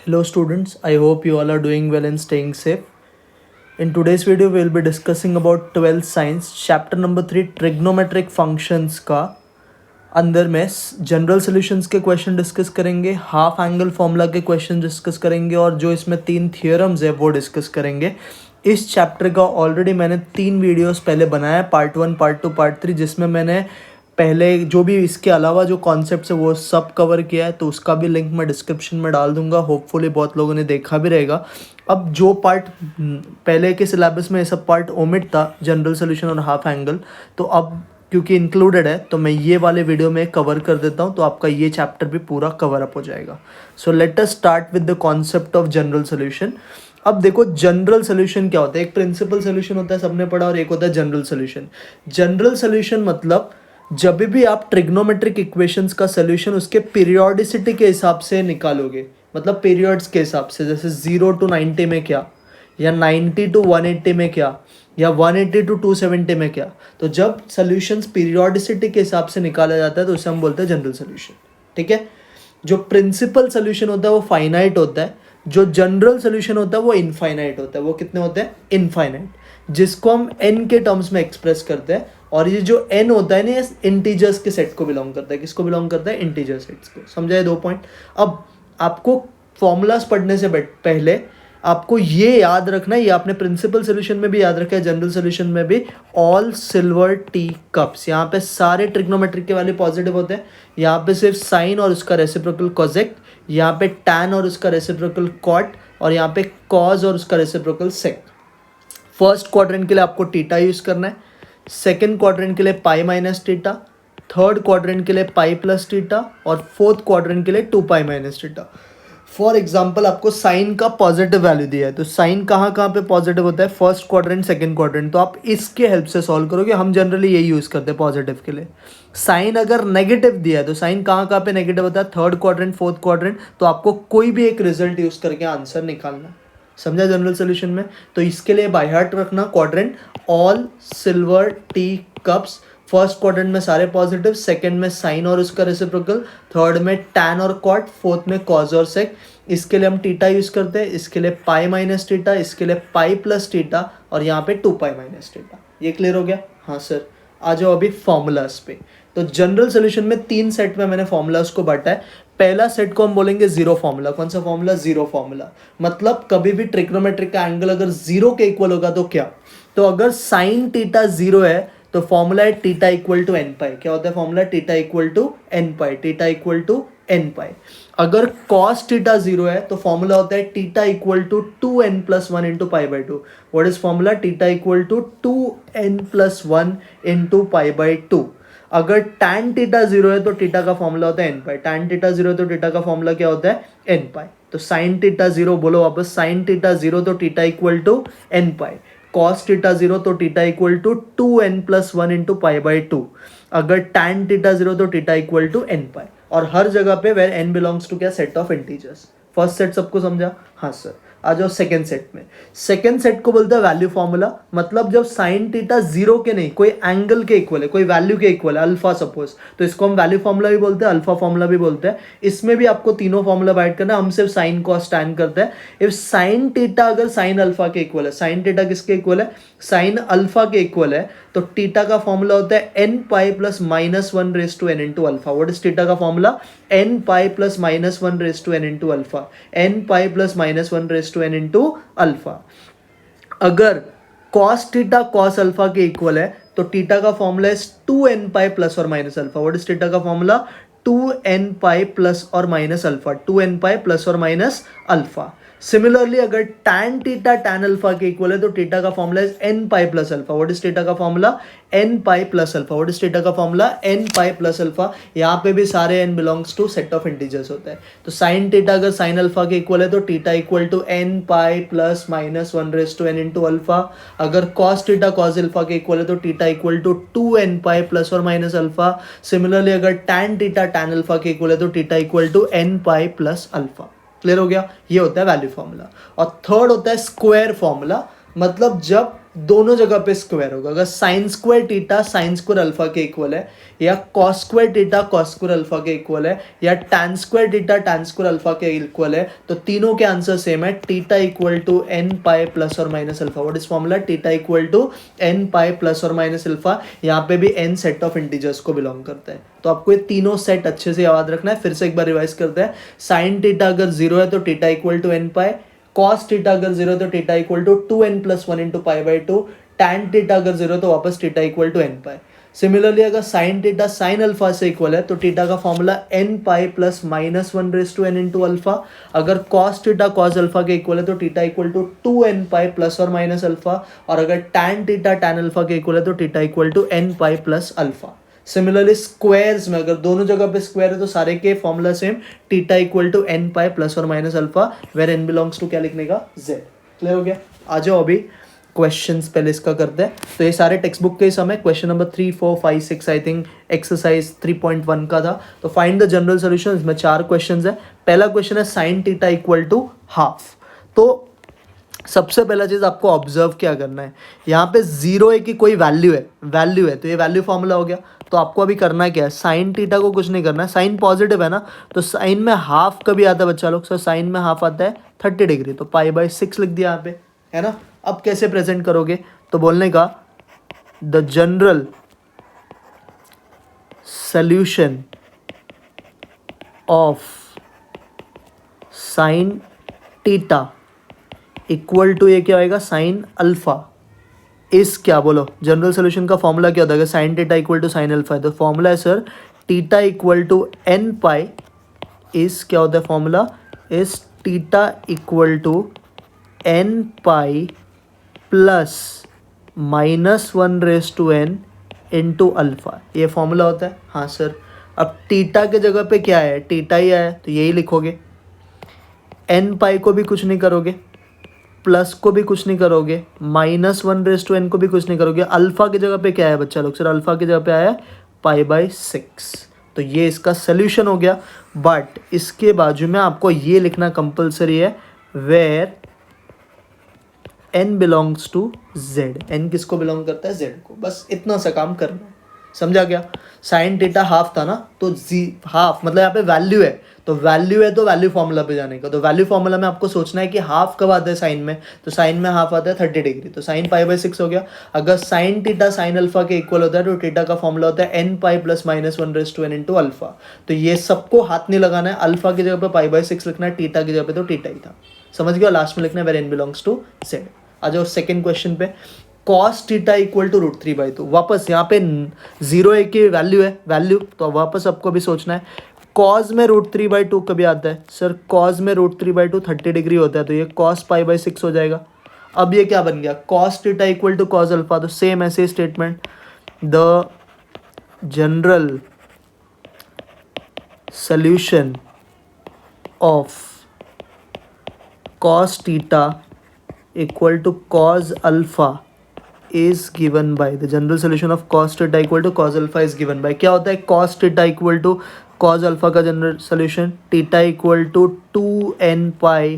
Hello students, I hope you all are doing well and staying safe. In today's video we will be discussing about 12th science chapter number 3 trigonometric functions का अंदर में general solutions के question discuss करेंगे, half angle formula के question discuss करेंगे और जो इसमें 3 थियोरम्स है वो डिस्कस करेंगे। इस चैप्टर का ऑलरेडी मैंने 3 वीडियोस पहले बनाया, पार्ट 1, पार्ट 2, पार्ट 3, जिसमें मैंने पहले जो भी इसके अलावा जो कॉन्सेप्ट्स है वो सब कवर किया है, तो उसका भी लिंक मैं डिस्क्रिप्शन में डाल दूंगा। होपफुली बहुत लोगों ने देखा भी रहेगा। अब जो पार्ट पहले के सिलेबस में ये सब पार्ट ओमिट था, जनरल सॉल्यूशन और हाफ एंगल, तो अब क्योंकि इंक्लूडेड है तो मैं ये वाले वीडियो में कवर कर देता हूँ, तो आपका ये चैप्टर भी पूरा कवर अप हो जाएगा। So let us start with the concept of general solution. अब देखो जनरल सॉल्यूशन क्या होता है। एक प्रिंसिपल सॉल्यूशन होता है, सबने पढ़ा, और एक होता है जनरल सॉल्यूशन। जनरल सॉल्यूशन मतलब जब भी आप ट्रिग्नोमेट्रिक इक्वेशंस का सॉल्यूशन उसके पीरियोडिसिटी के हिसाब से निकालोगे, मतलब पीरियड्स के हिसाब से, जैसे 0 to 90 में क्या, या 90 to 180 में क्या, या 180 to 270 में क्या, तो जब सॉल्यूशंस पीरियोडिसिटी के हिसाब से निकाला जाता है तो उसे हम बोलते हैं जनरल सॉल्यूशन। ठीक है। जो प्रिंसिपल सॉल्यूशन होता है वो फाइनाइट होता है, जो जनरल सॉल्यूशन होता है वो इनफाइनाइट होता है। वो कितने होते हैं? इनफाइनाइट, जिसको हम n के टर्म्स में एक्सप्रेस करते हैं। और ये जो n होता है ना, ये इंटीजर्स के सेट को बिलोंग करता है। किसको बिलोंग करता है? इंटीजर सेट्स को। समझाए 2 पॉइंट। अब आपको फॉर्मूलाज पढ़ने से पहले आपको ये याद रखना है, ये आपने प्रिंसिपल सॉल्यूशन में भी याद रखा है, जनरल सॉल्यूशन में भी, ऑल सिल्वर टी कप्स। यहाँ पे सारे ट्रिग्नोमेट्रिक के वाले पॉजिटिव होते हैं। यहाँ पे सिर्फ साइन और उसका रेसिप्रोकल कोसेक, यहाँ पे टैन और उसका रेसिप्रोकल कॉट, और यहाँ पे कॉज और उसका रेसिप्रोकल सेक। फर्स्ट क्वाड्रेंट के लिए आपको टीटा यूज करना है, सेकेंड क्वाड्रेंट के लिए pi minus theta, third quadrant के लिए पाई प्लस टीटा, और फोर्थ क्वाड्रेंट के लिए 2 pi minus theta. For example आपको साइन का पॉजिटिव वैल्यू दिया है, तो साइन कहाँ कहाँ पे पॉजिटिव होता है? First quadrant, second quadrant. तो आप इसके हेल्प से सॉल्व करोगे। हम जनरली यही यूज़ करते हैं पॉजिटिव के लिए। साइन अगर नेगेटिव दिया है तो साइन कहाँ कहाँ पे नेगेटिव होता है? Third quadrant, fourth quadrant. तो आपको कोई भी एक रिजल्ट यूज़ करके आंसर निकालना। समझा जनरल सॉल्यूशन में? तो इसके लिए बाय हार्ट रखना quadrant, all silver T cups. First quadrant में सारे पॉजिटिव, सेकंड में साइन और उसका रेसिप्रोकल, थर्ड में टैन और कॉट, फोर्थ में कॉज और सेक। इसके लिए हम टीटा यूज करते हैं, इसके लिए पाई माइनस टीटा, इसके लिए पाई प्लस टीटा, और यहाँ पे 2 पाई माइनस टीटा। ये क्लियर हो गया? हाँ सर। आ जाओ अभी फॉर्मूलाज पे। तो जनरल सॉल्यूशन में 3 सेट में मैंने फॉर्मूलाज को बांटा है। पहला सेट को हम बोलेंगे जीरो फॉर्मूला। कौन सा फॉर्मूला? Zero formula. मतलब कभी भी ट्रिग्नोमेट्रिक का एंगल अगर 0 के इक्वल होगा तो क्या? तो अगर साइन टीटा 0 है तो फॉर्मूला है theta equal to n pi. क्या होता है formula? Theta equal to n pi. Theta equal to n pi. अगर cos थीटा 0 है तो फॉर्मूला होता है theta equal to 2n + 1 into pi by 2। What is formula? Theta equal to 2n + 1 into pi by 2। अगर tan theta 0 है तो theta का formula होता है n पाई। tan थीटा 0 है तो थीटा का फॉर्मूला क्या होता है? n pi. तो sin थीटा 0 बोलो वापस, sin थीटा 0 तो theta equal to n pi. cos theta 0 तो theta equal to 2n + 1 into pi by 2। अगर tan थीटा 0 तो theta equal to n pi. और हर जगह पे वेर n बिलोंग्स टू क्या? Set of integers. First set सबको समझा? हाँ सर। आ जाओ सेकंड सेट में। सेकंड सेट को बोलते हैं वैल्यू फॉर्मूला। मतलब जब साइन थीटा 0 के नहीं, कोई एंगल के इक्वल है, कोई वैल्यू के इक्वल है, अल्फा सपोज, तो इसको हम वैल्यू फॉर्मूला भी बोलते हैं, अल्फा फॉर्मूला भी बोलते हैं। इसमें भी आपको तीनों फॉर्मूला बाइट करना है। हम सिर्फ साइन कॉस टैन करते हैं। इफ साइन थीटा अगर साइन अल्फा के इक्वल है, साइन थीटा किसके इक्वल है? साइन अल्फा के इक्वल है, तो थीटा का फॉर्मूला होता है n pi plus -1 raise to n into alpha. What is theta का formula? n pi plus -1 raise to n into alpha. n pi plus -1 raise to n into alpha. अगर cos theta cos alpha के equal है तो theta का formula है 2n pi plus और minus alpha. What is theta का formula? 2n pi plus और minus alpha. 2n pi plus और माइनस अल्फा। सिमिलरली अगर tan थीटा tan अल्फा के इक्वल है तो थीटा का फॉर्मूला है n pi plus alpha. What is theta का formula? n pi plus alpha. What is theta का formula? n pi plus alpha. यहाँ पे भी सारे n belongs to set of integers होता है। तो sin थीटा अगर sin अल्फा के इक्वल है तो theta equal to n pi plus -1 raise to n into alpha. अगर cos थीटा cos अल्फा के इक्वल है तो theta equal to 2n pi plus और माइनस अल्फा। सिमिलरली अगर tan थीटा tan अल्फा के इक्वल है तो theta equal to n pi plus alpha. Clear हो गया? ये होता है वैल्यू फॉर्मूला। और थर्ड होता है स्क्वायर फॉर्मूला। मतलब जब दोनों जगह पे स्क्वायर होगा। अगर sine square theta sine square alpha के इक्वल है, या cos square theta cos square alpha के इक्वल है, या tan square theta tan square alpha के इक्वल है, तो तीनों के आंसर सेम है, theta equal to n pi plus और minus alpha. What is formula? Theta equal to n pi plus और माइनस अल्फा। यहाँ पे भी एन सेट ऑफ इंटीजर्स को बिलोंग करता है, तो आपको ये तीनों सेट अच्छे से याद रखना है। फिर से एक बार रिवाइज करते हैं। साइन टीटा अगर जीरो है तो theta equal to n pi, cos theta अगर जीरो है तो theta equal to 2n plus 1 into pi by 2, tan theta अगर जीरो तो वापस theta equal to n pi. Similarly अगर साइन टीटा साइन अल्फा से इक्वल है तो टीटा का formula n pi plus minus 1 raise to n into alpha. अगर cos theta cos alpha के इक्वल है तो theta equal to 2n pi plus और माइनस अल्फा। और अगर टैन टीटा टैन अल्फा के इक्वल है तो theta equal to n pi plus alpha. Similarly squares में अगर दोनों जगह पे स्क्वायर है तो सारे के formula same, theta equal to n pi plus और minus alpha, where n belongs to क्या लिखने का? जेड। क्लियर हो गया? आ जाओ अभी क्वेश्चंस पहले इसका करते हैं। तो ये सारे टेक्स्ट बुक के ही समय, question number 3, 4, 5, 6 I think exercise 3.1 का था। तो फाइंड द जनरल सोल्यूशन। इसमें 4 क्वेश्चन है। पहला क्वेश्चन है sine theta equal to half. तो सबसे पहला चीज आपको ऑब्जर्व क्या करना है, यहाँ पे 0 की कोई वैल्यू है तो ये वैल्यू फॉर्मूला हो गया। तो आपको अभी करना क्या है, साइन टीटा को कुछ नहीं करना है, साइन पॉजिटिव है ना, तो साइन में हाफ कभी आता है बच्चा लोग? सर साइन में हाफ आता है 30 डिग्री, तो पाई बाई 6 लिख दिया यहाँ पे, है ना। अब कैसे प्रेजेंट करोगे, तो बोलने का the general solution of sine theta equal to ये क्या होएगा, साइन अल्फा इस क्या बोलो, जनरल सोल्यूशन का फॉर्मूला क्या होता है? Sine theta equal to sine alpha है तो फॉर्मूला है sir theta equal to n pi इस क्या होता है फॉर्मूला, इस theta equal to n pi plus minus 1 raise to n into alpha, ये फॉर्मूला होता है। हाँ सर। अब टीटा के जगह पे क्या है, टीटा ही आया तो यही लिखोगे, एन पाई को भी कुछ नहीं करोगे, प्लस को भी कुछ नहीं करोगे, माइनस 1 रेस टू एन को भी कुछ नहीं करोगे। अल्फा की जगह पे क्या है बच्चा लोग? सर अल्फा की जगह पे आया पाई बाई 6, तो ये इसका सोल्यूशन हो गया। बट इसके बाजू में आपको ये लिखना कंपलसरी है, where n belongs to z। n किसको बिलोंग करता है? z को। बस इतना सा काम करना है, समझा क्या? साइन टीटा हाफ था ना, तो हाफ मतलब यहाँ पे वैल्यू है, तो वैल्यू है तो वैल्यू फॉर्मूला पे जाने का। तो वैल्यू फॉर्मूला में आपको सोचना है कि हाफ कब आता है साइन में, तो साइन में हाफ आता है 30 डिग्री, तो साइन पाई बाई 6 हो गया। अगर साइन टीटा साइन अल्फा के इक्वल होता है तो टीटा का फॉर्मूला होता है n pi plus minus 1 raise to n into alpha. तो ये सबको हाथ नहीं लगाना है, अल्फा की जगह पे पाई बाई 6 लिखना है, टीटा की जगह पे तो टीटा ही था, समझ गया। लास्ट में लिखना है where n belongs to Z. आ जाओ सेकंड क्वेश्चन पे, कॉस टीटा इक्वल टू √3/2। वापस यहाँ पे 0 एक की वैल्यू है, वैल्यू तो वापस आपको भी सोचना है, कॉस में √3/2 कभी आता है? सर कॉस में √3/2 30 डिग्री होता है, तो ये कॉस पाई बाई 6 हो जाएगा। अब ये क्या बन गया, cos theta equal to cos alpha, तो सेम ऐसे statement, the general solution of cos theta equal to cos alpha is given by, the general solution of cos theta equal to cos alpha is given by, क्या होता है cos theta equal to cos alpha का general solution, theta equal to 2n pi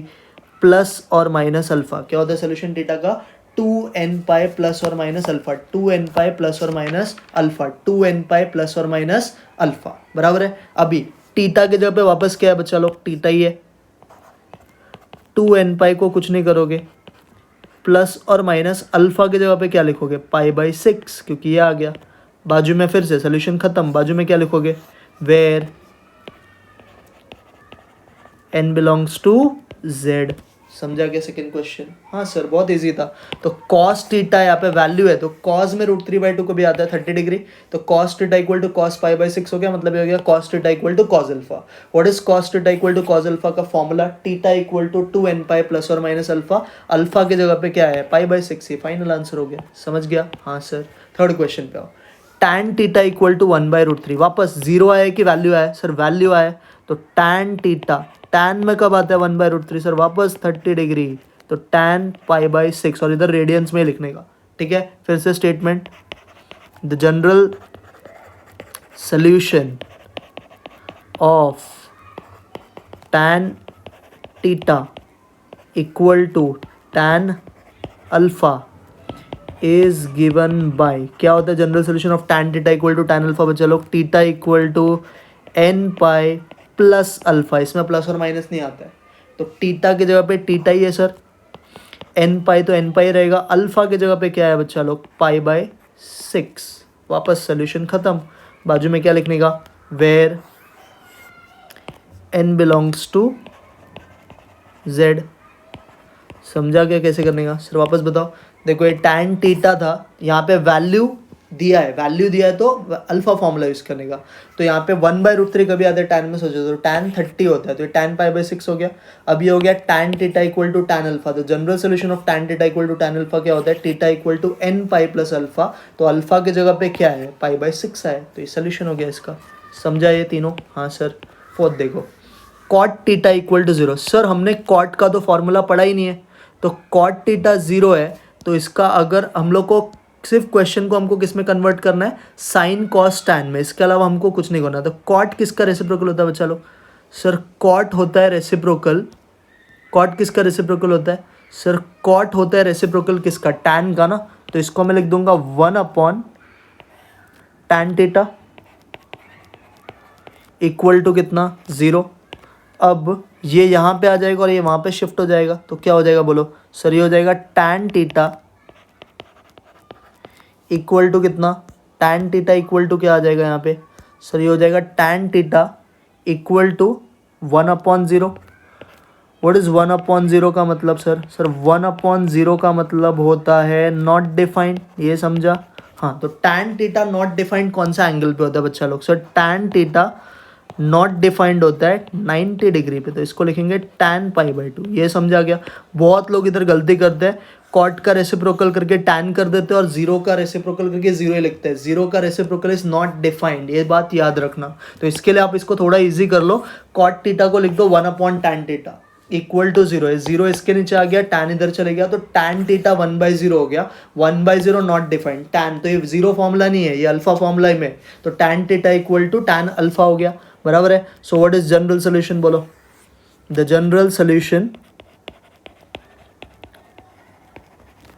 plus और minus alpha. क्या होता है solution theta का? 2n pi plus और minus alpha, 2n pi plus और minus alpha, 2n pi plus और minus alpha, बराबर है। अभी थीटा के जगह पे वापस क्या है बच्चा लोग? थीटा ही है, 2n पाई को कुछ नहीं करोगे, प्लस और माइनस अल्फा की जगह पे क्या लिखोगे? पाई बाई 6, क्योंकि ये आ गया। बाजू में फिर से सोल्यूशन खत्म, बाजू में क्या लिखोगे? Where n belongs to z। समझा गया सेकंड क्वेश्चन? हाँ सर बहुत इजी था। तो cos थीटा यहाँ पे वैल्यू है, तो cos में √3/2 को भी आता है 30 डिग्री, तो cos theta equal to cos pi by 6 हो गया, मतलब ये हो गया cos theta equal to cos alpha. What is cos theta equal to cos alpha का formula? Theta equal to 2n pi plus और माइनस अल्फा, अल्फा की जगह पे क्या है? पाई बाई 6, ये फाइनल आंसर हो गया, समझ गया? हाँ सर। थर्ड क्वेश्चन पे आओ, tan थीटा इक्वल टू 1/√3। वापस 0 आया कि वैल्यू आया? सर वैल्यू आया, तो tan थीटा, tan में कब आता है 1/√3? सर वापस 30 डिग्री, तो tan पाई बाई 6, और इधर रेडियंस में लिखने का, ठीक है। फिर से statement, the general solution of tan theta equal to tan alpha is given by, क्या होता है general solution of tan theta equal to tan alpha? बच्चा लोग theta equal to n pi plus alpha, इसमें प्लस और minus नहीं आता है, तो थीटा की जगह पे थीटा ही है सर, n पाई तो n पाई रहेगा, अल्फा की जगह पे क्या है बच्चा लोग? Pi by 6। वापस सोल्यूशन खत्म, बाजू में क्या लिखने का? Where n belongs to z। समझा क्या कैसे करने का? सर वापस बताओ। देखो ये tan थीटा था, यहाँ पे वैल्यू दिया है तो अल्फा फॉर्मूला यूज करने का, तो यहाँ पे 1/√3 कभी आता है tan में, सोचो तो tan 30 होता है, तो ये tan पाई बाई 6 हो गया। अब ये हो गया tan theta equal to tan alpha, तो general solution of tan theta equal to tan alpha क्या होता है? Theta equal to n pi plus alpha, तो अल्फा की जगह पे क्या है? पाई बाई 6 है, तो ये सोल्यूशन हो गया इसका। समझा ये तीनों? हाँ सर। फोर्थ देखो, cot theta equal to 0। Sir हमने cot का तो फॉर्मूला पढ़ा ही नहीं है, तो cot थीटा 0 है, तो इसका अगर हम लोग को सिर्फ क्वेश्चन को हमको किस में कन्वर्ट करना है? साइन कॉस टैन में, इसके अलावा हमको कुछ नहीं करना। तो कॉट किसका रेसिप्रोकल होता है बच्चा लोग? सर कॉट होता है रेसिप्रोकल, कॉट किसका रेसिप्रोकल होता है? सर कॉट होता है रेसिप्रोकल किसका? टैन का ना, तो इसको मैं लिख दूंगा 1/tan थीटा इक्वल टू कितना? 0। अब ये यहाँ पे आ जाएगा और ये वहाँ पे शिफ्ट हो जाएगा, तो क्या हो जाएगा बोलो? सर ये हो जाएगा tan थीटा इक्वल टू कितना? tan थीटा इक्वल टू क्या आ जाएगा यहाँ पे? सर ये हो जाएगा tan theta equal to 1/0। What is 1/0 का मतलब सर? सर 1/0 का मतलब होता है नॉट डिफाइंड, ये समझा? हाँ, तो tan थीटा नॉट डिफाइंड कौन सा एंगल पे होता है बच्चा लोग? Sir tan theta naught defined होता है 90 डिग्री पे, तो इसको लिखेंगे tan पाई बाई 2। ये समझा गया? बहुत लोग इधर गलती करते हैं, कॉट का रेसिप्रोकल करके tan कर देते हैं और जीरो का रेसिप्रोकल करके जीरो ही लिखते हैं। जीरो का रेसिप्रोकल इज नॉट डिफाइंड, ये बात याद रखना। तो इसके लिए आप इसको थोड़ा इजी कर लो, कॉट थीटा को लिख दो 1/tan थीटा इक्वल टू 0 है, 0 इसके नीचे आ गया, tan इधर चले गया, तो tan थीटा 1/0 हो गया। 1/0 नॉट डिफाइंड, tan तो ये जीरो फॉर्मूला नहीं है, ये अल्फा फॉर्मूला में, तो tan theta equal to tan alpha हो गया, बराबर है। So what is general solution बोलो? The general solution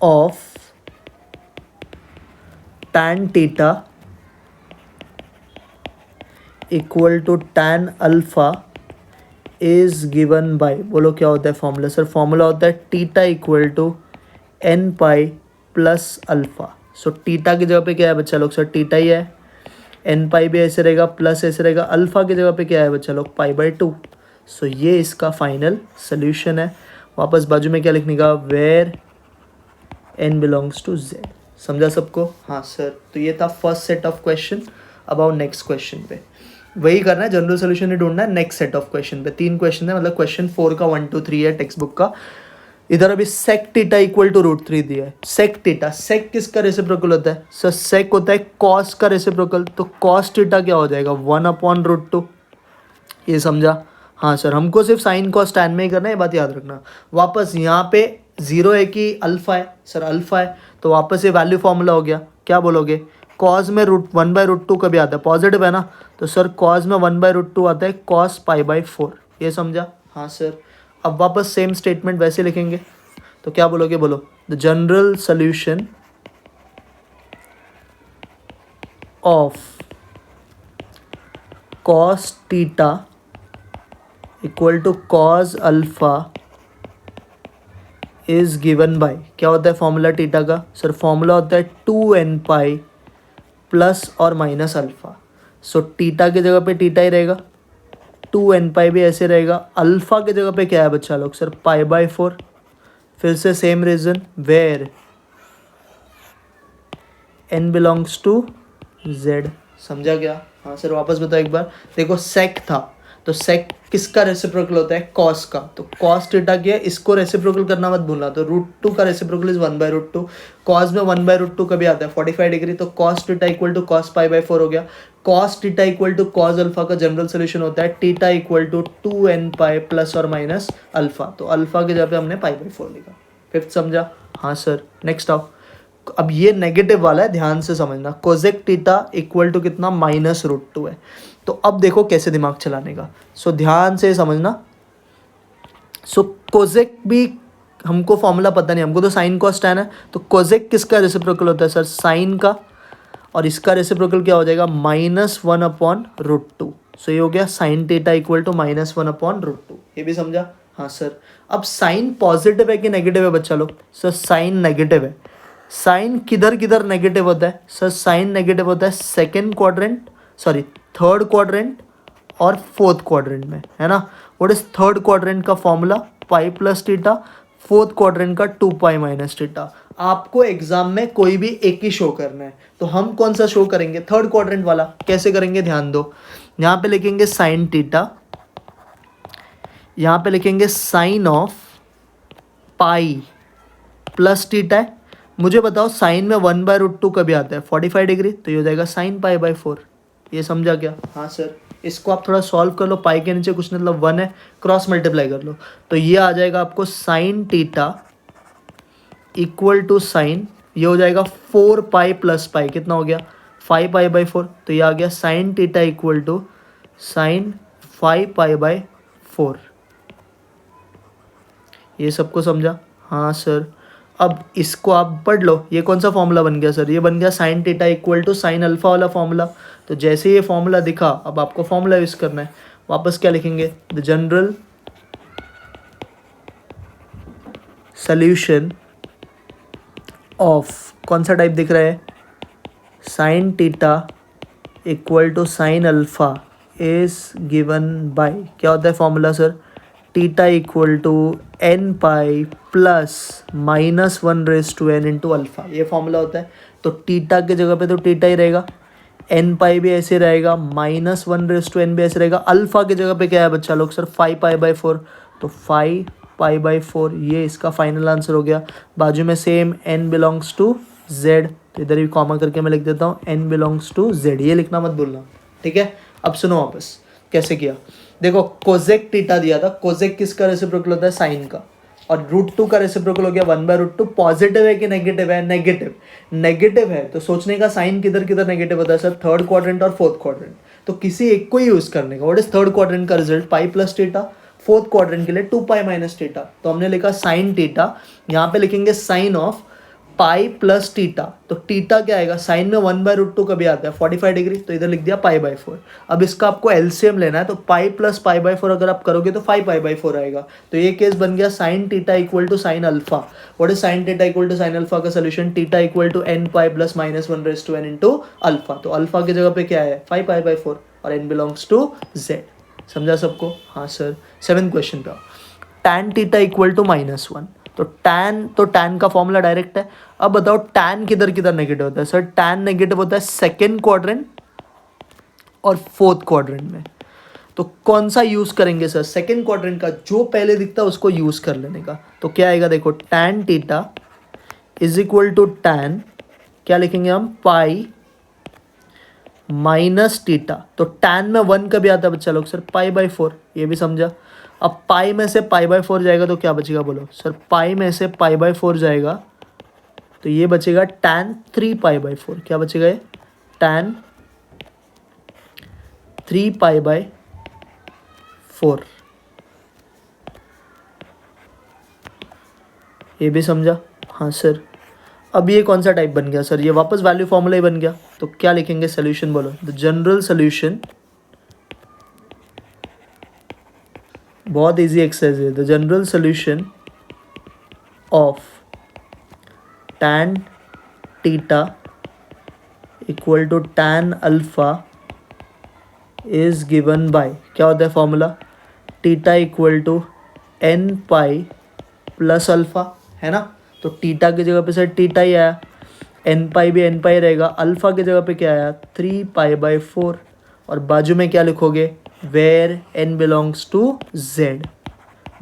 of tan theta equal to tan alpha is given by, बोलो क्या होता है फॉर्मूला? सर फॉर्मूला होता है theta equal to n pi plus alpha. So theta की जगह पे क्या है बच्चा लोग? सर थीटा ही है, n पाई भी ऐसे रहेगा, प्लस ऐसे रहेगा, अल्फा की जगह पे क्या है बच्चा लोग? पाई बाई 2। सो ये इसका फाइनल सोल्यूशन है। वापस बाजू में क्या लिखने का? Where n belongs to z। समझा सबको? हाँ सर। तो ये था फर्स्ट सेट ऑफ क्वेश्चन। अब आओ नेक्स्ट क्वेश्चन पे, वही करना है, जनरल सोल्यूशन ही ढूंढना है नेक्स्ट सेट ऑफ क्वेश्चन पे। 3 क्वेश्चन है, मतलब क्वेश्चन 4 का 1 2 3 है टेक्स्ट बुक का। इधर अभी सेक थीटा इक्वल टू √3 दिया है। सेक थीटा, सेक किसका रेसिप्रोकल होता है? सर सेक होता है कॉस का रेसिप्रोकल, तो कॉस थीटा क्या हो जाएगा? 1/√2। ये समझा? हाँ सर, हमको सिर्फ साइन कॉस टैन में ही करना है, ये बात याद रखना। वापस यहाँ पे 0 है कि अल्फा है? सर अल्फा है, तो वापस ये वैल्यू फॉर्मूला हो गया। क्या बोलोगे? कॉस में 1/√2 कभी आता है, पॉजिटिव है ना, तो सर कॉस में 1/√2 आता है कॉस पाई बाई 4। ये समझा? हाँ सर। अब वापस सेम स्टेटमेंट वैसे लिखेंगे, तो क्या बोलोगे? बोलो the general solution of cos theta equal to cos alpha is given by, क्या होता है फॉर्मूला थीटा का? सर फॉर्मूला होता है 2n पाई प्लस और माइनस अल्फा। सो थीटा की जगह पे थीटा ही रहेगा, 2n पाई भी ऐसे रहेगा, अल्फा की जगह पे क्या है बच्चा लोग? Sir pi by 4। फिर से same reason, where n belongs to z। समझा क्या? हाँ सर। वापस बताओ एक बार। देखो सेक था, तो सेक किसका रेसिप्रोकल होता है? कॉस का, तो कॉस थीटा क्या है? इसको रेसिप्रोकल करना मत भूलना, तो √2 का रेसिप्रोकल इज 1/√2। कॉस में 1/√2 कभी आता है? 45 डिग्री, तो cos theta equal to cos pi by 4 हो गया। Cos theta equal to cos alpha का जनरल सोल्यूशन होता है theta equal to 2n pi plus और माइनस अल्फा, तो अल्फा की जगह पे हमने पाई बाई 4 लिखा। फिफ्थ समझा? हाँ सर। नेक्स्ट आओ। अब ये नेगेटिव वाला है, ध्यान से समझना। कोजेक थीटा इक्वल टू कितना? -√2 है। तो अब देखो कैसे दिमाग चलाने का, सो ध्यान से समझना। सो कोजेक भी हमको फॉर्मूला पता नहीं, हमको तो साइन कॉस टैन है, तो कोजेक किसका रेसिप्रोकल होता है सर? साइन का, और इसका रेसिप्रोकल क्या हो जाएगा? -1/√2। सो ये हो गया साइन थीटा इक्वल टू -1/√2। ये भी समझा? हाँ सर। अब साइन पॉजिटिव है कि नेगेटिव है बच्चा लोग? सर साइन नेगेटिव है। साइन किधर किधर नेगेटिव होता है? सर साइन नेगेटिव होता है थर्ड क्वाड्रेंट और फोर्थ क्वाड्रेंट में, है ना। व्हाट इज थर्ड क्वाड्रेंट का फॉर्मूला? पाई प्लस थीटा। फोर्थ क्वाड्रेंट का 2 पाई माइनस थीटा। आपको एग्जाम में कोई भी एक ही शो करना है, तो हम कौन सा शो करेंगे? थर्ड क्वाड्रेंट वाला। कैसे करेंगे ध्यान दो, यहाँ पे लिखेंगे साइन थीटा, यहाँ पे लिखेंगे sine of pi plus theta है। मुझे बताओ साइन में 1/√2 कभी आता है? 45 डिग्री, तो ये हो जाएगा साइन पाई बाई 4। ये समझा क्या? हाँ सर। इसको आप थोड़ा सॉल्व कर लो, पाई के नीचे कुछ मतलब 1 है, क्रॉस मल्टीप्लाई कर लो, तो ये आ जाएगा आपको sine theta equal to sine, ये हो जाएगा 4 पाई प्लस पाई, कितना हो गया? 5 पाई बाई 4। तो ये आ गया sine theta equal to sine 5 pi by 4। ये सबको समझा? हाँ सर। अब इसको आप पढ़ लो, ये कौन सा फॉर्मूला बन गया सर? ये बन गया sine theta equal to sine alpha वाला फॉर्मूला। तो जैसे ये फॉर्मूला दिखा, अब आपको फॉर्मूला यूज़ करना है। वापस क्या लिखेंगे? द जनरल सोल्यूशन ऑफ, कौन सा टाइप दिख रहा है? Sine theta equal to sine alpha is given by, क्या होता है formula sir? Theta equal to n pi plus -1/n into alpha, ये फॉर्मूला होता है। तो थीटा की जगह पे तो थीटा ही रहेगा, n पाई भी ऐसे रहेगा, -1/n भी ऐसे रहेगा। अल्फा की जगह पे क्या है बच्चा लोग? सर 5 पाई बाई 4, तो 5 पाई बाई 4, ये इसका फाइनल आंसर हो गया। बाजू में same n belongs to z, तो इधर भी कॉमा करके मैं लिख देता हूँ n बिलोंग्स टू z, ये लिखना मत भूलना, ठीक है। अब सुनो वापस कैसे किया। देखो कोजेक थीटा दिया था, कोजेक किसका रेसिप्रोकल होता है? साइन का, और √2 का रेसिप्रोकल हो गया 1/√2। पॉजिटिव है कि नेगेटिव है? नेगेटिव। नेगेटिव है तो सोचने का साइन किधर किधर नेगेटिव होता है सर? थर्ड क्वाड्रेंट और फोर्थ क्वाड्रेंट। तो किसी एक को ही यूज करने का। व्हाट इज थर्ड क्वाड्रेंट का रिजल्ट? पाई प्लस थीटा। फोर्थ क्वाड्रेंट के लिए 2 पाई माइनस थीटा। तो हमने लिखा साइन थीटा, यहाँ पे लिखेंगे sine of pi plus theta. तो थीटा क्या आएगा? साइन में 1/√2 कभी आता है? 45 डिग्री, तो इधर लिख दिया पाई बाई 4। अब इसका आपको एलसीएम लेना है, तो पाई प्लस पाई बाई 4 अगर आप करोगे तो 5 पाई बाई 4 आएगा। तो ये केस बन गया sine theta equal to sine alpha. What is sine theta equal to sine alpha का solution? Theta equal to n pi plus -1/n into alpha. तो अल्फा की जगह पे क्या है? 5 पाई बाई 4, और n बिलोंग्स टू z। समझा सबको? हाँ सर। 7th क्वेश्चन पे tan थीटा इक्वल टू -1। तो tan का फॉर्मूला डायरेक्ट है। अब बताओ tan किधर किधर नेगेटिव होता है? सर tan नेगेटिव होता है सेकेंड क्वाड्रेंट और फोर्थ क्वाड्रेंट में। तो कौन सा यूज करेंगे सर? सेकेंड क्वाड्रेंट का, जो पहले दिखता है उसको यूज कर लेने का। तो क्या आएगा देखो, tan theta is equal to tan, क्या लिखेंगे हम? Pi minus theta. तो tan में 1 कभी आता है बच्चा लोग? सर पाई बाई 4, ये भी समझा। अब पाई में से पाई बाई 4 जाएगा तो क्या बचेगा बोलो? सर पाई में से पाई बाई 4 जाएगा तो ये बचेगा tan 3 पाई बाई 4। क्या बचेगा? ये tan 3 पाई बाई 4, ये भी समझा? हाँ सर। अब ये कौन सा टाइप बन गया सर? ये वापस वैल्यू फॉर्मूला ही बन गया। तो क्या लिखेंगे सोल्यूशन बोलो? द जनरल सोल्यूशन, बहुत इजी एक्सरसाइज है। The general solution of tan theta equal to tan alpha is given by, क्या होता है formula? Theta equal to n pi plus alpha, है ना। तो थीटा की जगह पे सर थीटा ही आया, n पाई भी n पाई रहेगा, अल्फा की जगह पे क्या आया? 3 पाई बाई 4, और बाजू में क्या लिखोगे? Where n belongs to z।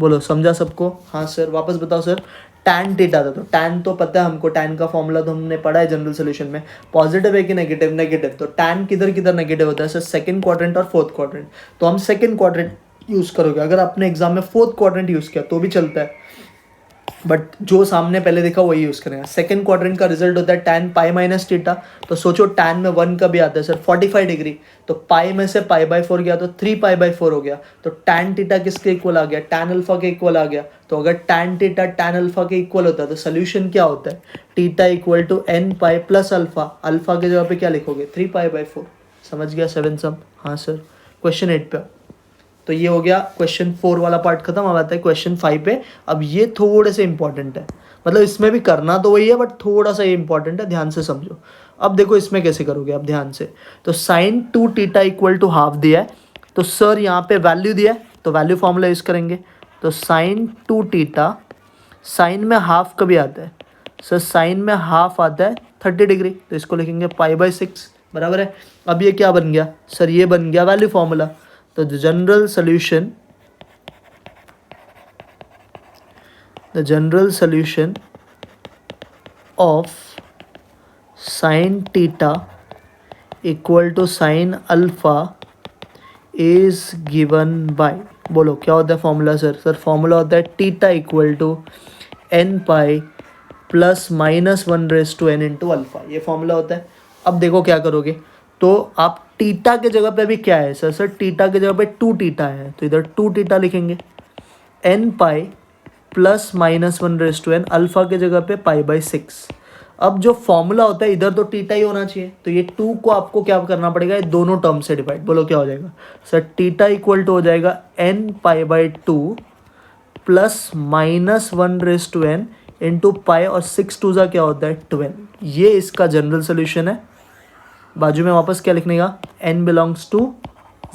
बोलो समझा सबको? हाँ सर। वापस बताओ सर। tan थीटा था, तो tan तो पता है हमको, tan का फॉर्मूला तो हमने पढ़ा है जनरल सोल्यूशन में। पॉजिटिव है कि नेगेटिव? नेगेटिव। तो tan किधर किधर नेगेटिव होता है सर? सेकंड क्वाड्रेंट और फोर्थ क्वाड्रेंट। तो हम सेकंड क्वाड्रेंट यूज करोगे। अगर आपने एग्जाम में फोर्थ क्वाड्रेंट यूज किया तो भी चलता है, बट जो सामने पहले देखा वही यूज़ करेंगे। सेकंड क्वाड्रेंट का रिजल्ट होता है टैन पाई माइनस थीटा, तो सोचो टैन में 1 का भी आता है सर 45 डिग्री, तो पाई में से पाई बाई 4 गया तो 3 पाई बाई 4 हो गया, तो टैन थीटा किसके इक्वल आ गया, टैन अल्फा के इक्वल आ गया। तो अगर टैन थीटा टैन अल्फा के इक्वल होता है तो सोल्यूशन क्या होता है, theta equal to n pi plus alpha, alpha के जगह पे क्या लिखोगे 3 पाई बाई 4। समझ गया 7 सम? हाँ सर। क्वेश्चन 8 पे। तो ये हो गया क्वेश्चन 4 वाला पार्ट खत्म। अब आता है क्वेश्चन 5 पे। अब ये थोड़े से इंपॉर्टेंट है, मतलब इसमें भी करना तो वही है बट थोड़ा सा ये इंपॉर्टेंट है, ध्यान से समझो। अब देखो इसमें कैसे करोगे, अब ध्यान से। तो sine 2 theta equal to half दिया है, तो सर यहाँ पे वैल्यू दिया है तो वैल्यू फॉर्मूला यूज़ करेंगे। तो साइन 2 थीटा, साइन में हाफ कभी आता है सर, साइन में हाफ आता है 30 डिग्री, तो इसको लिखेंगे पाई बाई 6, बराबर है। अब ये क्या बन गया सर, ये बन गया वैल्यू फॉर्मूला। तो the general solution of sin theta equal to sin alpha is given by, बोलो क्या होता है फॉर्मूला सर? सर फॉर्मूला होता है theta equal to n pi plus minus 1/n into alpha, ये फॉर्मूला होता है। अब देखो क्या करोगे, तो आप टीटा के जगह पे भी क्या है सर, सर टीटा के जगह पे 2 टीटा है, तो इधर 2 टीटा लिखेंगे, n pi plus minus 1/n, alpha के जगह पे पाई बाई 6। अब जो फॉर्मूला होता है इधर तो टीटा ही होना चाहिए, तो ये 2 को आपको क्या करना पड़ेगा, ये दोनों टर्म से डिवाइड। बोलो क्या हो जाएगा सर, टीटा इक्वल टू हो जाएगा n pi by 2 plus minus 1/n into pi, और 6 टू ज़ा क्या होता है 12। ये इसका जनरल सोल्यूशन है। बाजू में वापस क्या लिखने का, n belongs to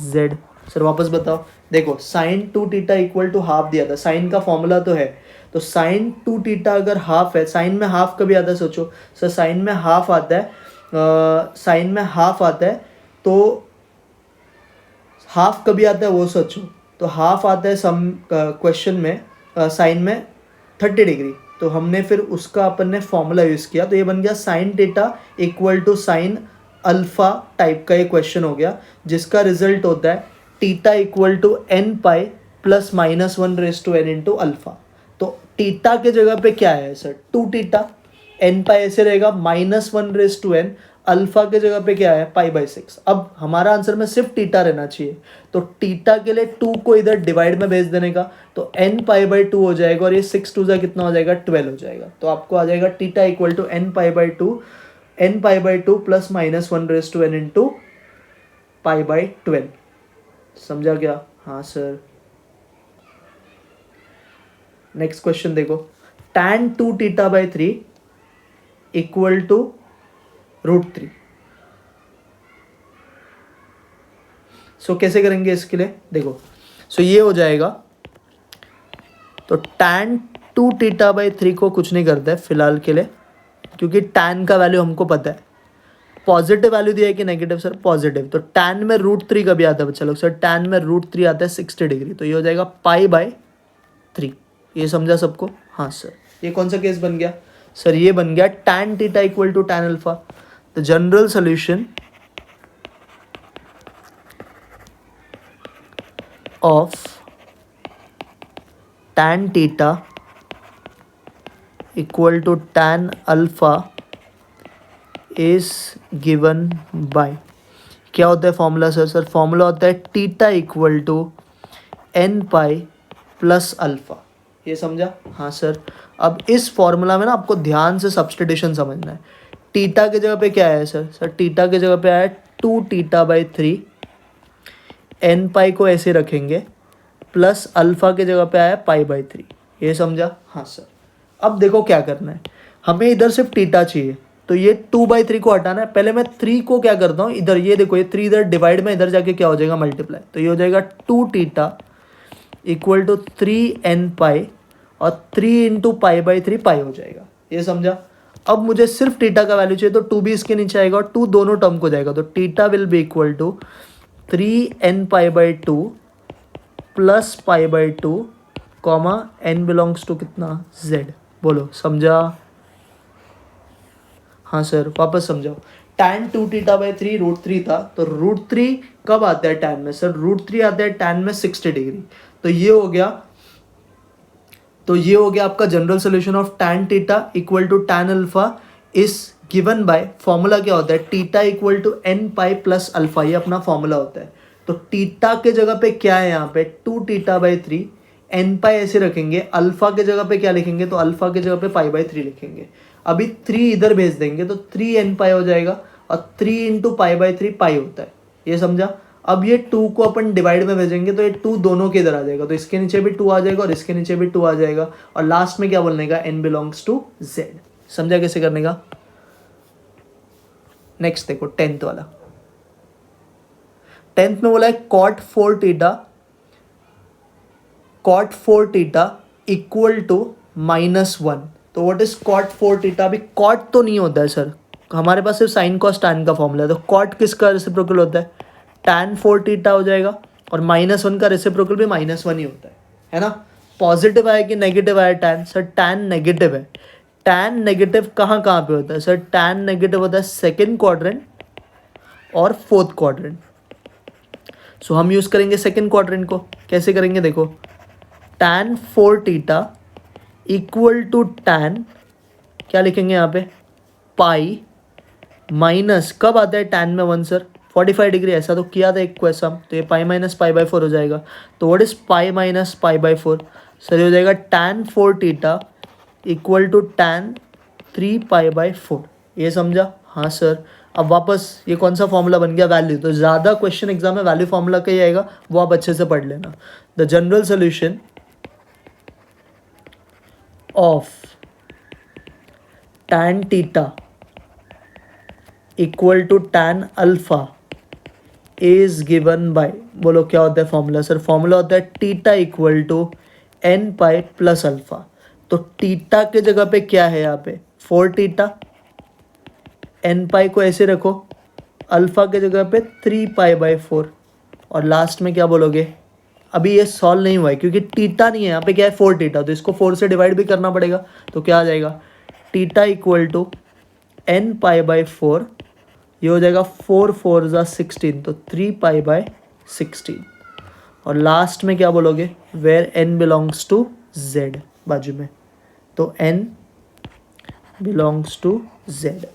z। Sir वापस बताओ, देखो sine 2 theta equal to half दिया था, साइन का फॉर्मूला तो है, तो साइन 2 थीटा अगर हाफ है, साइन में हाफ कभी आता है सोचो सर, साइन में हाफ आता है, साइन में हाफ आता है, तो हाफ कभी आता है वो सोचो, तो हाफ आता है सम क्वेश्चन में साइन में 30 डिग्री, तो हमने फिर उसका अपन ने फॉर्मूला यूज़ किया, तो ये बन गया sine theta equal to sine alpha type का ये क्वेश्चन हो गया, जिसका रिजल्ट होता है theta equal to n pi plus minus 1/n into alpha. तो टीटा के जगह पे क्या है सर, 2 टीटा, एन पाई ऐसे रहेगा माइनस 1/n, अल्फा के जगह पे क्या है पाई बाई 6। अब हमारा आंसर में सिर्फ टीटा रहना चाहिए, तो टीटा के लिए 2 को इधर डिवाइड में भेज देने का, तो एन पाई बाई 2 हो जाएगा, और ये 6 टू ज़ा कितना हो जाएगा 12 हो जाएगा। तो आपको आ जाएगा theta equal to n pi by 2 plus minus 1/n into pi by 12। समझा क्या? हाँ सर। नेक्स्ट क्वेश्चन देखो, tan 2 theta by 3 equal to √3। So कैसे करेंगे इसके लिए, देखो सो ये हो जाएगा, तो tan 2 थीटा बाई 3 को कुछ नहीं करता है फिलहाल के लिए, क्योंकि tan का वैल्यू हमको पता है। पॉजिटिव वैल्यू दिया है कि नेगेटिव सर, पॉजिटिव, तो tan में √3 कभी आता है बच्चा लोग, सर tan में √3 आता है 60 डिग्री, तो ये हो जाएगा पाई बाई 3। ये समझा सबको? हाँ सर। ये कौन सा केस बन गया सर, ये बन गया tan theta equal to tan alpha. The general solution of tan theta equal to tan alpha is given by, क्या होता है फॉर्मूला सर? सर फॉर्मूला होता है theta equal to n pi plus alpha. ये समझा? हाँ सर। अब इस फॉर्मूला में ना आपको ध्यान से सब्स्टिट्यूशन समझना है। थीटा के जगह पे क्या है सर? सर थीटा के जगह पे आया 2 थीटा बाई 3, एन पाई को ऐसे रखेंगे, प्लस अल्फा के जगह पे आया पाई बाई 3। ये समझा? हाँ सर। अब देखो क्या करना है, हमें इधर सिर्फ थीटा चाहिए, तो ये 2/3 को हटाना है। पहले मैं 3 को क्या करता हूँ, इधर ये देखो, ये 3 इधर डिवाइड में, इधर जाके क्या हो जाएगा मल्टीप्लाई, तो ये हो जाएगा 2 theta equal to 3 n pi, और 3 इंटू पाई बाई 3 पाई हो जाएगा। ये समझा? अब मुझे सिर्फ थीटा का वैल्यू चाहिए, तो 2 भी इसके नीचे आएगा और 2 दोनों टर्म को जाएगा, तो theta will be equal to 3 n pi by 2 plus pi by 2 comma n belongs to कितना z। बोलो समझा? हाँ सर। वापस समझाओ, tan 2 थीटा बाई 3 √3 था, तो √3 कब आता है tan में सर? √3 आता है tan में 60 डिग्री, तो ये हो गया तो ये हो गया आपका general solution of tan theta equal to tan alpha is given by, formula क्या होता है, theta equal to n pi plus alpha, ये अपना फॉर्मूला होता है। तो थीटा के जगह पे क्या है यहाँ पे 2 थीटा बाई 3, n पाई ऐसे रखेंगे, अल्फा के जगह पे क्या लिखेंगे, तो अल्फा के जगह पे पाई बाई 3 लिखेंगे। अभी 3 इधर भेज देंगे तो 3n पाई हो जाएगा, और 3 इंटू पाई बाई 3 पाई होता है, ये समझा। अब ये 2 को अपन डिवाइड में भेजेंगे तो ये 2 दोनों के इधर आ जाएगा, तो इसके नीचे भी 2 आ जाएगा और इसके नीचे भी 2 आ जाएगा, और लास्ट में क्या बोलने का, n बिलोंग्स टू z। समझा कैसे करने का। नेक्स्ट देखो 10th वाला, 10th में बोला है cot 4 थीटा इक्वल टू -1। तो व्हाट इज cot 4 थीटा, अभी cot तो नहीं होता है सर, हमारे पास सिर्फ साइन कॉस tan का फॉर्मूला है। तो cot किसका रेसिप्रोकल होता है, tan 4 थीटा हो जाएगा, और -1 का रेसिप्रोकल भी -1 ही होता है ना। पॉजिटिव आया कि नेगेटिव आया tan, सर tan नेगेटिव है। tan नेगेटिव कहाँ कहाँ पे होता है सर, tan नेगेटिव होता है सेकेंड क्वाड्रेंट और फोर्थ क्वाड्रेंट। सो हम यूज़ करेंगे सेकेंड क्वाड्रेंट को। कैसे करेंगे देखो, tan 4 theta equal to tan, क्या लिखेंगे यहाँ पे, पाई माइनस, कब आता है tan में 1 सर, 45 डिग्री, ऐसा तो किया था एक को ऐसा, तो ये पाई माइनस पाई बाई 4 हो जाएगा। तो what is pi minus pi by 4, sir ये हो जाएगा tan 4 theta equal to tan 3 pi by 4, ये समझा। हाँ सर। अब वापस ये कौन सा फॉर्मूला बन गया, वैल्यू। तो ज़्यादा क्वेश्चन एग्जाम में वैल्यू फॉर्मूला का ही आएगा, वो आप अच्छे से पढ़ लेना। The general solution of tan theta equal to tan alpha is given by, बोलो क्या होता है फॉर्मूला, सर फॉर्मूला होता है theta equal to n pi plus alpha. तो थीटा के जगह पे क्या है यहाँ पे 4 थीटा, n पाई को ऐसे रखो, अल्फा के जगह पे 3 पाई बाई 4, और लास्ट में क्या बोलोगे, अभी ये सॉल्व नहीं हुआ है क्योंकि थीटा नहीं है यहाँ पे, क्या है 4 थीटा, तो इसको 4 से डिवाइड भी करना पड़ेगा। तो क्या आ जाएगा, theta equal to n pi by 4, ये हो जाएगा 4 4 ज़ा 16, तो 3 पाई बाई 16, और लास्ट में क्या बोलोगे, where n belongs to z बाजू में, तो n बिलोंग्स टू z।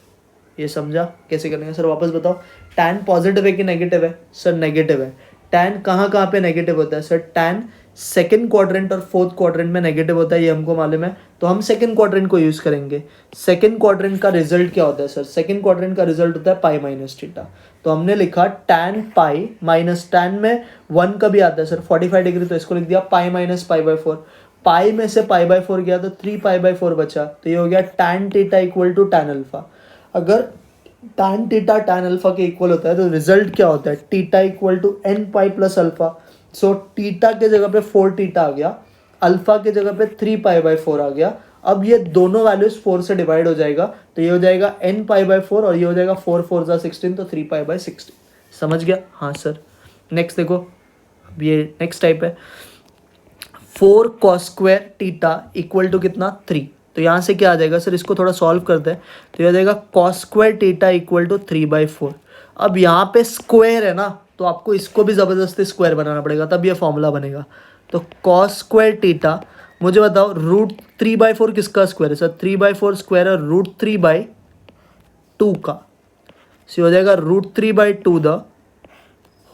ये समझा कैसे करने का, सर वापस बताओ। tan पॉजिटिव है कि नेगेटिव है, सर नेगेटिव है। tan कहाँ कहाँ पे नेगेटिव होता है, सर tan सेकेंड क्वाड्रेंट और फोर्थ क्वाड्रेंट में नेगेटिव होता है, ये हमको मालूम है, तो हम सेकेंड क्वाड्रेंट को यूज़ करेंगे। सेकेंड क्वाड्रेंट का रिजल्ट क्या होता है सर, सेकेंड क्वाड्रेंट का रिजल्ट होता है पाई माइनस थीटा। तो हमने लिखा tan पाई माइनस, tan में 1 का भी आता है सर 45 डिग्री, तो इसको लिख दिया पाई माइनस पाई बाई 4। पाई में से पाई बाई 4 गया तो 3 पाई बाई 4 बचा, तो ये हो गया tan theta equal to tan alpha. अगर tan थीटा tan अल्फा के इक्वल होता है तो रिजल्ट क्या होता है, theta equal to n pi plus alpha. So theta के जगह पे 4 थीटा आ गया, अल्फा के जगह पे 3 पाई बाई 4 आ गया। अब ये दोनों वैल्यूज 4 से डिवाइड हो जाएगा, तो ये हो जाएगा n पाई बाई 4, और ये हो जाएगा 4 4 ज़ा 16, तो 3 पाई बाई 16। समझ गया, हाँ सर। नेक्स्ट देखो, अब ये नेक्स्ट टाइप है, 4 cos square theta equal to कितना 3। तो यहाँ से क्या आ जाएगा सर, इसको थोड़ा सॉल्व करते हैं, तो ये आ जाएगा cos square theta equal to 3 by 4। अब यहाँ पे स्क्वायर है ना, तो आपको इसको भी ज़बरदस्ती स्क्वायर बनाना पड़ेगा, तब ये फॉर्मूला बनेगा। तो कॉस स्क्वायर थीटा, मुझे बताओ रूट 3 बाई 4 किसका स्क्वायर है सर, 3 बाई 4 स्क्वायर है रूट 3 बाई 2 का, सो हो जाएगा root 3 by 2 the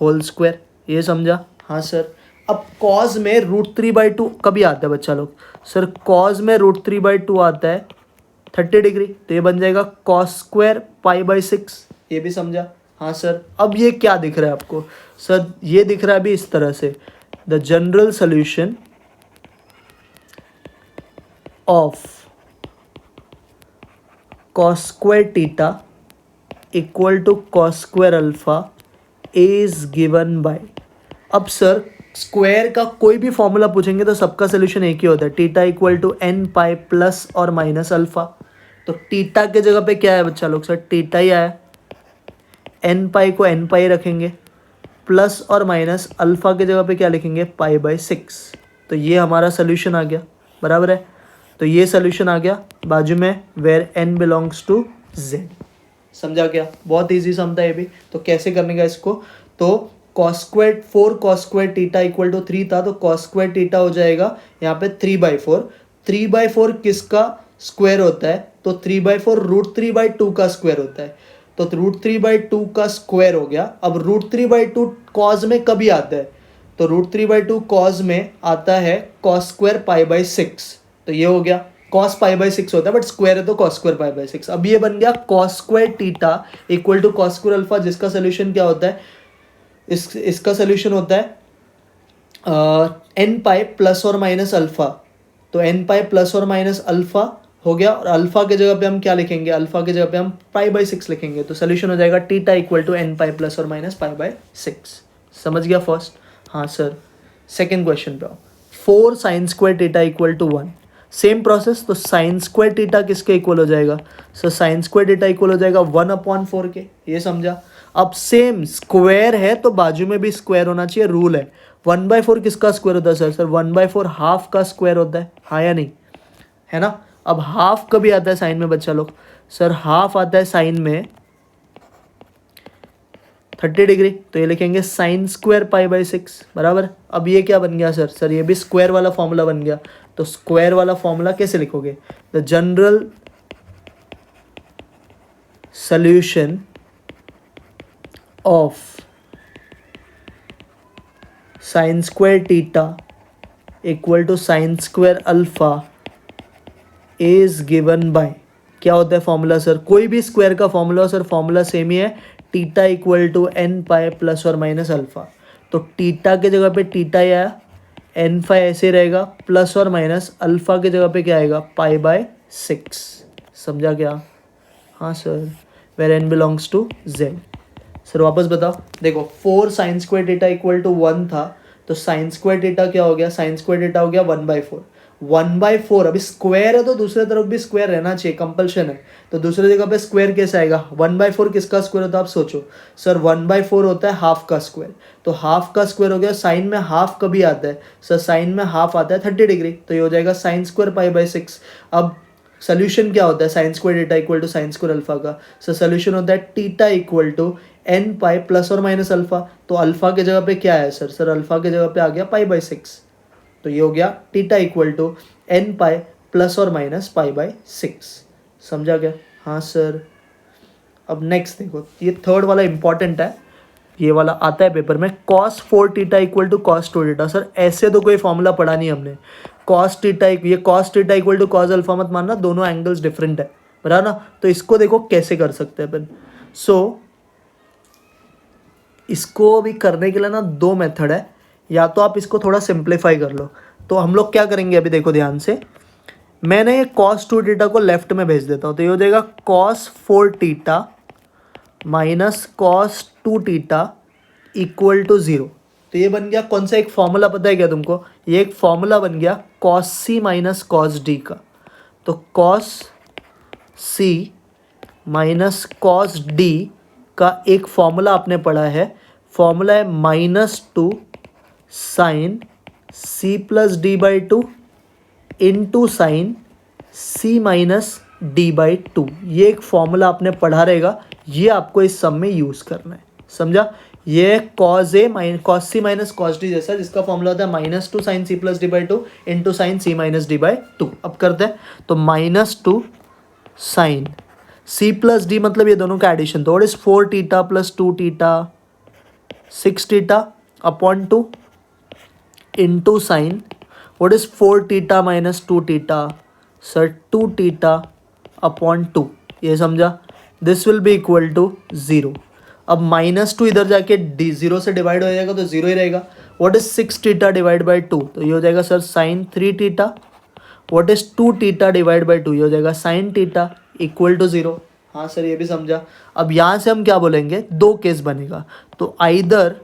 whole square. ये समझा, हाँ सर। अब कॉज में रूट 3 बाई 2 कभी आता है बच्चा लोग, सर कॉज में रूट 3 बाई 2 आता है 30 डिग्री, तो ये बन जाएगा कॉस स्क्वायर पाई बाई 6। ये भी समझा, हाँ सर। अब ये क्या दिख रहा है आपको, सर ये दिख रहा है अभी इस तरह से, the general solution of cos square theta equal to cos square alpha is given by. अब सर स्क्वायर का कोई भी फॉर्मूला पूछेंगे तो सबका सोल्यूशन एक ही होता है, theta equal to n pi plus और माइनस अल्फा। तो थीटा के जगह पे क्या है बच्चा लोग, सर थीटा ही आया, n पाई को n पाई रखेंगे, प्लस और माइनस अल्फा के जगह पे क्या लिखेंगे, पाई बाई 6। तो ये हमारा सोल्यूशन आ गया, बराबर है। तो ये सोल्यूशन आ गया, बाजू में where n belongs to z। समझा क्या, बहुत ईजी सम था ये भी। तो कैसे करने का इसको, तो cos square 4 cos square theta equal to 3 था, तो कॉस स्क्वायर थीटा हो जाएगा यहाँ पे 3 बाई 4, 3/4 किसका स्क्वायर होता है? तो 3/4 √3/2 का स्क्वायर होता है। तो √3/2 का स्क्वायर हो गया। अब √3/2 कॉज में कभी आता है? तो √3/2 कॉज में आता है कॉस स्क्वायर π/6। तो ये हो गया, कॉस π/6 होता है बट स्क्वायर है तो कॉस स्क्वायर π/6। अब ये बन गया cos square theta equal to cos square alpha, जिसका सोल्यूशन क्या होता है? इसका सोल्यूशन होता है n पाई प्लस और माइनस अल्फा। तो n पाई प्लस और माइनस अल्फा हो गया, और अल्फा के जगह पे हम क्या लिखेंगे? अल्फा के जगह पे हम π/6 लिखेंगे। तो सोल्यूशन हो जाएगा theta equal to n pi plus और माइनस π/6। समझ गया फर्स्ट? हाँ सर। सेकेंड क्वेश्चन पे आओ। 4 sine square theta equal to 1। Same process. तो साइन स्क्वायर थीटा किसके इक्वल हो जाएगा? Sir sine square theta equal हो जाएगा 1/4 के। ये समझा? अब सेम स्क्वायर है तो बाजू में भी स्क्वायर होना चाहिए, रूल है। 1/4 किसका स्क्वायर होता है सर? सर 1/4 हाफ का स्क्वायर होता है, हाँ या नहीं? है ना? अब हाफ कभी आता है साइन में बच्चा लोग? सर हाफ आता है साइन में 30 डिग्री। तो ये लिखेंगे साइन स्क्वायर π/6 बराबर। अब ये क्या बन गया सर? सर ये भी स्क्वायर वाला फॉर्मूला बन गया। तो स्क्वायर वाला फॉर्मूला कैसे लिखोगे? The general solution of sine square theta equal to sine square alpha is given by, क्या होता है फॉर्मूला सर? कोई भी स्क्वायर का फॉर्मूला सर, फॉर्मूला सेम ही है, theta equal to n pi plus और माइनस अल्फा। तो थीटा के जगह पे थीटा आया, n फाई ऐसे रहेगा, प्लस और माइनस अल्फा के जगह पे क्या आएगा? π/6। समझा क्या? हाँ sir. Where n belongs to z। Sir वापस बताओ। देखो 4 sine square theta equal to 1 था, तो साइन स्क्वायर थीटा क्या हो गया? साइन स्क्वायर थीटा हो गया 1/4। 1/4 अभी स्क्वायर है तो दूसरे तरफ भी स्क्वायर रहना चाहिए, कंपल्शन है। तो दूसरे जगह पे स्क्वायर कैसे आएगा? 1/4 किसका स्क्वायर होता है? आप सोचो सर। 1/4 होता है हाफ का स्क्वायर। तो हाफ का स्क्वायर हो गया। साइन में हाफ कभी आता है? सर साइन में हाफ आता है 30 डिग्री। तो ये हो जाएगा साइन स्क्वायर π/6। अब सोल्यूशन क्या होता है sine square theta equal to sine square alpha का? सर सोल्यूशन होता है theta equal to n pi plus और माइनस अल्फा। तो अल्फा के जगह पे क्या है सर? सर अल्फा के जगह पे आ गया π/6। तो ये हो गया theta equal to n pi plus और माइनस π/6। समझा क्या? हाँ सर। अब नेक्स्ट देखो, ये थर्ड वाला इंपॉर्टेंट है, ये वाला आता है पेपर में। cos 4 theta equal to cos 2 theta. Sir ऐसे तो कोई फॉर्मूला पढ़ा नहीं हमने। cos थीटा, ये cos theta equal to cos alpha मत मानना, दोनों एंगल्स डिफरेंट है, बराबर ना? तो इसको देखो कैसे कर सकते हैं अपन। सो इसको भी करने के लिए ना 2 मेथड है, या तो आप इसको थोड़ा सिंप्लीफाई कर लो। तो हम लोग क्या करेंगे अभी देखो ध्यान से। मैंने ये cos 2 थीटा को लेफ्ट में भेज देता हूँ, तो ये हो जाएगा cos 4 theta minus cos 2 theta equal to 0। तो ये बन गया कौन सा एक फॉर्मूला, पता है क्या तुमको? ये एक फॉर्मूला बन गया cos c minus cos d का। तो cos c minus cos d का एक फॉर्मूला आपने पढ़ा है, फॉर्मूला है -2 sine c plus d/2 into sine c minus d/2। ये एक फॉर्मूला आपने पढ़ा रहेगा, ये आपको इस सम में यूज़ करना है। समझा? ये cos c minus cos d जैसा, जिसका फॉर्मूला होता है -2 sine c plus d/2 into sine c minus d/2। अब करते हैं, तो -2 साइन c प्लस d मतलब ये दोनों का एडिशन। तो what is 4 theta plus 2 theta? 6 theta upon 2 into sine what is 4 theta minus 2 theta? Sir 2 theta upon 2। ये समझा? This will be equal to 0। अब -2 इधर जाके 0 से डिवाइड हो जाएगा तो 0 ही रहेगा। What is 6 theta divide by 2? तो ये हो जाएगा sir sine 3 theta. What is 2 theta divide by 2? ये हो जाएगा साइन थीटा इक्वल टू 0। हाँ सर ये भी समझा। अब यहाँ से हम क्या बोलेंगे? 2 केस बनेगा। तो आइदर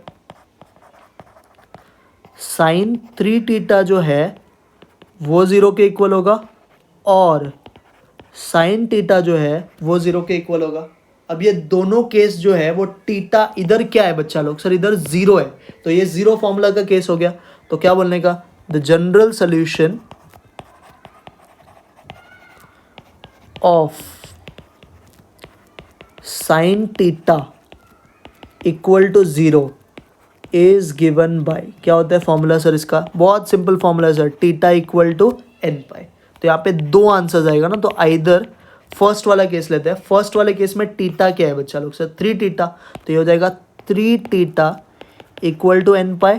साइन 3 थीटा जो है वो 0 के इक्वल होगा, और साइन थीटा जो है वो 0 के इक्वल होगा। अब ये दोनों केस जो है वो थीटा इधर क्या है बच्चा लोग? सर इधर 0 है, तो ये 0 फॉर्मूला का केस हो गया। तो क्या बोलने का? The general solution of sine theta equal to 0 is given by, क्या होता है फॉर्मूला सर इसका? बहुत सिंपल फॉर्मूला है sir, theta equal to n pi. तो यहाँ पे दो आंसर्स आएगा ना, तो आइदर फर्स्ट वाला केस लेते हैं। फर्स्ट वाले केस में टीटा क्या है बच्चा लोग सर, 3 टीटा, तो ये हो जाएगा 3 theta equal to n pi.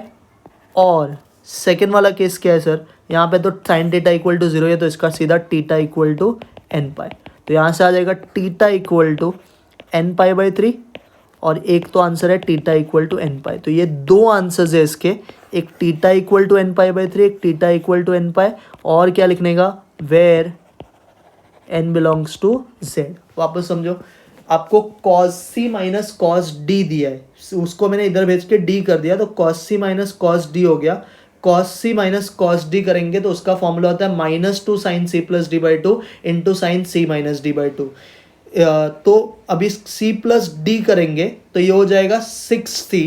और सेकेंड वाला केस क्या है सर, यहाँ पे तो साइन टीटा इक्वल टू 0 है, तो इसका सीधा theta equal to n pi. तो यहाँ से आ जाएगा theta equal to n pi by 3, और एक तो आंसर है theta equal to n pi. तो ये दो आंसर्स है इसके, एक theta equal to n pi by 3, एक theta equal to n pi. और क्या लिखने का, where n belongs to z. वापस समझो, आपको cos c minus cos d दिया है, उसको मैंने इधर भेज के डी कर दिया, तो cos c minus cos d हो गया। Cos c minus cos d करेंगे तो उसका फॉर्मूला होता है -2 sine c plus d by 2 into sine c minus d by 2। तो अभी सी प्लस डी करेंगे तो ये हो जाएगा 6c।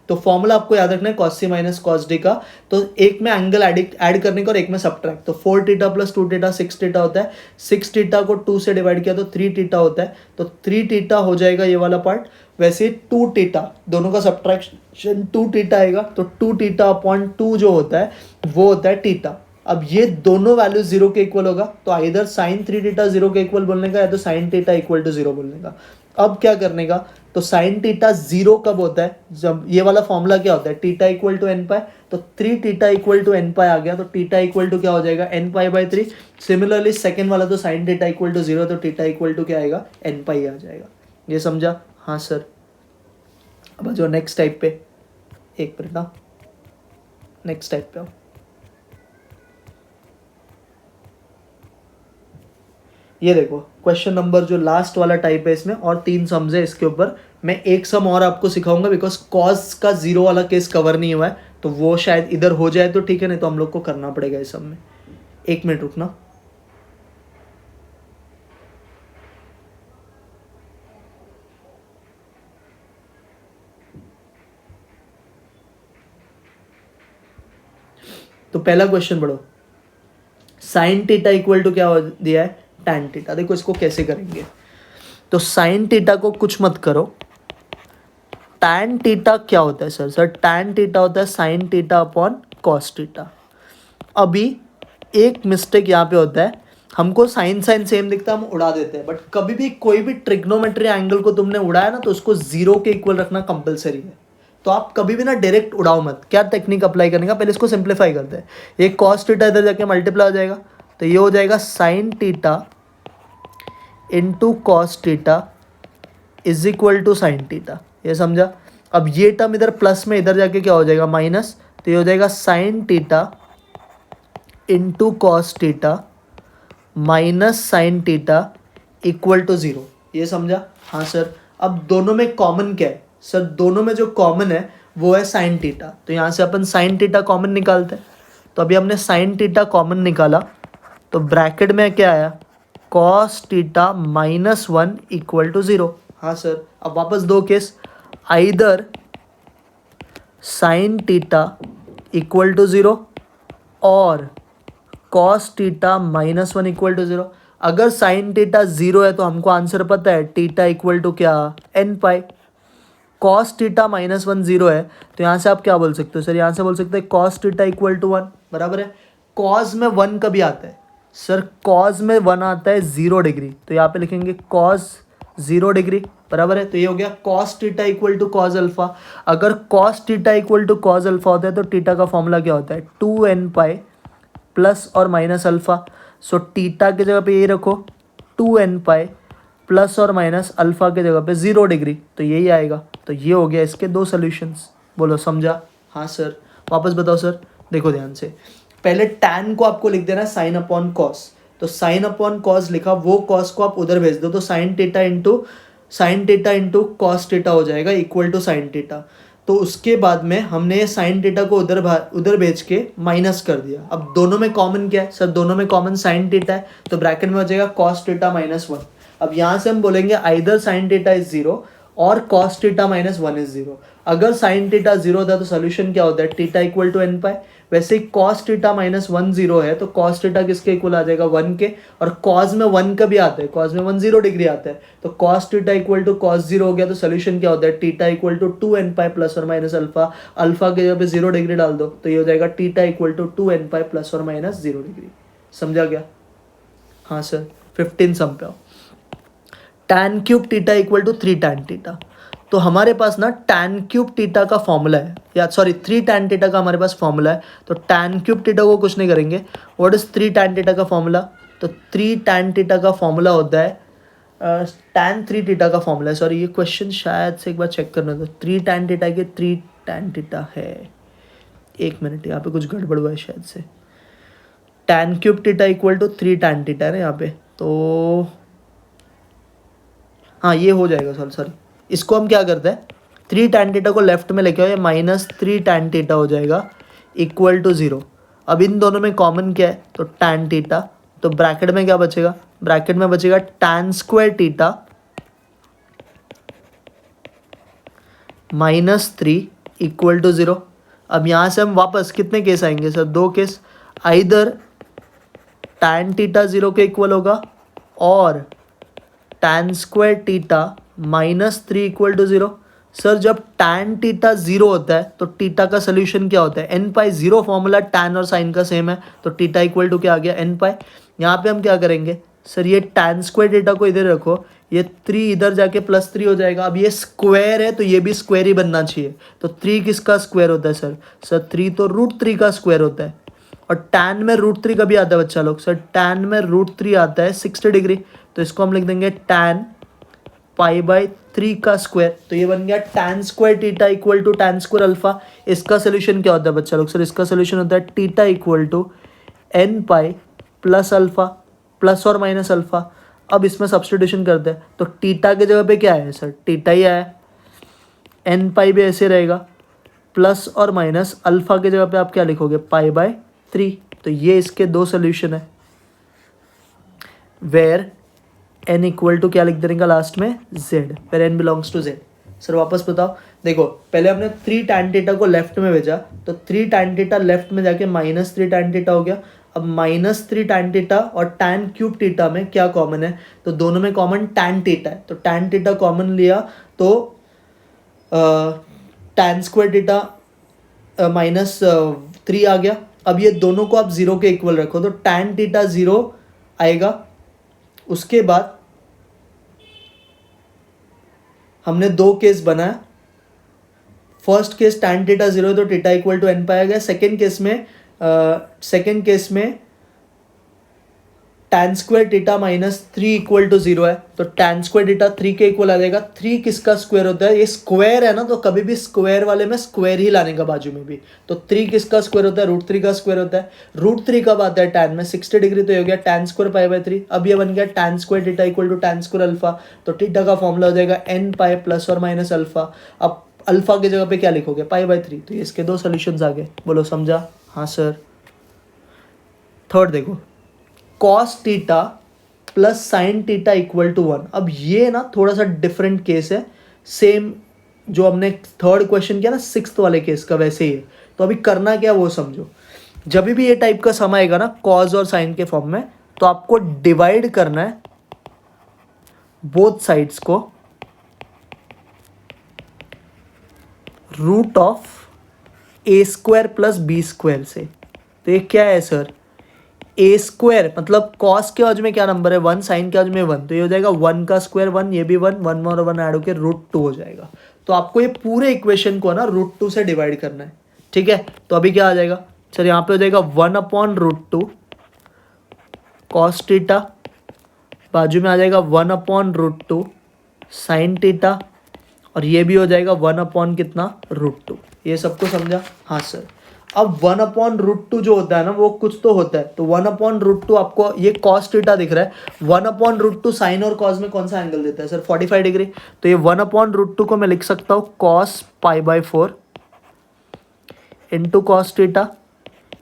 तो फॉर्मूला आपको याद रखना है cos c minus cos D का, तो एक में एंगल ऐड करने का और एक में सब्ट्रैक्ट। तो 4 टीटा प्लस 2 टीटा 6 टीटा होता है। 6 टीटा को 2 से डिवाइड किया तो 3 टीटा होता है, तो 3 टीटा हो जाएगा ये वाला पार्ट। वैसे 2 टीटा, दोनों का सब्ट्रैक्शन 2 टीटा आएगा, तो 2 टीटा अपॉन 2 जो होता है वो होता है टीटा। अब ये दोनों वैल्यू 0 के इक्वल होगा, तो इधर साइन 3 टीटा 0 के इक्वल बोलने का, या तो साइन टीटा इक्वल टू 0 बोलने का। अब क्या करने का, तो साइन टीटा 0 कब होता है, जब ये वाला फॉर्मूला क्या होता है, theta equal to n pi. तो 3 theta equal to n pi आ गया, तो टीटा इक्वल टू क्या हो जाएगा, n pi by 3। Similarly second वाला तो साइन टीटा इक्वल टू 0, तो टीटा इक्वल टू क्या आएगा, एन पाई आ जाएगा। ये समझा, हाँ सर। अब जो नेक्स्ट टाइप पे, एक मिनट ना, नेक्स्ट टाइप पे आओ। ये देखो क्वेश्चन नंबर जो लास्ट वाला टाइप है इसमें, और 3 सम्स है इसके ऊपर। मैं एक सम और आपको सिखाऊंगा, बिकॉज कॉस का 0 वाला केस कवर नहीं हुआ है, तो वो शायद इधर हो जाए तो ठीक है, नहीं तो हम लोग को करना पड़ेगा इस सम में। 1 मिनट रुकना। तो पहला क्वेश्चन पढ़ो, साइन टीटा इक्वल टू क्या दिया है, टैन टीटा। देखो इसको कैसे करेंगे, तो साइन टीटा को कुछ मत करो, टैन टीटा क्या होता है सर, टैन टीटा होता है sine theta upon cos theta. अभी एक मिस्टेक यहाँ पे होता है, हमको साइन साइन सेम दिखता है, हम उड़ा देते हैं, बट कभी भी कोई भी ट्रिग्नोमेट्री एंगल को तुमने उड़ाया ना, तो उसको 0 के इक्वल रखना कंपलसरी है। तो आप कभी भी ना डायरेक्ट उड़ाओ मत। क्या टेक्निक अप्लाई करने का, पहले इसको सिंप्लीफाई करते हैं। ये कॉस टीटा इधर जाके मल्टीप्लाई हो जाएगा, तो ये हो जाएगा sine theta into cos theta is equal to sine theta. ये समझा। अब ये टर्म इधर प्लस में, इधर जाके क्या हो जाएगा, माइनस, तो ये हो जाएगा sine theta into cos theta minus sine theta equal to 0। ये समझा, हाँ सर। अब दोनों में कॉमन क्या है सर, दोनों में जो कॉमन है वो है साइन टीटा, तो यहाँ से अपन साइन टीटा कॉमन निकालते हैं। तो अभी हमने साइन टीटा कॉमन निकाला, तो ब्रैकेट में क्या आया, कॉस टीटा -1 इक्वल टू 0। हाँ सर। अब वापस दो case, either sine theta equal to 0 और कॉस टीटा -1 इक्वल टू 0। अगर साइन टीटा 0 है तो हमको आंसर पता है, टीटा इक्वल टू क्या, एन पाई। कॉस टीटा -1 0 है, तो यहाँ से आप क्या बोल सकते हो सर, यहाँ से बोल सकते हैं कॉस टीटा इक्वल टू 1, बराबर है। कॉस में 1 कभी आता है सर, कॉस में 1 आता है 0 डिग्री, तो यहाँ पे लिखेंगे कॉस 0 डिग्री, बराबर है। तो ये हो गया cos theta equal to cos alpha. अगर cos theta equal to cos alpha होता है तो टीटा का फॉर्मूला क्या होता है, 2n पाई प्लस और माइनस अल्फा। सो टीटा की जगह पे ये रखो 2n पाई प्लस और माइनस अल्फा के जगह पे 0 डिग्री, तो यही आएगा। तो ये हो गया इसके 2 सॉल्यूशंस। बोलो समझा, हाँ सर। वापस बताओ सर, देखो ध्यान से। पहले टैन को आपको लिख देना है साइन अपॉन कॉस, तो साइन अपॉन कॉस लिखा, वो कॉस को आप उधर भेज दो, तो sign theta into cos theta हो जाएगा इक्वल टू साइन टीटा। तो उसके बाद में हमने साइन टीटा को उधर भेज के माइनस कर दिया। अब दोनों में कॉमन क्या है सर, दोनों में कॉमन साइन टीटा है, तो ब्रैकेट में हो जाएगा कॉस टीटा -1। अब यहाँ से हम बोलेंगे आइदर साइन टीटा इज 0 और कॉस टीटा -1 इज 0। अगर साइन टीटा 0 होता है तो सोल्यूशन क्या होता है, टीटा इक्वल टू एन पाई। वैसे ही कॉस टीटा -1 0 है, तो कॉस टीटा किसके इक्वल आ जाएगा, 1 के। और कॉस में 1 का भी आता है, कॉस में 1 0 डिग्री आता है, तो cos theta equal to cos 0 हो गया। तो सोल्यूशन क्या होता है, theta equal to 2n pi plus और माइनस अल्फा। अल्फा के जगह पे 0 डिग्री डाल दो, तो ये हो जाएगा theta equal to 2n pi plus और माइनस 0 डिग्री। समझा गया, हाँ सर 15 सम पे आओ। tan cube theta equal to 3 tan theta. तो हमारे पास ना tan क्यूब टीटा का फॉर्मूला है, या सॉरी 3 tan टीटा का हमारे पास फॉर्मूला है। तो tan क्यूब टीटा को कुछ नहीं करेंगे। व्हाट इज 3 tan टीटा का फॉर्मूला? तो 3 tan टीटा का फॉर्मूला होता है tan 3 टीटा का फॉर्मूला है। सॉरी ये क्वेश्चन शायद से एक बार चेक करना था। 3 tan टीटा के 3 tan टीटा है, एक मिनट यहाँ पे कुछ गड़बड़ हुआ है शायद से। tan cube theta equal to 3 tan theta है ना यहाँ पे, तो हाँ ये हो जाएगा। सॉरी इसको हम क्या करते हैं, 3 tan टीटा को लेफ्ट में लेके आओ, ये -3 tan टीटा हो जाएगा इक्वल टू 0। अब इन दोनों में कॉमन क्या है, तो tan टीटा। तो ब्रैकेट में क्या बचेगा, ब्रैकेट में बचेगा tan square theta -3 equal to 0। अब यहाँ से हम वापस कितने केस आएंगे sir, 2 case. Either tan theta 0 के इक्वल होगा और tan square theta -3 equal to 0। Sir जब tan टीटा 0 होता है तो टीटा का सोल्यूशन क्या होता है, n पाई। 0 फॉर्मूला tan और साइन का सेम है, तो टीटा इक्वल टू क्या आ गया, n पाई। यहाँ पे हम क्या करेंगे सर, ये tan स्क्वायर टीटा को इधर रखो, ये 3 इधर जाके +3 हो जाएगा। अब ये स्क्वायर है तो ये भी स्क्वायर ही बनना चाहिए। तो 3 किसका स्क्वायर होता है सर 3 तो √3 का स्क्वायर होता है। और tan में √3 कभी आता है बच्चा लोग, सर tan में √3 आता है 60 डिग्री। तो इसको हम लिख देंगे tan π/3 का स्क्वायर। तो ये बन गया tan square theta equal to tan square alpha. इसका सोल्यूशन क्या होता है बच्चा लोग, सर इसका सोल्यूशन होता है theta equal to n pi plus alpha, plus और माइनस अल्फा। अब इसमें सब्स्टिट्यूशन करते हैं, तो टीटा के जगह पे क्या है सर, टीटा ही आया। n पाई भी ऐसे रहेगा, प्लस और माइनस अल्फा के जगह पे आप क्या लिखोगे, π/3। तो ये इसके 2 सोल्यूशन है, वेयर n इक्वल टू क्या लिख देने का लास्ट में, z, where n belongs to z। Sir वापस बताओ, देखो पहले हमने 3 tan टीटा को लेफ्ट में भेजा, तो 3 tan टीटा लेफ्ट में जाके -3 tan टीटा हो गया। अब -3 tan टीटा और tan क्यूब टीटा में क्या कॉमन है, तो दोनों में कॉमन tan टीटा है। तो tan टीटा कॉमन लिया तो tan स्क्वायर टीटा -3 आ गया। अब ये दोनों को आप 0 के इक्वल रखो, तो tan टीटा 0 आएगा। उसके बाद हमने 2 केस बनाया। फर्स्ट केस tan टीटा 0 है तो टीटा इक्वल टू n पाया गया। सेकेंड केस में tan square theta -3 equal to 0 है, तो tan स्क्वायर टीटा 3 के इक्वल आ जाएगा। 3 किसका स्क्वायर होता है, ये स्क्वायर है ना, तो कभी भी स्क्वायर वाले में स्क्वायर ही लाने का बाजू में भी। तो 3 किसका स्क्वायर होता है, √3 का स्क्वायर होता है। √3 कब आता है tan में, 60 डिग्री, तो ये हो गया tan स्क्वायर π/3। अब ये बन गया tan square theta equal to tan square alpha. तो टीटा का फॉर्मूला हो जाएगा n पाई प्लस और माइनस अल्फा। अब अल्फा की जगह पे क्या लिखोगे, π/3। तो ये इसके 2 सोल्यूशंस आ गए। बोलो समझा, हाँ सर। थर्ड देखो, cos theta plus sine theta equal to 1। अब ये ना थोड़ा सा डिफरेंट केस है, सेम जो हमने थर्ड क्वेश्चन किया ना 6th वाले केस का, वैसे ही है। तो अभी करना क्या वो समझो। जब भी ये टाइप का सम आएगा ना कॉज और साइन के फॉर्म में, तो आपको डिवाइड करना है बोथ साइड्स को √(a² + b² से। तो ये क्या है सर, a² मतलब कॉस के औज में क्या नंबर है 1, साइन के औज में 1, तो ये हो जाएगा 1 का स्क्वायर 1, ये भी 1, 1 और 1 ऐड होकर √2 हो जाएगा। तो आपको ये पूरे इक्वेशन को ना √2 से डिवाइड करना है, ठीक है। तो अभी क्या आ जाएगा सर, यहाँ पे हो जाएगा 1/√2 cos टीटा, बाजू में आ जाएगा 1/√2 साइन टीटा, और ये भी हो जाएगा 1/ कितना √2। ये सबको समझा, हाँ सर। अब 1/√2 जो होता है ना वो कुछ तो होता है, तो 1/√2 आपको ये cos टीटा दिख रहा है। 1/√2 साइन और cos में कौन सा एंगल देता है सर, 45 डिग्री। तो ये 1/√2 को मैं लिख सकता हूँ cos π/4 इंटू cos टीटा।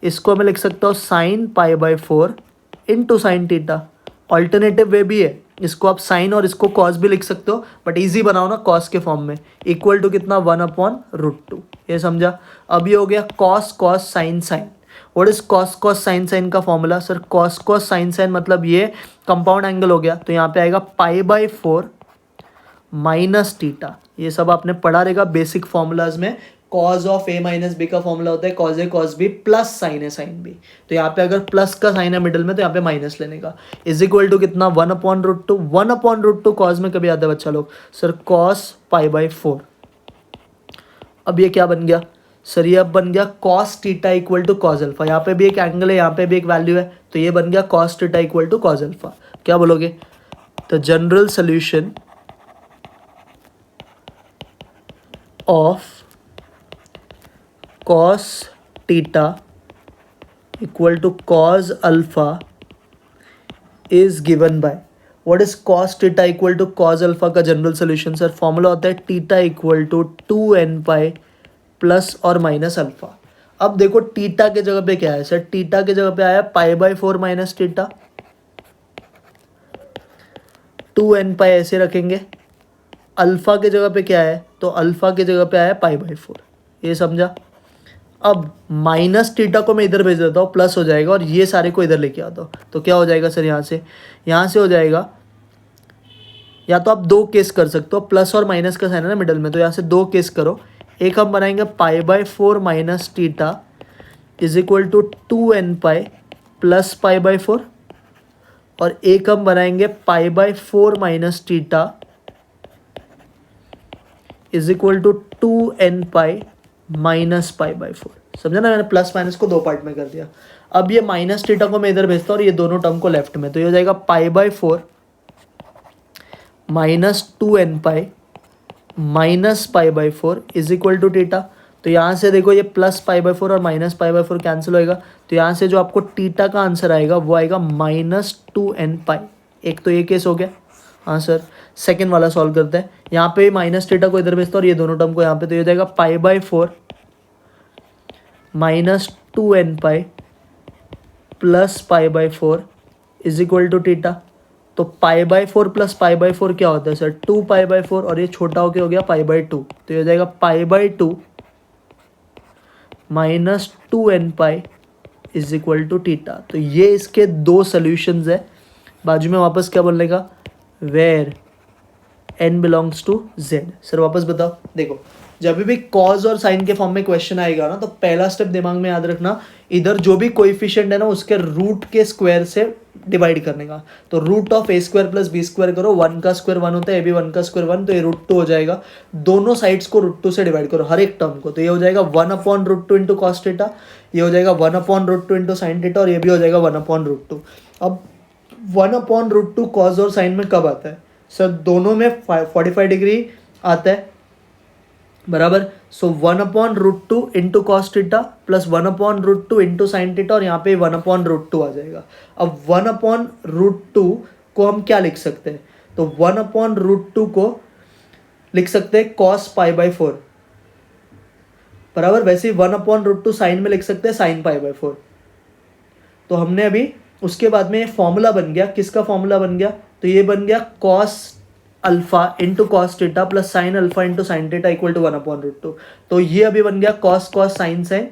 इसको मैं लिख सकता हूँ sine π/4 into sine theta. Alternative way भी है, इसको आप साइन और इसको कॉस भी लिख सकते हो, बट इजी बनाओ ना कॉस के फॉर्म में। इक्वल टू कितना 1/√2, ये समझा। अब ये हो गया cos cos sine sine. What is cos cos sine sine का formula sir, cos cos sine sine मतलब ये कंपाउंड एंगल हो गया, तो यहाँ पे आएगा π/4 माइनस टीटा। ये सब आपने पढ़ा रहेगा बेसिक फॉर्मूलाज में, cos of a minus B का फॉर्मूला होता है cos a cos b plus sine a sine b. तो यहाँ पे अगर प्लस का साइन है मिडिल में तो यहाँ पे माइनस लेने का, इज इक्वल टू कितना 1/√2। 1/√2 कॉज में कभी आता है बच्चा लोग सर कॉस π/4। अब ये क्या बन गया सर, ये अब बन गया cos theta equal to cos alpha. यहाँ पे भी एक एंगल है, यहाँ पे भी एक वैल्यू है, तो ये बन गया cos theta equal to cos alpha. क्या बोलोगे, the general solution of cos theta equal to cos alpha is given by, what is cos theta equal to cos alpha का जनरल सोल्यूशन सर, फॉर्मूला होता है theta equal to 2n pi plus और minus alpha. अब देखो theta के जगह पे क्या है सर, थीटा के जगह पे आया π/4 माइनस थीटा, 2n पाई ऐसे रखेंगे। अल्फा के जगह पे क्या है, तो अल्फा के जगह पे आया π/4, ये समझा। अब माइनस थीटा को मैं इधर भेज देता हूँ, प्लस हो जाएगा, और ये सारे को इधर लेके आता हूँ, तो क्या हो जाएगा सर, यहाँ से हो जाएगा। या तो आप दो केस कर सकते हो, प्लस और माइनस का साइन है ना मिडल में, तो यहाँ से दो केस करो। एक हम बनाएंगे π/4 minus theta is equal to 2n pi plus π/4, और एक हम बनाएंगे π/4 minus theta is equal to 2n pi minus π/4। समझा ना, मैंने प्लस माइनस को दो पार्ट में कर दिया। अब ये माइनस थीटा को मैं इधर भेजता हूँ और ये दोनों टर्म को लेफ्ट में, तो ये हो जाएगा π/4 minus 2n pi minus π/4 is equal to theta. तो यहाँ से देखो ये प्लस π/4 और माइनस π/4 कैंसिल होएगा, तो यहाँ से जो आपको थीटा का आंसर आएगा वो आएगा -2n पाई। एक तो ये केस हो गया। हाँ सर, सेकेंड वाला सॉल्व करते हैं। यहाँ पे माइनस थीटा को इधर भेजता और ये दोनों टर्म को यहाँ पे, तो ये हो जाएगा π/4 minus 2n pi plus π/4 is equal to theta. तो π/4 प्लस π/4 क्या होता है सर, 2π/4, और ये छोटा होके हो गया π/2, तो ये हो जाएगा π/2 minus 2n pi is equal to theta. तो ये इसके दो सोल्यूशंस है। बाजू में वापस क्या बोलने का, where n belongs to z। Sir वापस बताओ, देखो जब भी कॉज और साइन के फॉर्म में क्वेश्चन आएगा ना, तो पहला स्टेप दिमाग में याद रखना, इधर जो भी कोएफिशिएंट है ना उसके रूट के स्क्वायर से डिवाइड करने का। तो root of a square plus B square करो, 1 का स्क्वायर 1 होता है, a भी 1 का स्क्वायर 1, तो ये √2 हो जाएगा। दोनों साइड्स को √2 से डिवाइड करो हर एक टर्म को, तो ये हो जाएगा 1/√2 इंटू कॉस थीटा, ये हो जाएगा 1/√2 इंटू साइन थीटा, और ये भी हो जाएगा 1/√2। अब 1/√2 कॉज और साइन में कब आता है सर, दोनों में 45 डिग्री आता है, बराबर। सो 1/√2 into cos theta plus 1/√2 into sine theta, और यहाँ पे 1/√2 आ जाएगा। अब 1/√2 को हम क्या लिख सकते हैं, तो 1/√2 को लिख सकते हैं cos π/4, बराबर। वैसे ही 1/√2 साइन में लिख सकते हैं sin π/4। तो हमने अभी उसके बाद में ये फॉर्मूला बन गया, किसका फॉर्मूला बन गया, तो ये बन गया cos alpha into cos theta plus sine alpha into sine theta equal to 1/√2। तो ये अभी बन गया cos cos sine sine,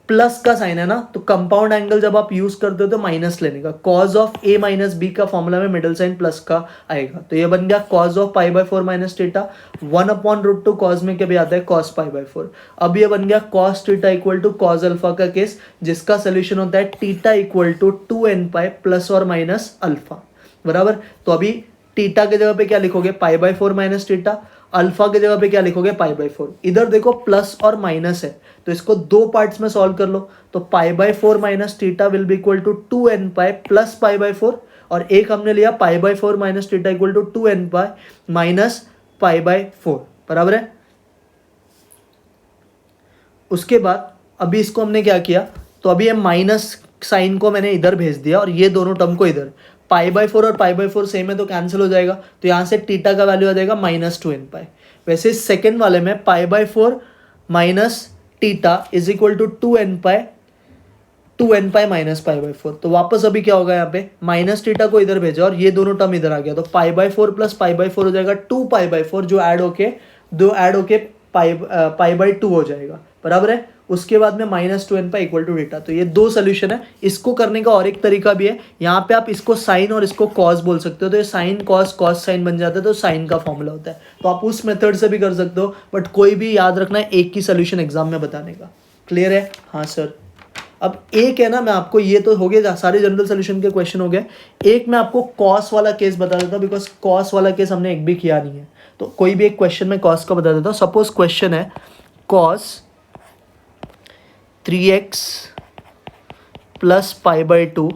plus का साइन है ना, तो कंपाउंड एंगल जब आप यूज करते हो तो माइनस लेने का। cos of a minus B का फॉर्मूला में मिडिल साइन प्लस का आएगा, तो ये बन गया cos of π/4 minus theta. 1/√2 cos में क्या भी आता है cos π/4। अब ये बन गया cos theta equal to cos alpha का केस, जिसका सोल्यूशन होता है theta equal to 2n pi plus और माइनस अल्फा, बराबर। तो अभी थीटा के जगह पे क्या लिखोगे, π/4 माइनस थीटा, अल्फा के जगह पे क्या लिखोगे, π/4। इधर देखो प्लस और माइनस है, तो इसको दो पार्ट्स में सॉल्व कर लो। तो π/4 minus theta will be equal to 2n pi plus π/4, और एक हमने लिया π/4 minus theta equal to 2n pi minus π/4, बराबर है। उसके बाद अभी इसको हमने क्या किया, तो अभी ये माइनस साइन को मैंने इधर भेज दिया, और ये दोनों टर्म को इधर, π/4 और π/4 सेम है तो कैंसिल हो जाएगा, तो यहाँ से थीटा का वैल्यू आ जाएगा -2n पाई। वैसे सेकेंड वाले में π/4 minus theta is equal to 2n pi minus π/4। तो वापस अभी क्या होगा, यहाँ पे माइनस थीटा को इधर भेजा और ये दोनों टर्म इधर आ गया, तो π/4 प्लस π/4 हो जाएगा 2π/4, जो ऐड होके पाई/2 हो जाएगा, बराबर है। उसके बाद में -2n pi equal to theta. तो ये दो सोल्यूशन है। इसको करने का और एक तरीका भी है, यहाँ पे आप इसको साइन और इसको कॉस बोल सकते हो, तो ये साइन कॉस कॉस साइन बन जाता है, तो साइन का फॉर्मूला होता है। तो आप उस मेथड से भी कर सकते हो, बट कोई भी याद रखना है एक ही सोल्यूशन एग्जाम में बताने का। क्लियर है? हाँ सर। अब एक है ना, मैं आपको, ये तो हो गया सारे जनरल सोल्यूशन के क्वेश्चन हो गए। एक मैं आपको कॉस वाला केस बता देता हूँ, बिकॉज कॉस वाला केस हमने एक भी किया नहीं है, तो कोई भी एक क्वेश्चन में कॉस का बता देता हूँ। सपोज क्वेश्चन है cos 3x plus pi by 2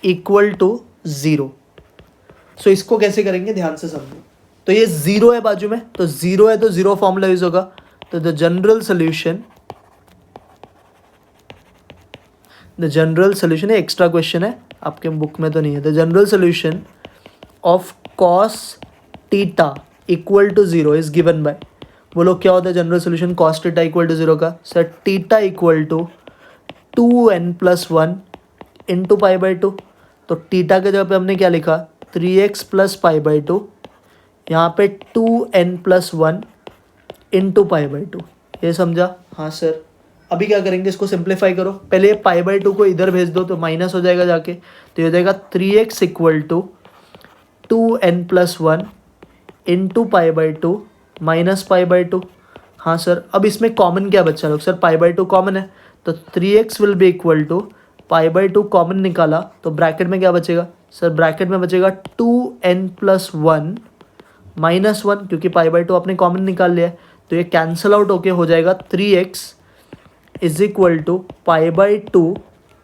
equal to 0। So इसको कैसे करेंगे ध्यान से समझो। तो ये 0 है बाजू में, तो 0 है तो 0 फॉर्मूला यूज होगा। तो द जनरल सोल्यूशन है, एक्स्ट्रा क्वेश्चन है, आपके बुक में तो नहीं है। The general solution of cos theta equal to 0 is given by, बोलो क्या होता है general solution cos theta equal to 0 का? Sir theta equal to 2n+1 into pi by 2। तो टीटा के जगह पे हमने क्या लिखा? 3x प्लस पाई बाई 2, यहाँ पे 2n+1 इंटू पाई बाई 2। ये समझा? हाँ सर। अभी क्या करेंगे, इसको सिंप्लीफाई करो। पहले पाई बाई 2 को इधर भेज दो तो माइनस हो जाएगा जाके, तो ये हो जाएगा 3x equal to 2n+1 into pi by 2 minus pi by 2। हाँ सर। अब इसमें कॉमन क्या बच्चा लोग? सर पाई बाई 2 कॉमन है, तो 3x will be equal to pi by 2 common निकाला तो ब्रैकेट में क्या बचेगा? सर ब्रैकेट में बचेगा 2n+1 -1, क्योंकि पाई बाई 2 आपने कॉमन निकाल लिया है, तो ये कैंसल आउट होके हो जाएगा 3x is equal to pi by 2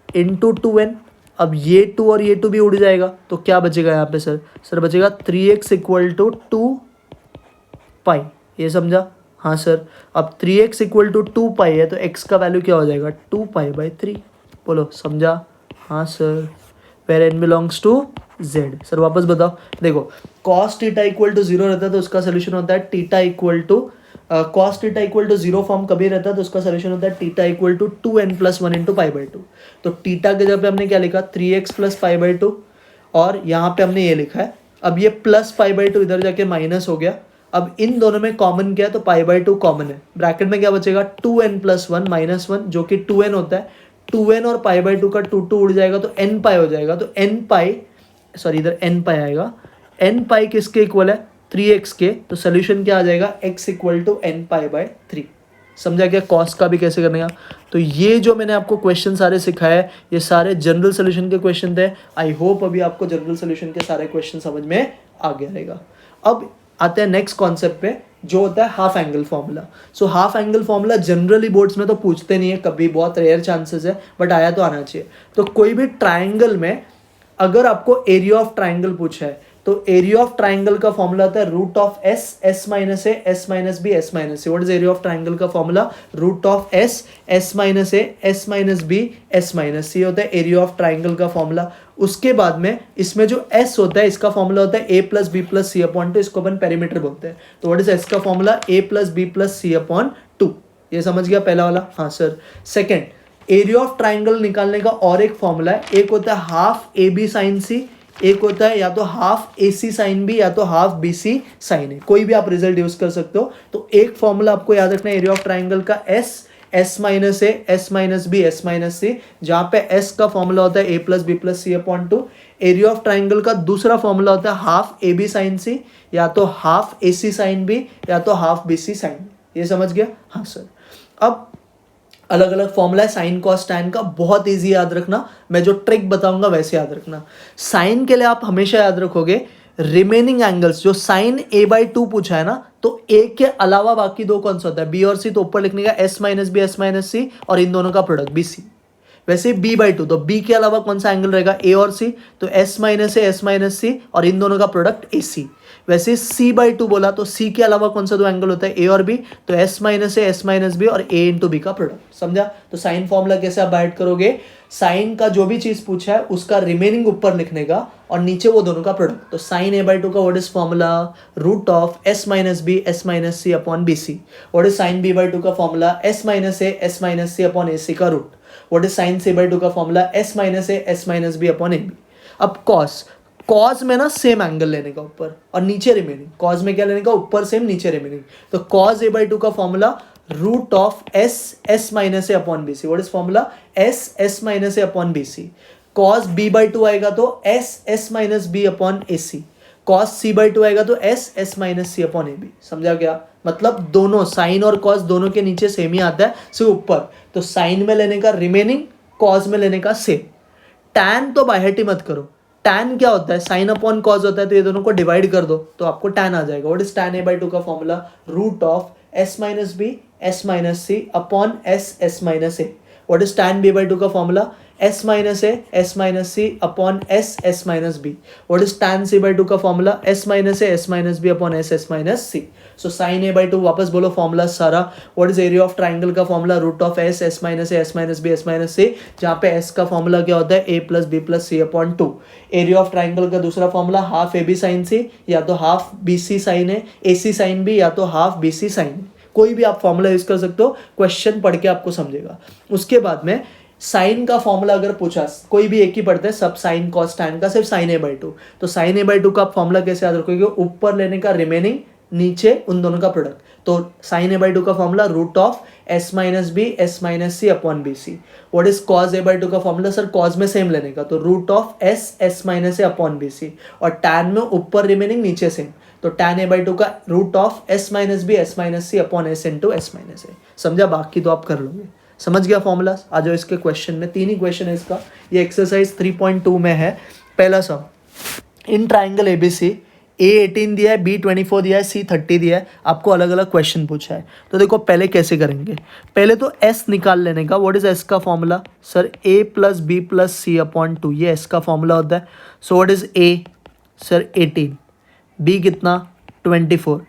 into 2n। अब ये 2 और ये 2 भी उड़ जाएगा, तो क्या बचेगा यहाँ पे सर? सर बचेगा 3x इक्वल टू 2 पाई। ये समझा? हाँ सर। अब 3x इक्वल टू 2 पाई है, तो x का वैल्यू क्या हो जाएगा? 2 पाई बाई 3। बोलो समझा? हाँ sir. Where n belongs to z। Sir वापस बताओ। देखो cos थीटा इक्वल टू 0 रहता है तो उसका सोल्यूशन होता है theta equal to cos theta equal to 0 form कभी रहता है तो उसका सोल्यूशन होता है theta equal to 2n+1 into pi by 2। तो थीटा के जगह पे हमने क्या लिखा? 3x प्लस पाई बाई 2, और यहाँ पे हमने ये लिखा है। अब ये प्लस पाई बाई 2 इधर जाके माइनस हो गया। अब इन दोनों में कॉमन क्या है? तो पाई बाई 2 कॉमन है। ब्रैकेट में क्या बचेगा? 2n+1 -1 जो कि 2n होता है। 2n और पाई बाई 2 का 2 उड़ जाएगा तो n पाई हो जाएगा। तो n पाई, सॉरी इधर n पाई आएगा। n पाई किसके इक्वल है? 3x के। तो सोल्यूशन क्या आ जाएगा? x equal to n pi by 3। समझा क्या? कॉस का भी कैसे करने का। तो ये जो मैंने आपको क्वेश्चन सारे सिखाए हैं, ये सारे जनरल सोल्यूशन के क्वेश्चन थे। आई होप अभी आपको जनरल सोल्यूशन के सारे क्वेश्चन समझ में आ गया रहेगा। अब आते हैं नेक्स्ट कॉन्सेप्ट पे, जो होता है half angle formula. So half angle formula generally boards में तो पूछते नहीं है कभी, बहुत रेयर चांसेस है, बट आया तो आना चाहिए। तो कोई भी ट्राइंगल में अगर आपको एरिया ऑफ ट्राइंगल पूछा है, तो एरिया ऑफ ट्राइंगल का फॉर्मूला होता है root of S, S minus A, S minus B, S minus c. What is area of triangle का formula? Root of S, S minus A, S minus B, S minus c होता है area of triangle का formula. उसके बाद में इसमें जो S होता है इसका फॉर्मूला होता है a plus B plus C upon 2, इसको अपन पेरीमीटर बोलते हैं। तो व्हाट इज एस का फॉर्मूला? ए प्लस बी प्लस सी अपॉन 2। ये समझ गया पहला वाला? हाँ sir. Second, area of triangle निकालने का और एक फॉर्मूला है। एक होता है हाफ ए बी साइन सी, एक होता है या तो half a c sine b या तो हाफ बी सी साइन ए। कोई भी आप रिजल्ट यूज कर सकते हो। तो एक फॉर्मूला आपको याद रखना है एरिया ऑफ ट्राइंगल का एस, एस माइनस ए, S minus B, S minus c, जहां पे एस का फॉर्मूला होता है a plus B plus C upon 2। Area of triangle का दूसरा फॉर्मूला होता है half a b sine c, या तो half a c sine b या तो half b c sine B. ये समझ गया? हाँ सर। अब अलग अलग फॉर्मूला है साइन कॉस टैन का, बहुत इजी याद रखना। मैं जो ट्रिक बताऊंगा वैसे याद रखना। साइन के लिए आप हमेशा याद रखोगे रिमेनिंग एंगल्स, जो साइन ए बाई 2 पूछा है ना, तो ए के अलावा बाकी दो कौन सा होता है? बी और सी। तो ऊपर लिखने का s minus B, S minus c, और इन दोनों का प्रोडक्ट बी सी। वैसे बी बाई 2, तो बी के अलावा कौन सा एंगल रहेगा? ए और सी। तो एस माइनस ए, एस माइनस सी, और इन दोनों का प्रोडक्ट ए सी। वैसे सी बाई 2 बोला तो सी के अलावा कौन सा दो एंगल होता है? ए और बी। तो एस माइनस ए, एस माइनस बी, और ए इंटू बी का प्रोडक्ट। समझा? तो साइन फॉर्मूला कैसे आप बाइट करोगे? साइन का जो भी चीज पूछा है उसका रिमेनिंग ऊपर लिखने का और नीचे वो दोनों का प्रोडक्ट। तो साइन ए बाई 2 का what is formula? Root of S minus B, S minus C upon B c. What is sine b by 2 का फॉर्मूला? एस माइनस ए, एस माइनस सी अपॉन ए सी का root. What is sine c by 2 का formula? S minus ए, S minus B upon ए b. अब cos, cos में ना same angle लेने का ऊपर और नीचे रिमेनिंग। कॉज में क्या लेने का? ऊपर सेम, नीचे रिमेनिंग। तो कॉज ए बाई 2 का formula root of S minus A upon B c. What is formula? S minus A upon B c. Cos b by two आएगा तो S minus B upon A c. Cos c by two आएगा तो S minus सी upon ए b. समझा क्या? मतलब दोनों sign और cos दोनों के नीचे सेम ही आता है, सिर्फ ऊपर. तो साइन में लेने का रिमेनिंग, कॉस में लेने का सेम. टैन तो बाय ही मत करो. टैन क्या होता है? साइन अपॉन कॉस होता है. तो ये दोनों को डिवाइड कर दो तो आपको टैन आ जाएगा. What is tan a by two का formula? Root of S minus B S minus C upon s minus a. What is tan B by two का formula? S minus C upon s minus b. What is tan C by two का formula? S minus B upon s minus c. So sine A by two, वापस बोलो formula सारा. What is area of triangle का formula? Root of S minus B S minus c. जहाँ पे s का formula क्या होता है? A plus B plus C upon two. Area of triangle का दूसरा formula half a b sine c, या तो half b c sine a, a c sine b, या तो हाफ बी सी साइन. कोई भी आप फॉर्मूला यूज कर सकते हो. क्वेश्चन पढ़ के आपको समझेगा. उसके बाद में साइन का फॉर्मूला अगर पूछा, कोई भी एक ही पढ़ते हैं, सब साइन कॉस टैन का, सिर्फ साइन ए बाई टू. तो साइन ए बाई टू का आप फॉर्मूला कैसे याद रखोगे? ऊपर लेने का रिमेनिंग, नीचे उन दोनों का प्रोडक्ट. तो साइन ए बाई टू का formula root of S minus C upon B c. What is cos A by two का फॉर्मूला? सर कॉस में सेम लेने का, तो root of S minus A upon B c. और tan में ऊपर remaining, नीचे सेम. तो टैन ए बाई टू का root of S minus C upon s into S minus a. समझा? बाकी तो आप कर लोगे. समझ गया फॉर्मूला? आ जाओ इसके क्वेश्चन में. 3 ही क्वेश्चन है इसका. ये एक्सरसाइज 3.2 में है. पहला सम, इन ट्राइंगल एबीसी ए 18 दिया है, बी 24 दिया है, सी 30 दिया है. आपको अलग अलग क्वेश्चन पूछा है. तो देखो पहले कैसे करेंगे. पहले तो एस निकाल लेने का. व्हाट इज एस का formula? Sir A plus B plus C upon two. ये एस का फॉर्मूला होता है. So what is A? Sir 18. B कितना? 24.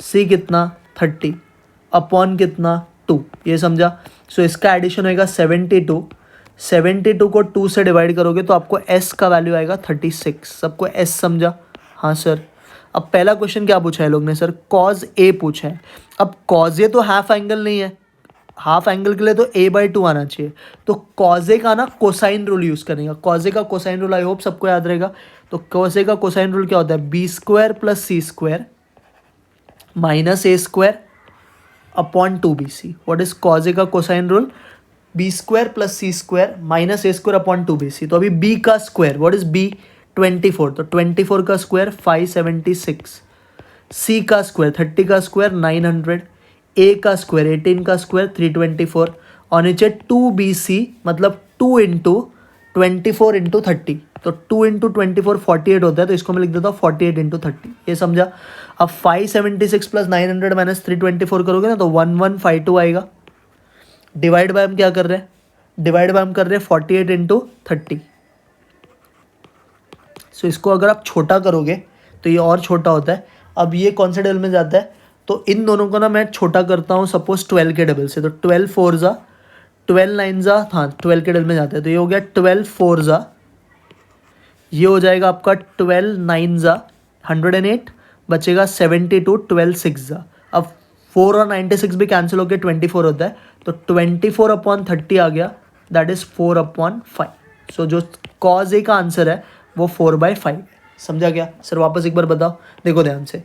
सी कितना? 30 अपॉन कितना? 2. ये समझा? सो इसका एडिशन होएगा 72. 72 को 2 से डिवाइड करोगे तो आपको एस का वैल्यू आएगा 36. सबको एस समझा? हाँ सर. अब पहला क्वेश्चन क्या पूछा है लोग ने? सर कॉज ए पूछा है. अब कॉज ए तो हाफ एंगल नहीं है. हाफ एंगल के लिए तो ए बाई टू आना चाहिए. तो कॉज ए का ना कोसाइन रूल यूज़ करेंगे. कॉज ए का कोसाइन रूल आई होप सबको याद रहेगा. तो कॉज ए का कोसाइन रूल क्या होता है? B square plus C square minus A square upon 2bc. What is cos a का cosine rule? B square plus सी स्क्वायर माइनस ए स्क्वायर अपॉन 2bc. तो अभी बी का स्क्वायर, व्हाट इज बी? 24. तो 24 का square 576. सी का स्क्वायर 30 का square 900. ए का square 18 का स्क्वायर 324. और नीचे 2bc मतलब 2 इंटू 24 इंटू 30. तो 2 इंटू 24 48 होता है. तो इसको मैं लिख देता हूँ 48 इंटू 30. ये समझा? अब 576 प्लस 900 माइनस 324 करोगे ना तो 1152 आएगा. डिवाइड बाय हम क्या कर रहे हैं? डिवाइड बाय हम कर रहे हैं 48 इंटू 30. सो इसको अगर आप छोटा करोगे तो ये और छोटा होता है. अब ये कौन से डबल में जाता है? तो इन दोनों को ना मैं छोटा करता हूँ सपोज 12 के डबल से. तो 12 4 जा, 12 9 जा, हाँ 12 के डबल में जाता है. तो ये हो गया 12 4 जा, ये हो जाएगा आपका 12 9 जा 108, बचेगा 72. 12 6 जा. अब 4 और 96 भी कैंसिल होकर 24 होता है. तो 24 अपॉन 30 आ गया, दैट इज 4 अपॉन 5. सो जो कॉज ए का आंसर है वो 4/5. समझा क्या? सर वापस एक बार बताओ. देखो ध्यान से.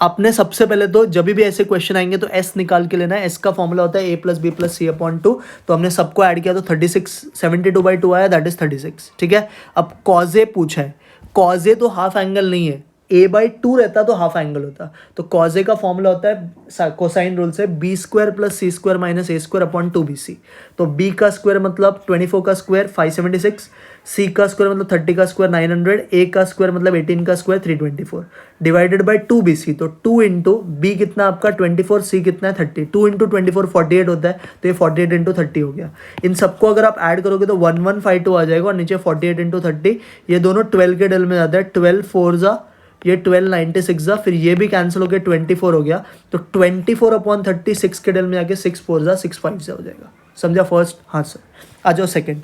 आपने सबसे पहले तो जब भी ऐसे क्वेश्चन आएंगे तो एस निकाल के लेना है. एस का फॉर्मूला होता है a plus B plus C upon 2. तो हमने सबको ऐड किया तो 36, 72/2 आया, दैट इज 36. ठीक है. अब कॉज ए पूछा है. कॉज ए तो हाफ एंगल नहीं है. ए बाई टू रहता तो हाफ एंगल होता. तो कॉज ए का फॉर्मूला होता है कोसाइन रूल से बी स्क्वायर प्लस सी स्क्वायर माइनस ए स्क्वायर अपॉन 2bc. तो बी का स्क्वायर मतलब 24 का स्क्वायर 576, सी का स्क्वायर मतलब 30 का स्क्वायर 900, ए का स्क्वायर मतलब 18 का स्क्वायर 324 डिवाइडेड बाई 2bc. तो 2 इंटू बी कितना आपका 24, सी कितना है 30. 2 इंटू 24 48 होता है. तो ये 48 इंटू 30 हो गया. इन सबको अगर आप ऐड करोगे तो 1152 आ जाएगा. और नीचे 48 इंटू 30, ये दोनों 12 के डबल में जाता है. 12 4 जा, ये 12 96 जा, फिर ये भी कैंसिल हो गया 24 हो गया. तो 24 अपॉन 36 के डबल में जाके 6 4 जा 6 5 जा हो जाएगा. समझा फर्स्ट? हाँ सर. आ जाओ सेकंड.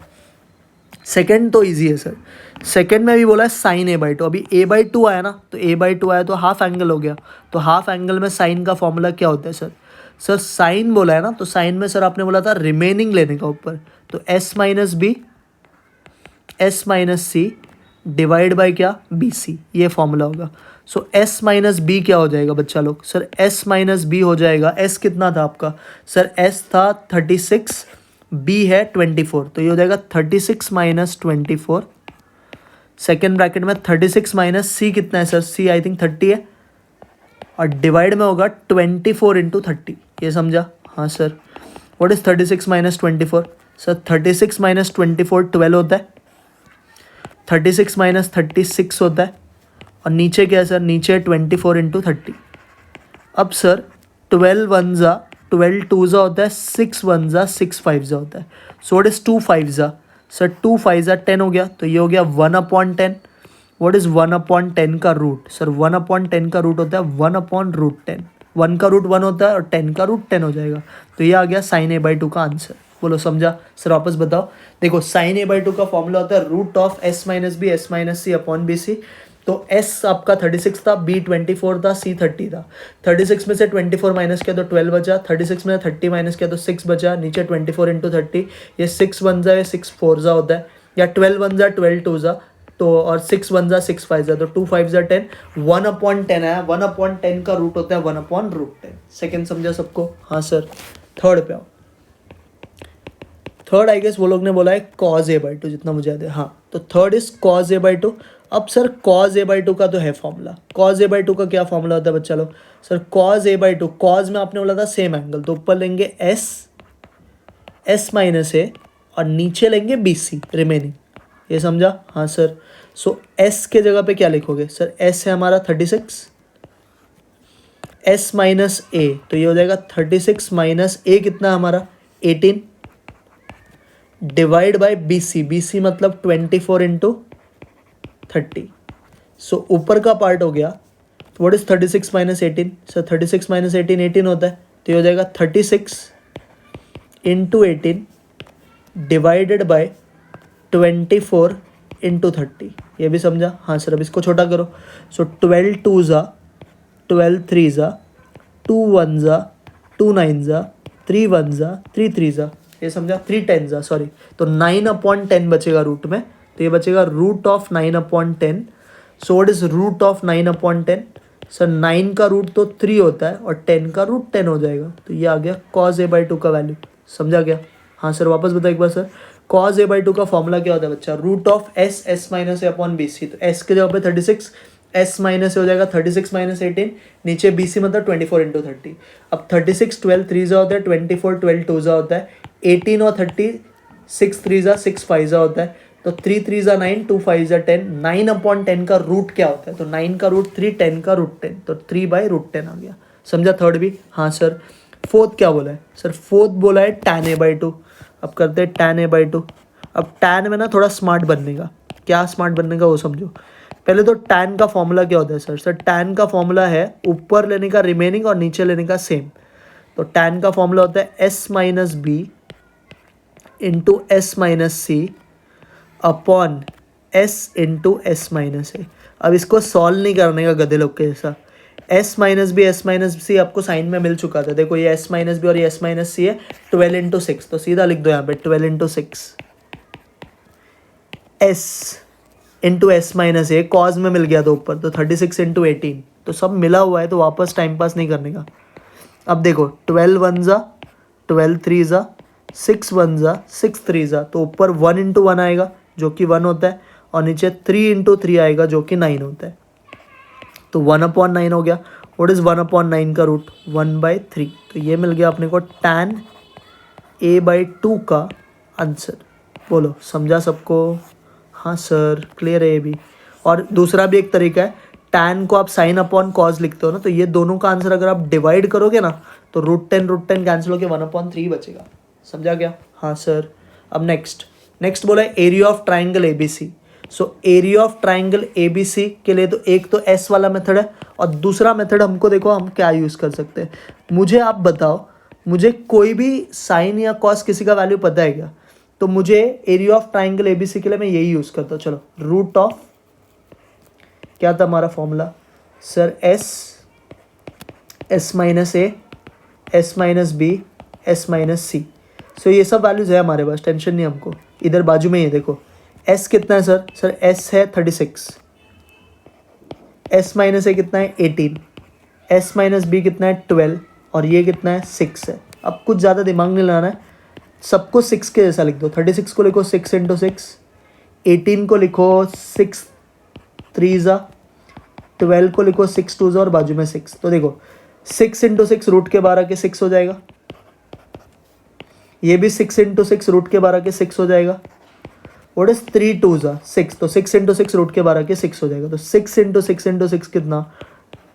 सेकंड तो इजी है सर. सेकंड में भी बोला है साइन ए बाई टू. अभी ए बाई टू आया ना, तो ए बाई टू आया तो हाफ एंगल हो गया. तो हाफ एंगल में साइन का फॉर्मूला क्या होता है सर? सर साइन बोला है ना, तो साइन में सर आपने बोला था रिमेनिंग लेने का ऊपर. तो S minus B S minus C divide by क्या, बी सी, ये फॉर्मूला होगा। सो एस माइनस बी क्या हो जाएगा बच्चा लोग, सर एस माइनस बी हो जाएगा, एस कितना था आपका, सर एस था 36, बी है 24, तो ये हो जाएगा 36 माइनस 24, सेकेंड ब्रैकेट में 36 माइनस सी कितना है सर, सी आई थिंक 30 है, और डिवाइड में होगा 24 इंटू 30, ये समझा, हाँ sir. What is 36 minus 24, sir 36 minus 24 12 होता है, 36 माइनस 36 होता है, और नीचे क्या है सर, नीचे 24 इंटू 30। अब सर 12 वन ज़ा 12 टू ज़ा होता है, 6 वन ज़ा 6 फाइव ज़ा होता है, सो व्हाट इज़ 2 फाइव ज़ा, सर 2 फाइव ज़ा 10 हो गया, तो ये हो गया 1/10। व्हाट इज़ 1/10 का रूट, सर 1/10 का रूट होता है 1/√10, 1 का रूट 1 होता है और 10 का रूट 10 हो जाएगा, तो ये आ गया साइन ए बाई 2 का आंसर। बोलो समझा, सर वापस बताओ। देखो साइन ए बाई 2 का फॉर्मूला होता है root of S minus B S minus C upon B C. तो एस आपका 36 था, बी 24 था, सी 30 था। 36 में से 24 माइनस किया तो 12 बचा, 36 में 30 माइनस किया तो 6 बचा, नीचे 24 इंटू 30, ये 6 वन ज़ा या 6 फोर ज़ा होता है, या 12 वन ज़ा 12 टू ज़ा, तो और 6 वन ज़ा 6 फाइव ज़ा, तो 2 फाइव ज़ा 10, 1/10 आया, 1/10 का रूट होता है 1/√10। सेकेंड समझा सबको, हाँ सर। थर्ड पे आओ, थर्ड आई गेस वो लोग ने बोला है कॉज ए बाई 2, जितना मुझे याद है, हाँ, तो third is cos A by 2। अब सर कॉज ए बाई 2 का तो है फॉर्मूला, कॉज ए बाई 2 का क्या फॉर्मूला होता है बच्चा लोग, sir cos A by 2, cause में आपने बोला था सेम एंगल, तो ऊपर लेंगे एस, एस माइनस ए, और नीचे लेंगे बी सी रिमेनिंग, ये समझा, हाँ सर। सो एस के जगह पे क्या लिखोगे, सर एस है हमारा 36, एस माइनस ए, तो ये हो जाएगा 36 माइनस ए कितना है हमारा 18, divide by B C, B C मतलब 24 इंटू 30। सो ऊपर का पार्ट हो गया, what is 36 minus 18, sir 36 minus 18 18 होता है, तो ये हो जाएगा 36 इंटू 18 डिवाइडेड बाय 24 इंटू 30, ये भी समझा, हाँ सर। अब इसको छोटा करो, सो 12 टू ज़ा 12 थ्री ज़ा 2 वन ज़ा 2 नाइन ज़ा 3 वन ज़ा 3 थ्री ज़ा, ये समझा, 3 10 ज़ा सॉरी, तो 9/10 बचेगा रूट में, तो ये बचेगा root of 9/10। So what is root of 9/10, sir 9 का रूट तो 3 होता है और 10 का रूट 10 हो जाएगा, तो ये आ गया कॉज ए बाई 2 का वैल्यू, समझा गया, हाँ सर। वापस बताओ एक बार सर, कॉज ए बाई 2 का फॉर्मूला क्या होता है बच्चा, root of S, S minus A upon B C, तो एस के जगह पे 36, एस माइनस हो जाएगा 36 माइनस 18, नीचे बी सी मतलब 24 इंटू 30। अब 36 12 थ्री ज़ा होता है, 24 12 टू ज़ा होता है, 18 और 30 6 थ्री ज़ा 6 फाइव ज़ा होता है, तो 3 3 ज़ा 9 2 5 ज़ा 10, 9/10 का रूट क्या होता है, तो 9 का रूट 3, 10 का रूट 10, तो 3/√10 आ गया, समझा थर्ड भी, हाँ सर। फोर्थ क्या बोला है, सर फोर्थ बोला है tan a बाई 2। अब करते हैं tan a बाई 2। अब tan में ना थोड़ा स्मार्ट बनने का, क्या स्मार्ट बनने का वो समझो। पहले तो tan का फॉर्मूला क्या होता है सर, सर tan का फॉर्मूला है ऊपर लेने का रिमेनिंग और नीचे लेने का सेम, तो tan का फॉर्मूला होता है s minus B into S minus C upon s into S minus a. अब इसको सॉल्व नहीं करने का गधे लोग के जैसा, s minus B S minus c आपको साइन में मिल चुका था, देखो ये एस माइनस बी और ये एस माइनस सी है, 12 इंटू 6, तो सीधा लिख दो यहाँ पे 12 into 6 s into S minus a, cos में मिल गया था ऊपर, तो 36 इंटू 18, तो सब मिला हुआ है, तो वापस टाइम पास नहीं करने का। अब देखो 12 वन ज़ा 12 थ्री ज़ा 6 वन ज़ा 6 थ्री ज़ा, तो ऊपर 1 इंटू 1 आएगा जो कि 1 होता है, और नीचे 3 इंटू 3 आएगा जो कि 9 होता है, तो 1/9 हो गया। व्हाट इज़ 1/9 का रूट 1/3, तो ये मिल गया अपने को tan a बाई 2 का आंसर। बोलो समझा सबको, हाँ सर क्लियर है ये भी। और दूसरा भी एक तरीका है, tan को आप साइन अपॉन कॉज लिखते हो ना, तो ये दोनों का आंसर अगर आप डिवाइड करोगे ना, तो √10 कैंसिल होकर 1/3 बचेगा, समझा क्या, हाँ सर। अब नेक्स्ट बोला है area of triangle ABC। So area of triangle ABC के लिए तो एक तो एस वाला मेथड है, और दूसरा मेथड हमको देखो हम क्या यूज़ कर सकते हैं। मुझे आप बताओ, मुझे कोई भी साइन या कॉस किसी का वैल्यू पता है क्या, तो मुझे एरिया ऑफ ट्राइंगल ABC के लिए मैं यही यूज़ करता हूँ। चलो रूट ऑफ क्या था हमारा formula, sir S minus A S minus B S minus c. So ये सब वैल्यूज़ है हमारे पास, टेंशन नहीं हमको। इधर बाजू में ये देखो एस कितना है सर? सर एस है 36, एस माइनस ए कितना है 18, एस माइनस बी कितना है 12 और ये कितना है 6 है। अब कुछ ज़्यादा दिमाग नहीं लगाना है, सबको 6 के जैसा लिख दो। 36 को लिखो 6 इंटू 6, 18 को लिखो 6 3 ज़ा, 12 को लिखो 6 2 ज़ा और बाजू में 6। तो देखो 6 इंटू 6 रूट के 12 के 6 हो जाएगा, ये भी 6 इंटू 6 रूट के 12 के 6 हो जाएगा। व्हाट इज 3 2 ज़ा 6, तो 6 इंटू 6 रूट के 12 के 6 हो जाएगा। तो 6 इंटू 6 इंटू 6 कितना?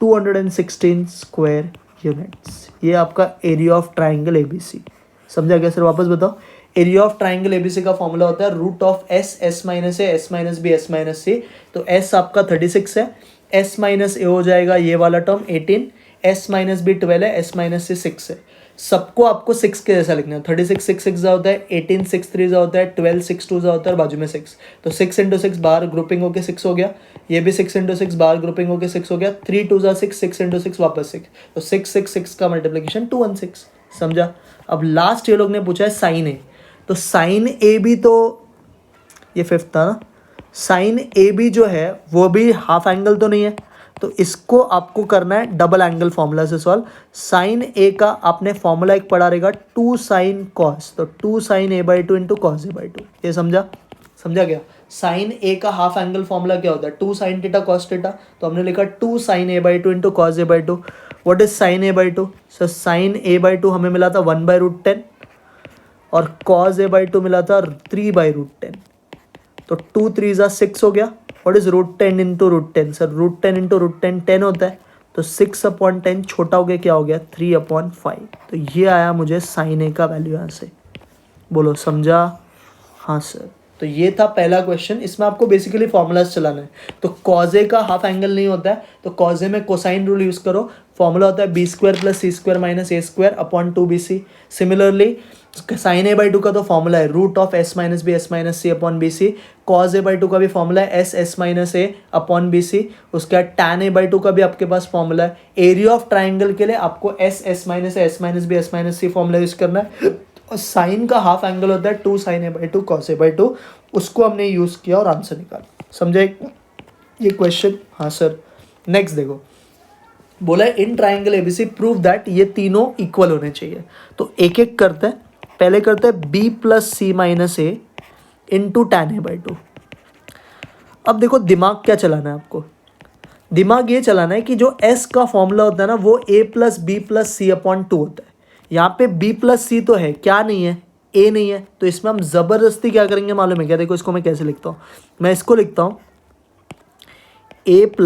216 स्क्वायर यूनिट्स। ये आपका एरिया ऑफ ट्राइंगल एबीसी। समझा क्या सर? वापस बताओ। एरिया ऑफ ट्राइंगल एबीसी का फॉर्मूला होता है root of S, S minus A, S minus B, S minus c. तो एस आपका 36 है, एस माइनस ए हो जाएगा ये वाला टर्म 18, एस माइनस बी 12 है, एस माइनस सी 6 है। सबको आपको 6 के जैसा लिखना है। 36 6 6 जा होता है, 18 6 3 जा होता है, 12 6 2 जा होता है और बाजू में 6। तो 6 इंटू 6 बाहर ग्रुपिंग होकर 6 हो गया, ये भी 6 इंटू 6 बाहर ग्रुपिंग होकर 6 हो गया। 3 2 जा 6, 6 इंटू 6 वापस 6, तो 6 6 6 का मल्टीप्लीकेशन 216। समझा? अब लास्ट ये लोग ने पूछा है साइन ए, तो साइन ए भी, तो ये 5th था ना, साइन ए बी जो है वो भी हाफ एंगल तो नहीं है, तो इसको आपको करना है डबल एंगल फॉर्मूला से सॉल्व। साइन ए का आपने फॉर्मूला एक पढ़ा रहेगा 2 साइन कॉस, तो 2 sine A by 2 into cos A by 2। ये समझा? समझा गया? साइन ए का हाफ एंगल फॉर्मूला क्या होता है? 2 साइन टीटा कॉस टीटा, तो हमने लिखा 2 sine A by 2 into cos A by 2। What is sine A by 2? Sir sine A by 2 हमें मिला था 1/√10 और कॉस ए बाई 2 मिला था 3/√10। तो 2 3 ज़ा 6 हो गया। What is √10 into √10? Sir √10 into √10 10 होता है, तो 6/10 छोटा हो गया, क्या हो गया? 3/5। तो ये आया मुझे साइन ए का वैल्यू यहाँ से। बोलो समझा? हाँ सर। तो ये था पहला क्वेश्चन। इसमें आपको बेसिकली फॉर्मूलाज चलाना है। तो कॉज ए का हाफ एंगल नहीं होता है, तो कॉज ए में कोसाइन रूल यूज करो। फॉर्मूला होता है b² + c² - a²/2bc। Similarly sign A by 2 का तो फॉर्मूला है root of s minus B, S minus C upon B c. Cos A by 2 का भी फॉर्मूला है s माइनस ए अपॉन बी सी। उसके बाद टैन ए बाई 2 का भी आपके पास फॉर्मूला है। एरिया ऑफ ट्राइंगल के लिए आपको s माइनस ए, S minus B, S minus c formula use करना है। और साइन का हाफ एंगल होता है 2 sine A by 2 cos A by 2, उसको हमने यूज किया और आंसर निकाला। समझे ये क्वेश्चन? हाँ सर। नेक्स्ट देखो, बोला है in triangle ABC prove that ये तीनों इक्वल होने चाहिए। तो एक एक करते हैं। पहले करते हैं b + c - a into tan a by 2। अब देखो दिमाग क्या चलाना है आपको। दिमाग ये चलाना है कि जो s का फॉर्मूला होता है ना वो a + b + c/2 होता है। यहाँ पे b + c तो है, क्या नहीं है? a नहीं है। तो इसमें हम ज़बरदस्ती क्या करेंगे मालूम है क्या? देखो इसको मैं कैसे लिखता हूँ। मैं इसको लिखता हूँ a +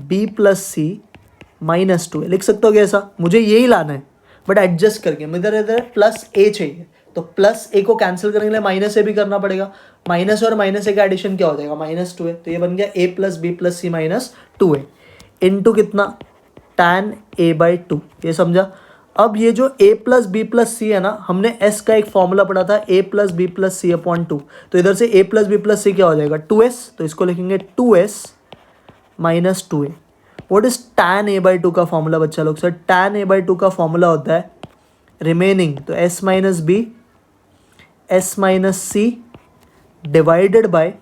b + c - 2 लिख सकते हो क्या ऐसा? मुझे यही लाना है बट एडजस्ट करके। इधर इधर प्लस ए चाहिए, तो प्लस ए को कैंसिल करने के लिए माइनस ए भी करना पड़ेगा। माइनस और माइनस ए का एडिशन क्या हो जाएगा? -2 है। तो ये बन गया a + b + c - 2a into कितना? Tan a by 2। ये समझा? अब ये जो a + b + c है ना, हमने s का एक फॉर्मूला पढ़ा था a + b + c/2। तो इधर से a + b + c क्या हो जाएगा? 2s। तो इसको लिखेंगे 2s - 2a। What is tan a by 2 का फॉर्मूला बच्चा लोग? सर टैन ए बाई 2 का फॉर्मूला होता है रिमेनिंग, तो s minus b, s minus c divided by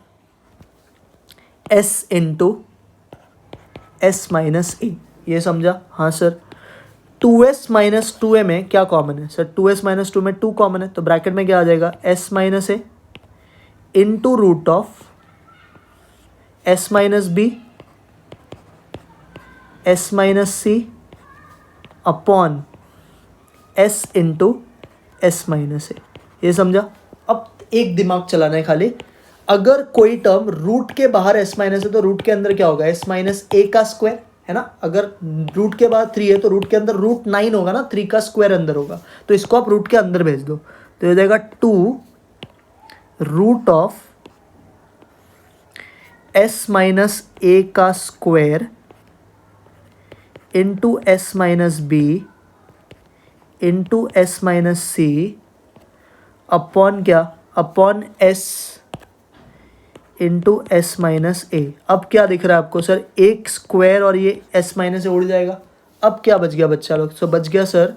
s into s minus a. ये समझा? हाँ सर। 2s - 2a में क्या कॉमन है? सर 2s - 2 में 2 कॉमन है, तो ब्रैकेट में क्या आ जाएगा? s minus A into root of s minus b, s minus C upon s into s minus a. ये समझा? अब एक दिमाग चलाना है खाली। अगर कोई टर्म रूट के बाहर s माइनस है तो रूट के अंदर क्या होगा? s माइनस ए का स्क्वायर है ना। अगर रूट के बाद 3 है तो रूट के अंदर √9 होगा ना, 3 का स्क्वायर अंदर होगा। तो इसको आप रूट के अंदर भेज दो, तो ये जाएगा 2 root of s minus a का square into s minus B into s minus सी अपॉन क्या? Upon s into s minus a. अब क्या दिख रहा है आपको? सर एक स्क्वायर और ये s माइनस ए उड़ जाएगा। अब क्या बच गया बच्चा लोग? सो बच गया सर,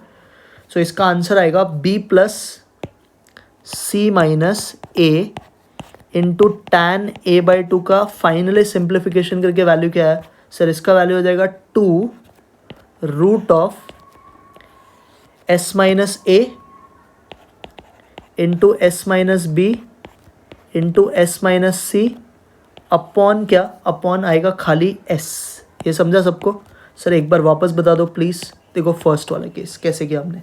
सो इसका आंसर आएगा b + c - a into tan a by two का फाइनली सिंप्लीफिकेशन करके वैल्यू क्या है सर, इसका वैल्यू हो जाएगा 2 root of s minus A into S minus B into S minus C upon क्या, अपॉन आएगा खाली s। ये समझा सबको? सर एक बार वापस बता दो प्लीज़। देखो फर्स्ट वाला केस कैसे किया हमने,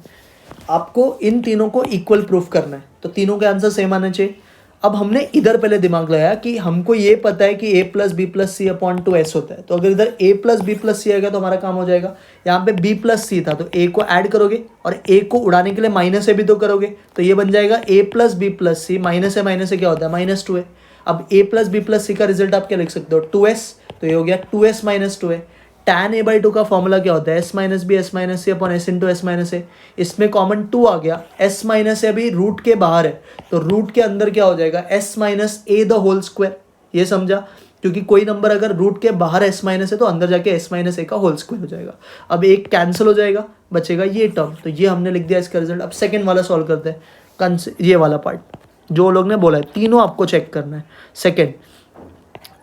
आपको इन तीनों को इक्वल प्रूफ करना है तो तीनों के आंसर सेम आने चाहिए। अब हमने इधर पहले दिमाग लगाया कि हमको ये पता है कि a plus B plus C upon 2s होता है, तो अगर इधर a plus B plus C आएगा तो हमारा काम हो जाएगा। यहाँ पे b प्लस सी था तो a को ऐड करोगे और a को उड़ाने के लिए माइनस ए भी तो करोगे, तो ये बन जाएगा a plus B plus C, minus से क्या होता है माइनस 2a। अब a प्लस बी प्लस सी का रिजल्ट आप क्या लिख सकते हो 2s, तो ये हो गया 2s minus 2a। tan a by two का फॉर्मूला क्या होता है s minus B S minus C upon s into S minus a. इसमें कॉमन 2 आ गया, एस माइनस ए अभी रूट के बाहर है तो रूट के अंदर क्या हो जाएगा S minus A the whole square. ये समझा? क्योंकि कोई नंबर अगर रूट के बाहर एस माइनस है तो अंदर जाके एस माइनस ए का होल स्क्वायर हो जाएगा। अब एक कैंसिल हो जाएगा, बचेगा ये टर्म, तो ये हमने लिख दिया इसका रिजल्ट। अब सेकेंड वाला सॉल्व करते हैं, ये वाला पार्ट जो लोग ने बोला है तीनों आपको चेक करना है। सेकेंड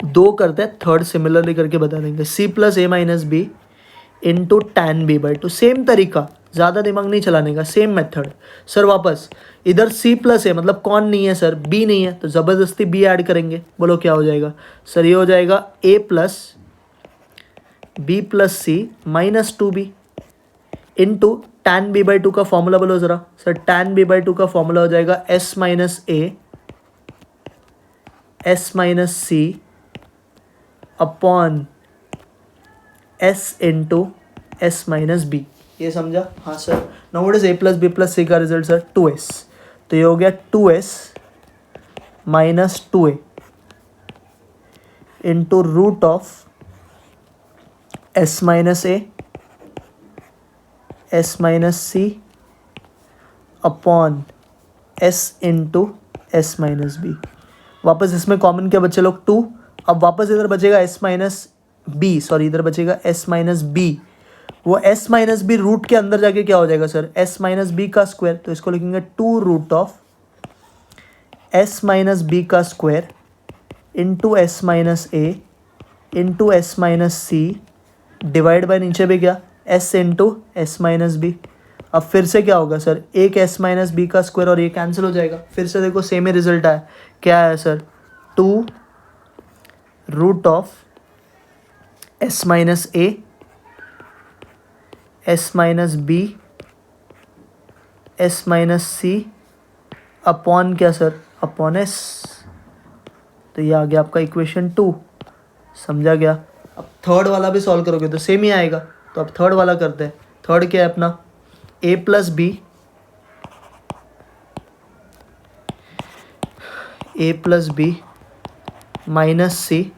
दो करते हैं, थर्ड सिमिलरली करके बता देंगे। C plus A minus B into tan B by two, same तरीका, ज़्यादा दिमाग नहीं चलाने का, सेम मेथड। सर वापस इधर सी प्लस ए मतलब कौन नहीं है सर, बी नहीं है, तो ज़बरदस्ती बी ऐड करेंगे। बोलो क्या हो जाएगा सर, ये हो जाएगा a plus B plus C minus 2b into tan B by two का फॉर्मूला बोलो ज़रा sir. Tan B by two का फॉर्मूला हो जाएगा S minus A S minus C upon s into S minus b. ये समझा? हाँ sir. Now what is a plus B plus सी का रिजल्ट सर 2s, तो ये हो गया 2s minus 2a into root of s minus A S minus C upon s into S minus B. वापस इसमें कॉमन क्या बचे लोग 2, अब वापस इधर बचेगा s माइनस बी, सॉरी इधर बचेगा s माइनस बी। वो s माइनस बी रूट के अंदर जाके क्या हो जाएगा सर s माइनस बी का स्क्वायर, तो इसको लिखेंगे 2 root of s minus B का square into S minus A into S minus C divide by नीचे भी क्या s into S minus b. अब फिर से क्या होगा सर, एक s माइनस बी का स्क्वायर और ये कैंसिल हो जाएगा। फिर से देखो सेम ही रिजल्ट आया, क्या है sir 2 root of s minus A S minus B S minus C upon क्या सर, अपॉन s। तो ये आ गया आपका इक्वेशन 2, समझा गया? अब थर्ड वाला भी सॉल्व करोगे तो सेम ही आएगा, तो अब थर्ड वाला करते हैं। थर्ड क्या है अपना a plus B minus C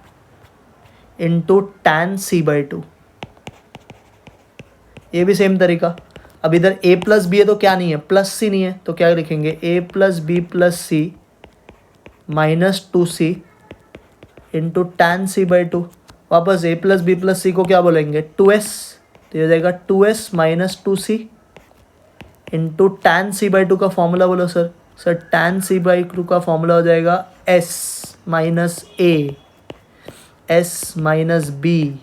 into tan C by two. ये भी सेम तरीका। अब इधर a प्लस बी है तो क्या नहीं है, प्लस सी नहीं है, तो क्या लिखेंगे a plus B plus C minus 2c into tan C by two. वापस a plus B plus c को क्या बोलेंगे 2s, तो ये हो जाएगा 2s minus 2c into tan C by two का फॉर्मूला बोलो sir. Sir tan C by two का फॉर्मूला हो जाएगा s minus A S minus B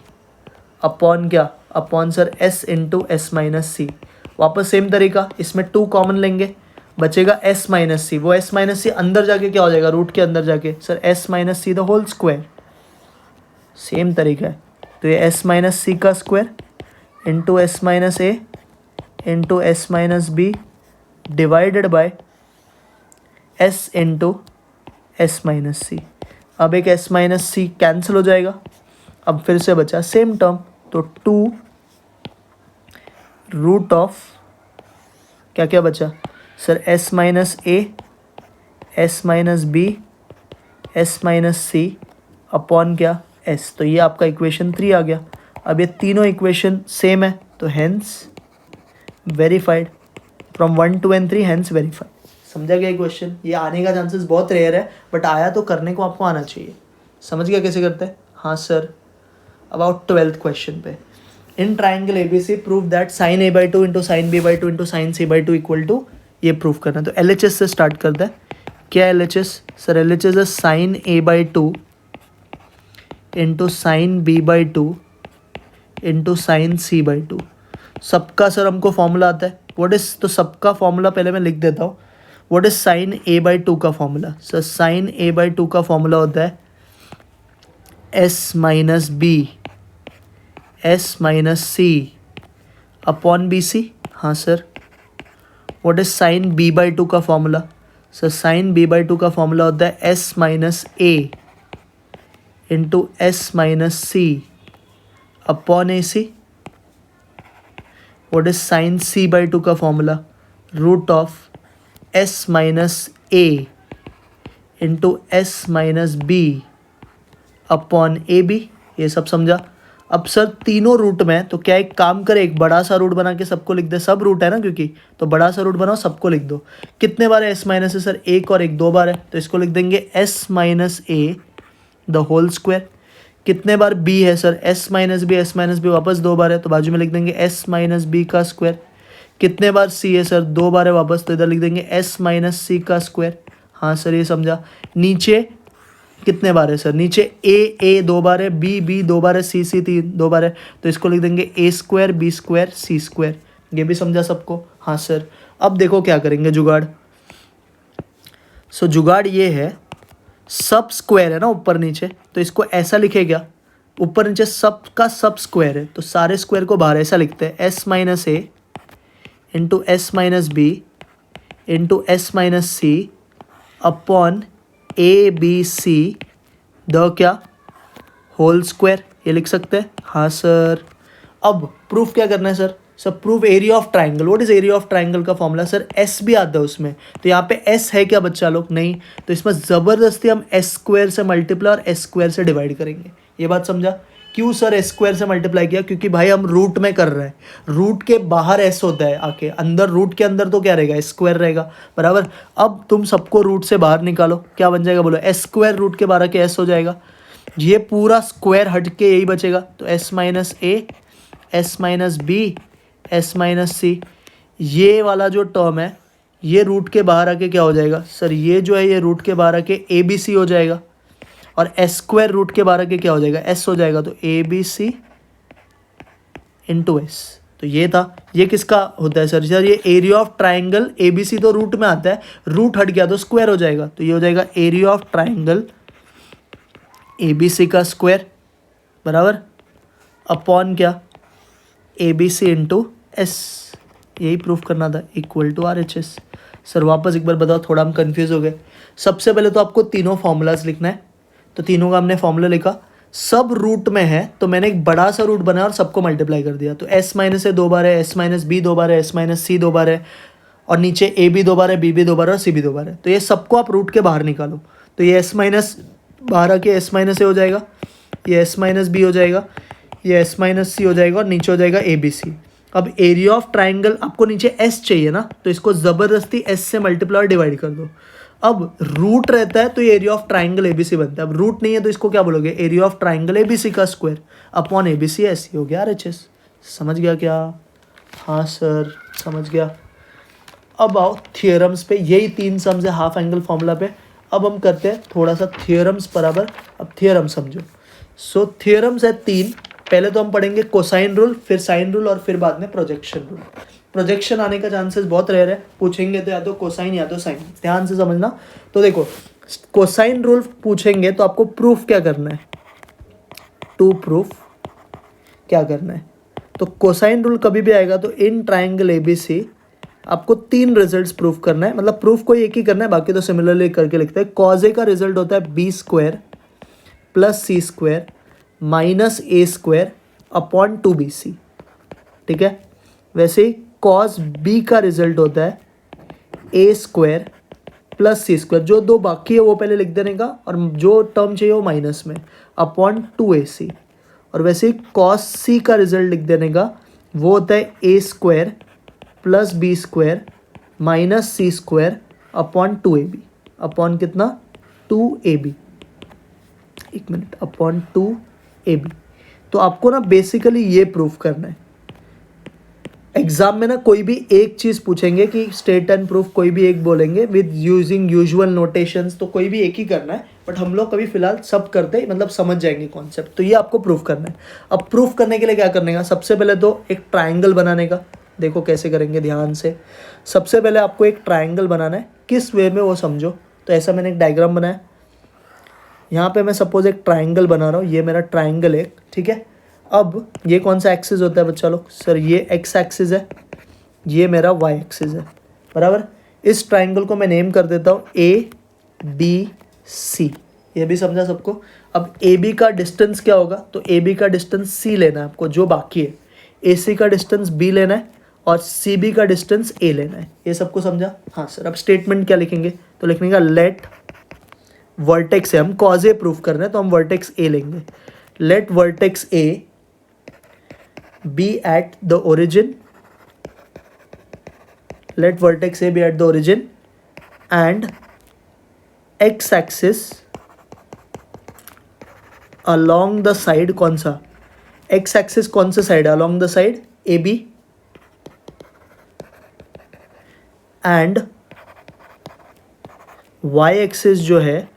upon क्या, upon sir s into S minus c. वापस सेम तरीका, इसमें 2 common लेंगे, बचेगा s माइनस सी। वो s माइनस सी अंदर जाके क्या हो जाएगा, रूट के अंदर जाके sir s minus c the whole square. Same तरीका है, तो ये s माइनस सी का square into S minus A into S minus b divided by s into S minus c. अब एक s माइनस सी कैंसिल हो जाएगा, अब फिर से बचा सेम टर्म, तो 2 रूट ऑफ क्या क्या बचा sir s minus A S minus B S minus C upon क्या s। तो ये आपका इक्वेशन 3 आ गया। अब ये तीनों इक्वेशन सेम है तो hence verified from 1 2 and 3 hence verified. समझा गया क्वेश्चन? ये आने का चांसेस बहुत रेयर है, बट आया तो करने को आपको आना चाहिए। समझ गया कैसे करते हैं? हाँ सर। अबाउट 12th क्वेश्चन पे, in triangle ABC prove that sine a by two into sine b by two into sine c by two equal to, ये प्रूव करना है। तो LHS से स्टार्ट करते हैं। क्या L H S? Sir L H S है sine A by two into sine b by two into sine c by two. सबका सर हमको फॉर्मूला आता है, व्हाट इज, तो सबका फॉर्मूला पहले मैं लिख देता हूँ। What is sine A by two का formula? Sir sine A by two का फॉर्मूला होता है s minus B S minus सी अपॉन बी सी। हाँ sir. What is sine b by two का formula? Sir sine b by two का formula होता है s minus A into S minus C upon A C. What is sine c by two का formula? Root of S minus A into S minus B upon A B. ये सब समझा? अब sir तीनों root में, तो क्या एक काम करे, एक बड़ा सा रूट बना के सबको लिख दे, सब रूट है ना क्योंकि, तो बड़ा सा रूट बनाओ सबको लिख दो। कितने बार है एस माइनस है सर? एक और एक, दो बार है, तो इसको लिख देंगे S minus A the whole square. कितने बार बी है सर? एस माइनस बी वापस दो बार है, तो बाजू में लिख देंगे एस माइनस बी का स्क्वायर। कितने बार सी है सर? दो बार है वापस, तो इधर लिख देंगे एस माइनस सी का स्क्वायर। हाँ सर ये समझा। नीचे कितने बार है सर? नीचे ए दो बार है, बी दो बार है, सी तीन दो बार है, तो इसको लिख देंगे ए स्क्वायर बी स्क्वायर सी स्क्वायर। ये भी समझा सबको? हाँ सर। अब देखो क्या करेंगे जुगाड़। सो जुगाड़ ये है, सब स्क्वायर है ना ऊपर नीचे, तो इसको ऐसा लिखे क्या, ऊपर नीचे सब का सब स्क्वायर है, तो सारे स्क्वायर को बाहर ऐसा लिखते हैं S minus A into S minus B into S minus C upon A B C the क्या, होल स्क्वायर। ये लिख सकते हैं? हाँ सर। अब प्रूफ क्या करना है sir? Sir proof area of triangle. What is area of triangle का फॉर्मूला? सर एस भी आता है उसमें, तो यहाँ पे एस है क्या बच्चा लोग? नहीं, तो इसमें ज़बरदस्ती हम एस स्क्वायर से मल्टीप्लाई और एस स्क्वायर से डिवाइड करेंगे। ये बात समझा? क्यों सर एस स्क्वायर से मल्टीप्लाई किया? क्योंकि भाई हम रूट में कर रहे हैं, रूट के बाहर एस होता है आके, अंदर रूट के अंदर तो क्या रहेगा? एस स्क्वायर रहेगा, बराबर। अब तुम सबको रूट से बाहर निकालो, क्या बन जाएगा बोलो? एस स्क्वायर रूट के बाहर के एस हो जाएगा, ये पूरा स्क्वायर हट के यही बचेगा, तो S minus A S minus B S minus c. ये वाला जो टर्म है ये रूट के बाहर आके क्या हो जाएगा सर? ये जो है ये रूट के बाहर आके ए बी सी हो जाएगा, और एस स्क्वायर रूट के बाहर आके क्या हो जाएगा? एस हो जाएगा, तो A B C into S. तो ये था। ये किसका होता है सर? ये area of triangle A B C तो रूट में आता है, रूट हट गया तो स्क्वायर हो जाएगा, तो ये हो जाएगा area of triangle A B C का स्क्वायर, बराबर, अपॉन क्या? A B C into S. यही प्रूफ करना था, equal to R H S. Sir वापस एक बार बताओ, थोड़ा हम कंफ्यूज हो गए। सबसे पहले तो आपको तीनों फॉर्मूलाज लिखना है, तो तीनों का हमने फॉर्मूला लिखा। सब रूट में है तो मैंने एक बड़ा सा रूट बनाया और सबको मल्टीप्लाई कर दिया, तो एस माइनस ए दो बार है, एस माइनस बी दो बार है, एस माइनस सी दो बार है, और नीचे ए बी दो बार है, बी भी दो बार है और सी भी दो बार है। तो ये सबको आप रूट के बाहर निकालो, तो ये एस माइनस बाहर आके एस माइनस ए हो जाएगा, ये एस माइनस बी हो जाएगा, ये एस माइनस सी हो जाएगा, और नीचे हो जाएगा ए बी सी। अब एरिया ऑफ ट्राइंगल आपको नीचे एस चाहिए ना, तो इसको ज़बरदस्ती एस से मल्टीप्लाई और डिवाइड कर दो। अब रूट रहता है तो ये एरिया ऑफ ट्राइंगल एबीसी बनता है, अब रूट नहीं है तो इसको क्या बोलोगे? एरिया ऑफ ट्राइंगल एबीसी का स्क्वायर अपॉन एबीसी, ऐसी हो गया आरएचएस। समझ गया क्या? हाँ सर समझ गया। अब आओ थियरम्स पे, यही तीन सम्स है हाफ एंगल फॉर्मूला पे। अब हम करते हैं थोड़ा सा थियरम्स बराबर। अब थियरम समझो। सो थियरम्स है तीन। पहले तो हम पढ़ेंगे कोसाइन रूल, फिर साइन रूल, और फिर बाद में प्रोजेक्शन रूल। प्रोजेक्शन आने का चांसेस बहुत रेयर है, पूछेंगे तो या तो कोसाइन या तो साइन, ध्यान से समझना। तो देखो कोसाइन रूल पूछेंगे तो आपको प्रूफ क्या करना है? टू प्रूफ क्या करना है? तो कोसाइन रूल कभी भी आएगा तो इन ट्राइंगल एबीसी आपको तीन रिजल्ट्स प्रूफ करना है, मतलब प्रूफ को एक ही करना है, बाकी तो सिमिलरली करके लिखते हैं। कॉज ए का रिजल्ट होता है बी स्क्वायर प्लस सी स्क्वायर माइनस ए square upon two b c, ठीक है। वैसे ही कॉस बी का रिजल्ट होता है a square plus C square, जो दो बाकी है वो पहले लिख देने का, और जो टर्म चाहिए वो माइनस में, अपॉन टू ए सी। और वैसे ही कॉस सी का रिजल्ट लिख देने का, वो होता है a square plus B square minus C square upon two A b, upon कितना? टू ए बी, एक मिनट, अपॉन टू ए बी। तो आपको ना बेसिकली ये प्रूफ करना है, एग्जाम में ना कोई भी एक चीज़ पूछेंगे कि स्टेट एंड प्रूफ, कोई भी एक बोलेंगे विद यूजिंग यूजुअल नोटेशंस, तो कोई भी एक ही करना है, बट हम लोग कभी फिलहाल सब करते हैं, मतलब समझ जाएंगे कॉन्सेप्ट। तो ये आपको प्रूफ करना है। अब प्रूफ करने के लिए क्या करने का, सबसे पहले तो एक ट्राइंगल बनाने का। देखो कैसे करेंगे ध्यान से। सबसे पहले आपको एक ट्राइंगल बनाना है, किस वे में वो समझो। तो ऐसा मैंने एक डायग्राम बनाया, यहाँ पे मैं सपोज एक ट्राइंगल बना रहा हूँ, ये मेरा ट्राइंगल है, ठीक है। अब ये कौन सा एक्सिस होता है बच्चा लोग, सर ये एक्स एक्सिस है, ये मेरा वाई एक्सिस है, बराबर। इस ट्राइंगल को मैं नेम कर देता हूँ ए बी सी, ये भी समझा सबको। अब ए बी का डिस्टेंस क्या होगा, तो ए बी का डिस्टेंस सी लेना है आपको जो बाकी है, ए सी का डिस्टेंस बी लेना है और सी बी का डिस्टेंस ए लेना है। ये सबको समझा, हाँ सर। अब स्टेटमेंट क्या लिखेंगे, तो लिखने का लेट वर्टेक्स है, हम कॉज ए प्रूफ कर रहे हैं तो हम वर्टेक्स ए लेंगे। Let vertex A B at the origin, let vertex A B at the origin and X axis along the side, कौन सा एक्स एक्सिस, कौन सा साइड है, along the side A B, and Y axis जो है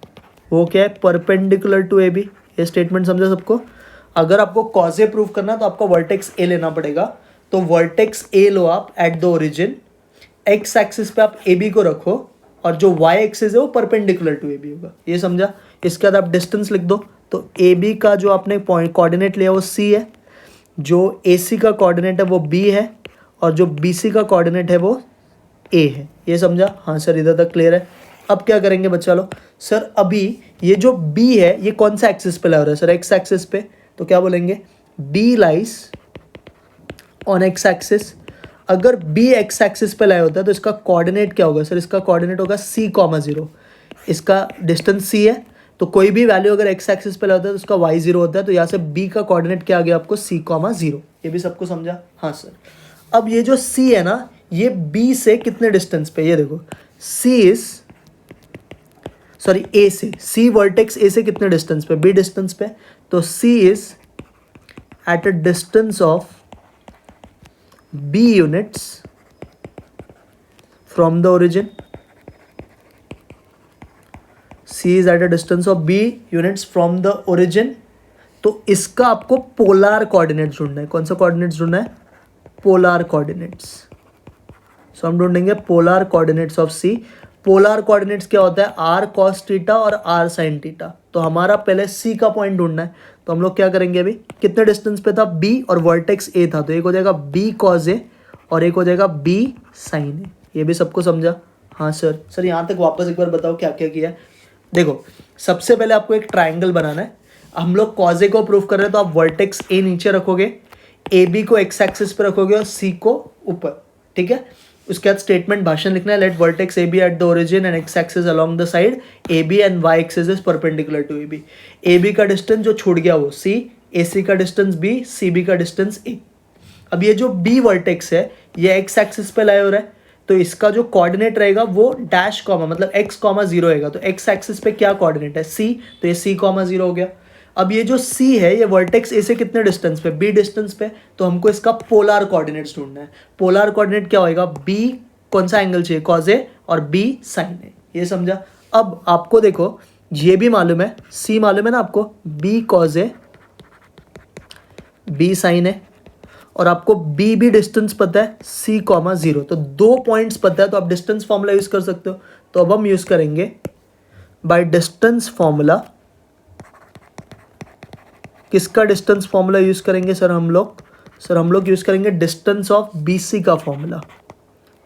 वो क्या है, परपेंडिकुलर टू ए बी। ये स्टेटमेंट समझा सबको। अगर आपको कॉज ए प्रूफ करना है तो आपको वर्टेक्स ए लेना पड़ेगा, तो वर्टेक्स ए लो आप eight the origin, x axis पे आप ए बी को रखो और जो वाई एक्सिस है वो परपेंडिकुलर टू ए बी होगा। ये समझा। इसके बाद आप डिस्टेंस लिख दो, तो ए बी का जो आपने पॉइंट कोऑर्डिनेट लिया वो सी है, जो ए सी का कोऑर्डिनेट है वो बी है और जो बी सी का कोऑर्डिनेट है वो ए है। ये समझा, हाँ सर इधर तक क्लियर है। अब क्या करेंगे बच्चा लोग, सर अभी ये जो b है ये कौन सा एक्सिस पे ला रहा है, सर एक्स एक्सिस पे, तो क्या बोलेंगे b lies on x axis. अगर b एक्स एक्सिस पे लाया होता है तो इसका कोऑर्डिनेट क्या होगा, सर इसका कोऑर्डिनेट होगा c,0। इसका डिस्टेंस c है, तो कोई भी वैल्यू अगर एक्स एक्सिस पे लाया होता है तो उसका y0 होता है, तो यहाँ से b का कोऑर्डिनेट क्या आ गया आपको c,0। ये भी सबको समझा, हाँ सर। अब ये जो c है ना, ये b से कितने डिस्टेंस पे, ये देखो c इज सॉरी ए से, सी वर्टेक्स ए से कितने डिस्टेंस पे, बी डिस्टेंस पे, तो c is at a distance of b units from the origin, c is at a distance of b units from the origin. तो इसका आपको पोलार कोऑर्डिनेट्स ढूंढना है। कौन सा कोऑर्डिनेट्स ढूंढना है, पोलार कोऑर्डिनेट्स। सो हम ढूंढेंगे polar coordinates of C. Polar coordinates क्या होता है, आर कॉस थीटा और आर साइन थीटा। तो हमारा पहले सी का पॉइंट ढूंढना है, तो हम लोग क्या करेंगे, अभी कितने डिस्टेंस पे था बी और वर्टेक्स ए था, तो एक हो जाएगा बी कॉज ए और एक हो जाएगा बी साइन ए। ये भी सबको समझा, हाँ सर। सर यहाँ तक वापस एक बार बताओ क्या क्या किया है। देखो सबसे पहले आपको एक ट्राइंगल बनाना है। हम लोग कॉज ए को प्रूफ कर रहे हैं तो आप वर्टेक्स ए नीचे रखोगे, ए बी को एक्स एक्सिस पे रखोगे और सी को ऊपर, ठीक है। उसके बाद स्टेटमेंट भाषण लिखना है, let vertex A B at the origin and X axis along the side A B and Y axis is perpendicular to A B. A B का डिस्टेंस जो छूट गया वो सी, ए सी का डिस्टेंस बी, सी बी का distance A. अब ये जो बी वर्टेक्स है ये एक्स एक्सिस पे लाया हो रहा है, तो इसका जो कोऑर्डिनेट रहेगा वो डैश कॉमा मतलब एक्स कॉमा जीरो रहेगा। तो एक्स एक्सिस पे क्या कोऑर्डिनेट है, सी, तो ये सी कॉमा जीरो हो गया। अब ये जो C है ये वर्टेक्स ए से कितने डिस्टेंस पे, B डिस्टेंस पे, तो हमको इसका पोलार कोऑर्डिनेट्स ढूंढना है। पोलार कोऑर्डिनेट क्या होएगा, B कौन सा एंगल चाहिए, कॉज ए और B साइन ए। ये समझा। अब आपको देखो ये भी मालूम है, C मालूम है ना आपको, B कॉज ए B साइन ए, और आपको B भी डिस्टेंस पता है C,0। तो 2 पॉइंट्स पता है, तो आप डिस्टेंस फॉर्मूला यूज कर सकते हो। तो अब हम यूज करेंगे बाय डिस्टेंस फॉर्मूला। किसका डिस्टेंस फॉर्मूला यूज करेंगे सर हम लोग यूज करेंगे डिस्टेंस ऑफ BC का फॉर्मूला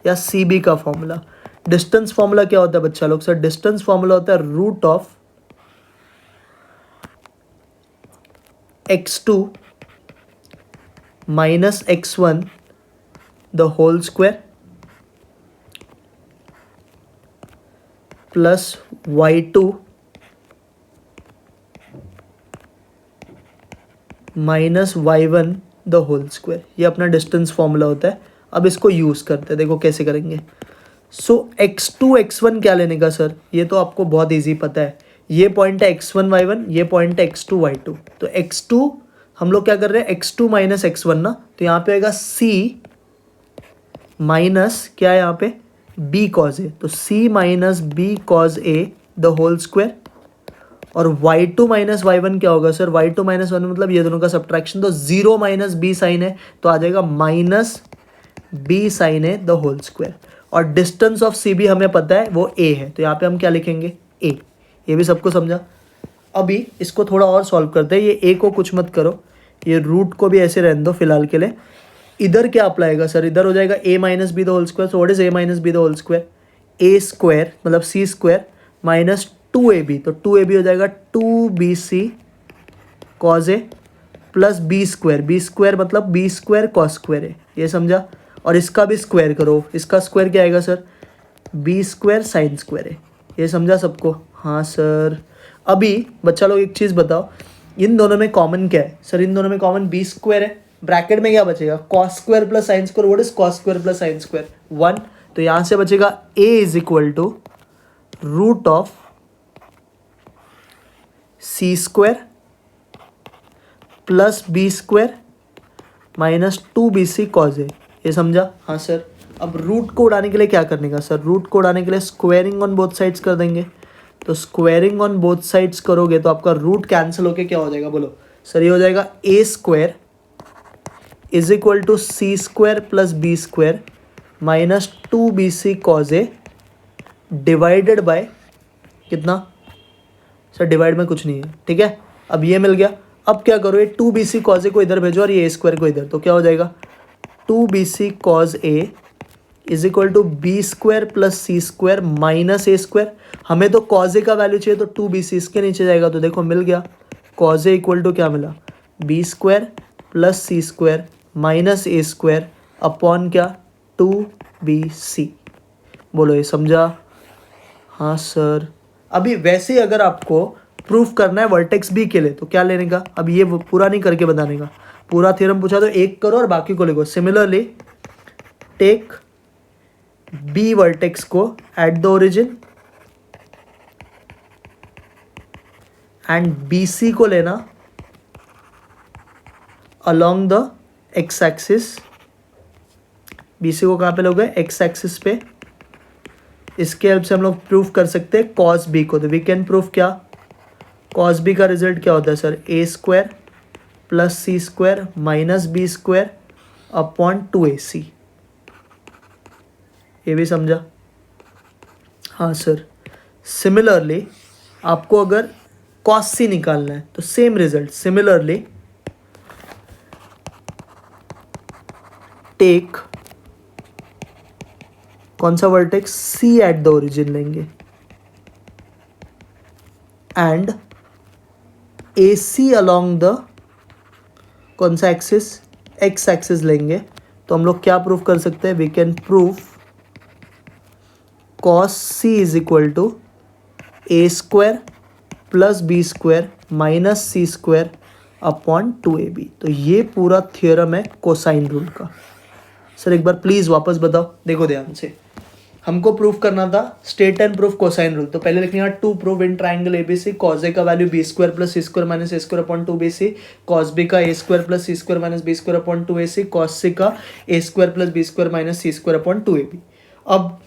या CB का फॉर्मूला। डिस्टेंस फॉर्मूला क्या होता है बच्चा लोग, सर डिस्टेंस फॉर्मूला होता है root of x2 minus x1 the whole square plus y2 minus y1 the whole square. ये अपना डिस्टेंस फॉर्मूला होता है। अब इसको यूज़ करते हैं, देखो कैसे करेंगे। सो x2 x1 क्या लेने का सर, ये तो आपको बहुत इजी पता है। ये पॉइंट है x1 y1, ये पॉइंट है x2 y2। तो x2 हम लोग क्या कर रहे हैं, x2 माइनस x1 ना, तो यहाँ पे आएगा c माइनस क्या है यहाँ पे बी कॉज ए, तो c minus b cos a the whole square. और y2 माइनस y1 क्या होगा सर, y2 माइनस वन मतलब ये दोनों का सब्ट्रैक्शन, तो 0 माइनस बी साइन है तो आ जाएगा माइनस बी साइन है द होल स्क्वायर। और डिस्टेंस ऑफ सी भी हमें पता है वो a है, तो यहाँ पे हम क्या लिखेंगे a। ये भी सबको समझा। अभी इसको थोड़ा और सॉल्व करते हैं। ये a को कुछ मत करो, ये रूट को भी ऐसे रहने दो फिलहाल के लिए। इधर क्या अप्लाई सर, इधर हो जाएगा a minus B the whole square. So what is a minus B the whole square, a square मतलब c स्क्वायर माइनस 2ab, तो 2ab हो जाएगा 2bc cos A plus B square मतलब बी स्क्वायर कॉस स्क्वायर है, ये समझा। और इसका भी स्क्वायर करो, इसका स्क्वायर क्या आएगा sir, B square sine square है, ये समझा सबको। हाँ सर। अभी बच्चा लोग एक चीज़ बताओ, इन दोनों में कॉमन क्या है सर, इन दोनों में कॉमन बी स्क्वायर है। ब्रैकेट में क्या बचेगा, cos square plus sine square. What is cos square plus sine square, 1। तो यहाँ से बचेगा a is equal to root of c square plus B square minus 2bc cos a, ये समझा। हाँ सर। अब रूट को उड़ाने के लिए क्या करने का सर, रूट को उड़ाने के लिए स्क्वायरिंग ऑन बोथ साइड्स कर देंगे। तो स्क्वायरिंग ऑन बोथ साइड्स करोगे तो आपका रूट कैंसिल होके क्या हो जाएगा बोलो सर, ये हो जाएगा a square is equal to C square plus B square minus 2bc cos A divided by कितना सर, डिवाइड में कुछ नहीं है, ठीक है। अब ये मिल गया। अब क्या करो, ये 2bc कॉज ए को इधर भेजो और ये a स्क्वायर को इधर, तो क्या हो जाएगा 2bc cos A is equal to B square plus C square minus A square. हमें तो कॉज ए का वैल्यू चाहिए तो 2bc इसके नीचे जाएगा, तो देखो मिल गया कॉज ए इक्वल टू क्या मिला, बी स्क्वायर प्लस सी स्क्वायर माइनस ए स्क्वायर अपॉन क्या 2bc। बोलो ये समझा। हाँ सर। अभी वैसे ही अगर आपको प्रूफ करना है वर्टेक्स बी के लिए तो क्या लेने का, अब ये पूरा नहीं करके बताने का, पूरा थ्योरम पूछा तो एक करो और बाकी को लिखो। सिमिलरली टेक बी वर्टेक्स को at the origin and B C को लेना along the X axis. B C को कहाँ पे लोगे, एक्स एक्सिस पे। इसके हेल्प से हम लोग प्रूफ कर सकते हैं कॉस बी को, तो वी कैन प्रूफ क्या, कॉस बी का रिजल्ट क्या होता है sir, a square plus C square minus b square upon 2ac। ये भी समझा। हाँ सर। सिमिलरली आपको अगर कॉस सी निकालना है तो सेम रिजल्ट। सिमिलरली टेक कौन सा vertex, c at the origin लेंगे and a c along the कौन सा एक्सिस, एक्स एक्सिस लेंगे, तो हम लोग क्या प्रूफ कर सकते हैं, we can proof cos C is equal to A square plus B square minus C square upon 2ab। तो ये पूरा थ्योरम है कोसाइन रूल का। सर एक बार प्लीज़ वापस बताओ, देखो ध्यान से। हमको प्रूफ करना था state and proof cosine rule, तो पहले लिखना to proof in triangle ABC cos a का वैल्यू बी स्क्वायर प्लस सी स्क्वायर माइनस ए square upon 2bc, cos b का a square plus C square minus b square upon 2ac, cos c का a square plus B square minus C square upon 2ab। अब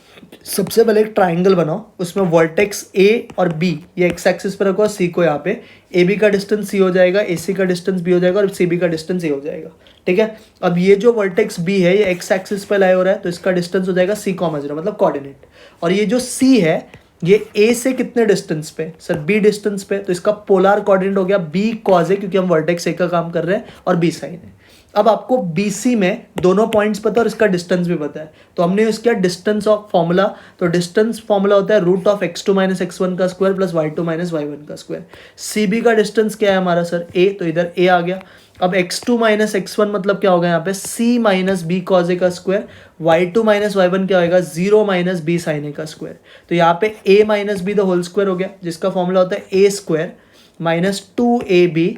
सबसे पहले एक triangle बनाओ, उसमें vertex ए और B ये एक्स एक्सिस पर रखो, सी को यहाँ पे, ए बी का डिस्टेंस सी हो जाएगा, ए सी का डिस्टेंस बी हो जाएगा और सी बी का डिस्टेंस ए हो जाएगा, ठीक है। अब ये जो वर्टेक्स बी है ये एक्स एक्सिस पर लाया हो रहा है तो इसका डिस्टेंस हो जाएगा सी कॉमा 0 मतलब कोऑर्डिनेट। और ये जो सी है ये ए से कितने डिस्टेंस पे सर, बी डिस्टेंस पे, तो इसका पोलर कोऑर्डिनेट हो गया बी कॉज ए, क्योंकि हम वर्टेक्स ए का काम कर रहे हैं और बी साइन है। अब आपको BC में दोनों पॉइंट्स पता है और इसका डिस्टेंस भी पता है, तो हमने यूज किया डिस्टेंस ऑफ फॉर्मूला। तो डिस्टेंस फॉर्मूला होता है root of x2 minus x1 का square plus y2 minus y1 का स्क्वायर। CB का डिस्टेंस क्या है हमारा सर, a, तो इधर a आ गया। अब x2 माइनस x1 मतलब क्या होगा यहाँ पे, c minus b cos a का स्क्वायर, y2 माइनस y1 क्या होगा, 0 माइनस बी साइन ए का स्क्वायर। तो यहाँ पे a minus B the whole square हो गया, जिसका फॉर्मूला होता है a square minus 2ab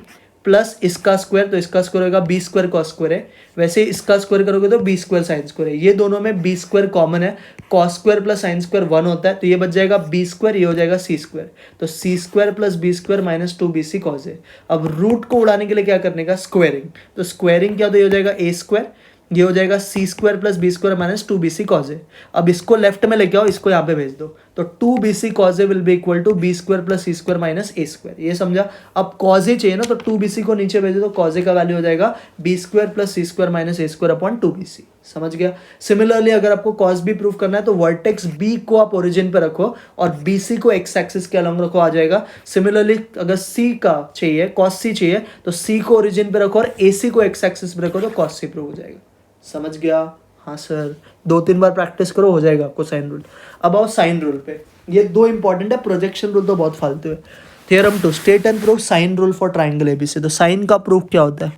plus इसका स्क्वायर, तो इसका स्क्वायर होगा बी स्क्वायर कॉस स्क्वायर है, वैसे इसका स्क्वायर करोगे तो बी स्क्वायर साइन स्क्वायर है। ये दोनों में बी स्क्वायर कॉमन है, cos square plus sine square 1 होता है, तो ये बच जाएगा बी स्क्वायर, ये हो जाएगा सी स्क्वायर, तो c square plus B square minus 2bc cos है। अब रूट को उड़ाने के लिए क्या करने का, स्क्वायरिंग, तो स्क्वायरिंग क्या, तो ये हो जाएगा ए स्क्वायर ये हो जाएगा c square plus B square minus 2bc cos a. अब इसको लेफ्ट में लेके आओ, इसको यहाँ पे भेज दो, तो 2bc cos A will be equal to B square plus C square minus A square. ये समझा। अब कॉज ए चाहिए ना, तो 2bc को नीचे भेजो तो कॉज ए का वैल्यू हो जाएगा बी स्क्वायर प्लस सी स्क्वायर माइनस ए स्क्वायर अपॉन 2bc। समझ गया। सिमिलरली अगर आपको कॉस बी प्रूव करना है तो वर्टेक्स बी को आप ओरिजिन पे रखो और बीसी को एक्स एक्सिस के अलॉन्ग रखो, आ जाएगा। सिमिलरली अगर सी का चाहिए, कॉस सी चाहिए, तो सी को ओरिजिन पे रखो और एसी को एक्स एक्सिस पे रखो तो कॉस सी प्रूव हो जाएगा। समझ गया। हाँ सर, 2-3 बार प्रैक्टिस करो, हो जाएगा आपको साइन रूल। अब आओ साइन रूल पे। ये दो इंपॉर्टेंट है, प्रोजेक्शन रूल तो बहुत फालतू है। Theorem 2, state and prove sine rule for triangle ABC. तो साइन का प्रूफ क्या होता है,